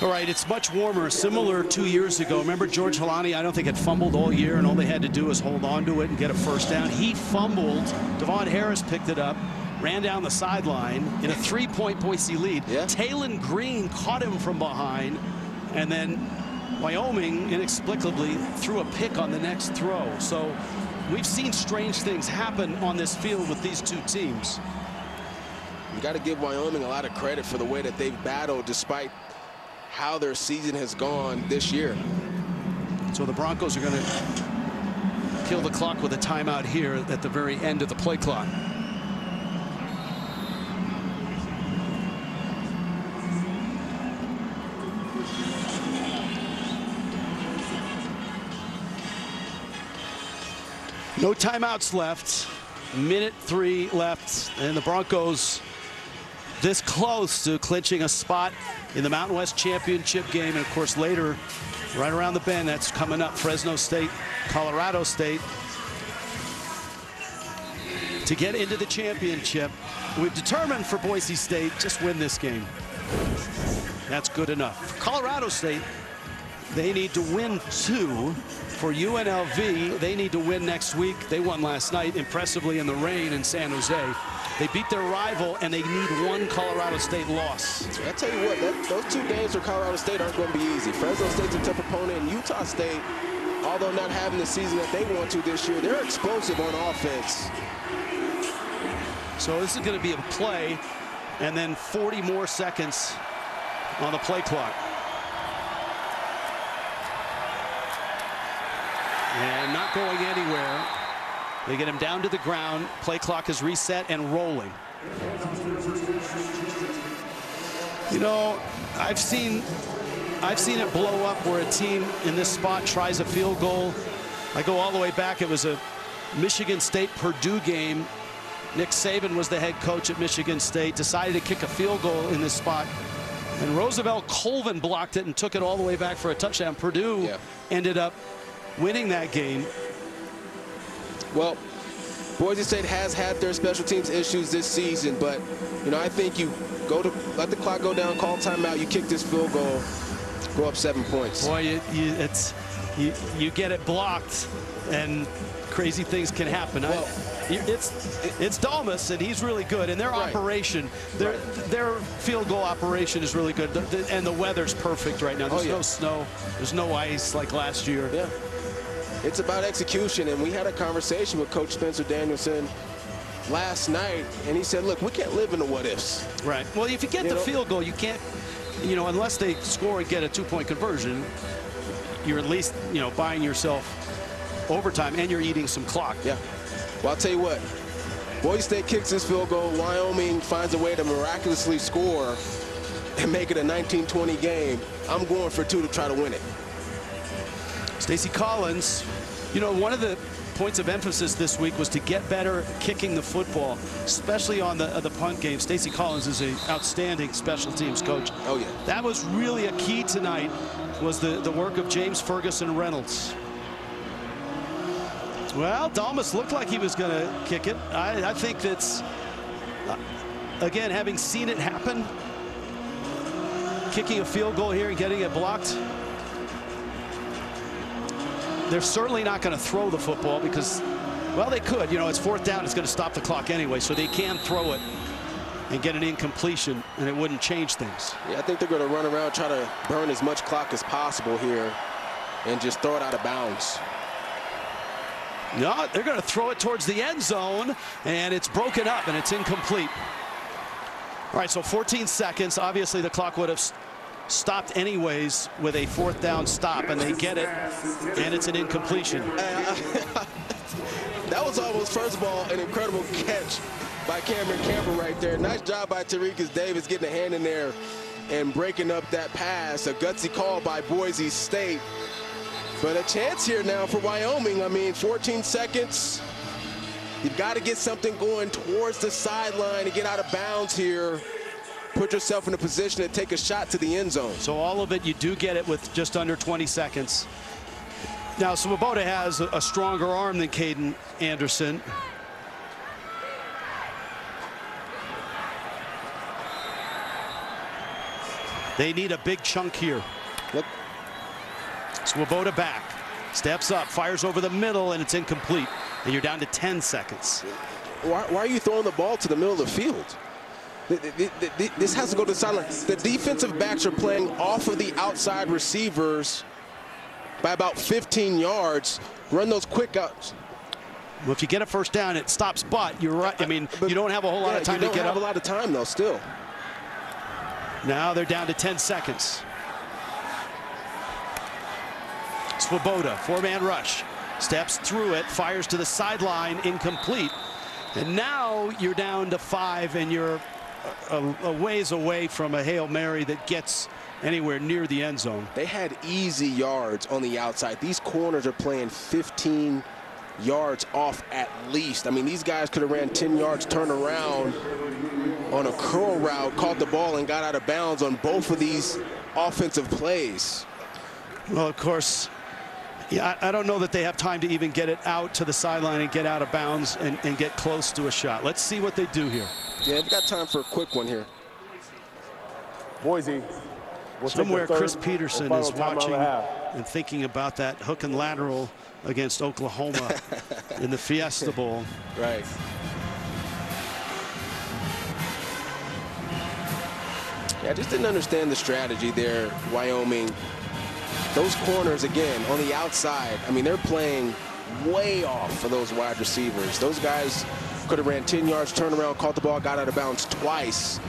Speaker 1: All right, it's much warmer, similar 2 years ago. Remember George Halani, I don't think, had fumbled all year, and all they had to do was hold on to it and get a first down. He fumbled. Devon Harris picked it up, ran down the sideline in a 3-point Boise lead.
Speaker 2: Yeah.
Speaker 1: Talon Green caught him from behind, and then Wyoming inexplicably threw a pick on the next throw. So we've seen strange things happen on this field with these two teams.
Speaker 2: You got to give Wyoming a lot of credit for the way that they've battled despite how their season has gone this year.
Speaker 1: So the Broncos are going to kill the clock with a timeout here at the very end of the play clock. No timeouts left. Minute 3 left, and the Broncos this close to clinching a spot in the Mountain West Championship game. And of course later, right around the bend, that's coming up, Fresno State, Colorado State. To get into the championship, we've determined for Boise State, just win this game. That's good enough. For Colorado State, they need to win 2. For UNLV, they need to win next week. They won last night impressively in the rain in San Jose. They beat their rival, and they need 1 Colorado State loss.
Speaker 2: I tell you what, those 2 games for Colorado State aren't going to be easy. Fresno State's a tough opponent, and Utah State, although not having the season that they want to this year, they're explosive on offense.
Speaker 1: So this is going to be a play, and then 40 more seconds on the play clock. And not going anywhere. They get him down to the ground. Play clock is reset and rolling. You know, I've seen it blow up where a team in this spot tries a field goal. I go all the way back. It was a Michigan State-Purdue game. Nick Saban was the head coach at Michigan State, decided to kick a field goal in this spot. And Roosevelt Colvin blocked it and took it all the way back for a touchdown. Purdue ended up winning that game.
Speaker 2: Well, Boise State has had their special teams issues this season, but, you know, I think you let the clock go down, call timeout, you kick this field goal, go up 7 points.
Speaker 1: Boy, you get it blocked, and crazy things can happen.
Speaker 2: Well,
Speaker 1: it's Dalmas, and he's really good. And their operation, their field goal operation is really good. And the weather's perfect right now. There's no snow. There's no ice like last year.
Speaker 2: Yeah. It's about execution, and we had a conversation with Coach Spencer Danielson last night, and he said, look, we can't live in the what-ifs.
Speaker 1: Right. Well, if you get the field goal, you can't, you know, unless they score and get a 2-point conversion, you're at least, you know, buying yourself overtime, and you're eating some clock.
Speaker 2: Yeah. Well, I'll tell you what, Boise State kicks this field goal, Wyoming finds a way to miraculously score and make it a 19-20 game. I'm going for 2 to try to win it.
Speaker 1: Stacey Collins, you know, one of the points of emphasis this week was to get better kicking the football, especially on the punt game. Stacey Collins is an outstanding special teams coach.
Speaker 2: Oh, yeah.
Speaker 1: That was really a key tonight, was the work of James Ferguson Reynolds. Well, Dalmas looked like he was going to kick it. I think that's, again, having seen it happen, kicking a field goal here and getting it blocked, they're certainly not going to throw the football because, well, they could. You know, it's 4th down. It's going to stop the clock anyway, so they can throw it and get an incompletion, and it wouldn't change things.
Speaker 2: Yeah, I think they're going to run around, try to burn as much clock as possible here and just throw it out of bounds.
Speaker 1: No, they're going to throw it towards the end zone, and it's broken up, and it's incomplete. All right, so 14 seconds. Obviously, the clock would have stopped anyways with a 4th down stop, and they get it, and it's an incompletion.
Speaker 2: That was almost, first of all, an incredible catch by Cameron Campbell right there. Nice job by Tariqus Davis getting a hand in there and breaking up that pass. A gutsy call by Boise State. But a chance here now for Wyoming. I mean, 14 seconds. You've got to get something going towards the sideline to get out of bounds here. Put yourself in a position to take a shot to the end zone.
Speaker 1: So all of it, you do get it with just under 20 seconds. Now, Swoboda has a stronger arm than Caden Anderson. They need a big chunk here.
Speaker 2: Look.
Speaker 1: Swoboda back, steps up, fires over the middle, and it's incomplete. And you're down to 10 seconds.
Speaker 2: Why are you throwing the ball to the middle of the field? This has to go to the sideline. The defensive backs are playing off of the outside receivers by about 15 yards. Run those quick outs.
Speaker 1: Well, if you get a first down, it stops, but you're right. I mean, you don't have a whole lot of time to get up.
Speaker 2: You don't have a lot of time, though, still.
Speaker 1: Now they're down to 10 seconds. Swoboda, four-man rush, steps through it, fires to the sideline, incomplete. And now you're down to 5, and you're a ways away from a Hail Mary that gets anywhere near the end zone.
Speaker 2: They had easy yards on the outside. These corners are playing 15 yards off at least. I mean, these guys could have ran 10 yards, turned around on a curl route, caught the ball, and got out of bounds on both of these offensive plays.
Speaker 1: Well, of course, yeah, I don't know that they have time to even get it out to the sideline and get out of bounds and get close to a shot. Let's see what they do here.
Speaker 2: Yeah, we've got time for a quick one here.
Speaker 3: Boise.
Speaker 1: Somewhere Chris Peterson is watching and thinking about that hook and lateral against Oklahoma in the Fiesta Bowl.
Speaker 2: Right. Yeah, I just didn't understand the strategy there, Wyoming. Those corners, again, on the outside, I mean, they're playing way off for those wide receivers. Those guys could have ran 10 yards, turned around, caught the ball, got out of bounds twice.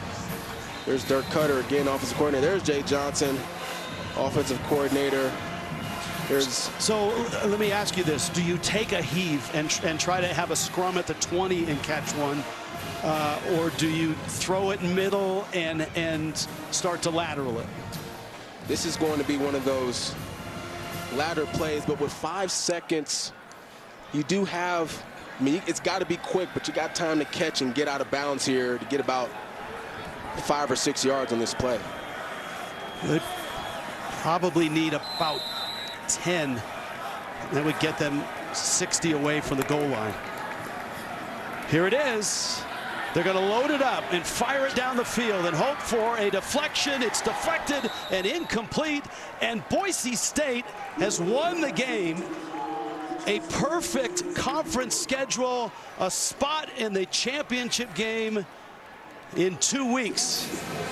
Speaker 2: There's Dirk Cutter again, offensive coordinator. There's Jay Johnson, offensive coordinator.
Speaker 1: So let me ask you this. Do you take a heave and try to have a scrum at the 20 and catch one? Or do you throw it middle and start to lateral it?
Speaker 2: This is going to be one of those ladder plays, but with 5 seconds, you do have, I mean, it's got to be quick, but you got time to catch and get out of bounds here to get about 5 or 6 yards on this play.
Speaker 1: They probably need about 10. That would get them 60 away from the goal line. Here it is. They're going to load it up and fire it down the field and hope for a deflection. It's deflected and incomplete. And Boise State has won the game. A perfect conference schedule, a spot in the championship game in 2 weeks.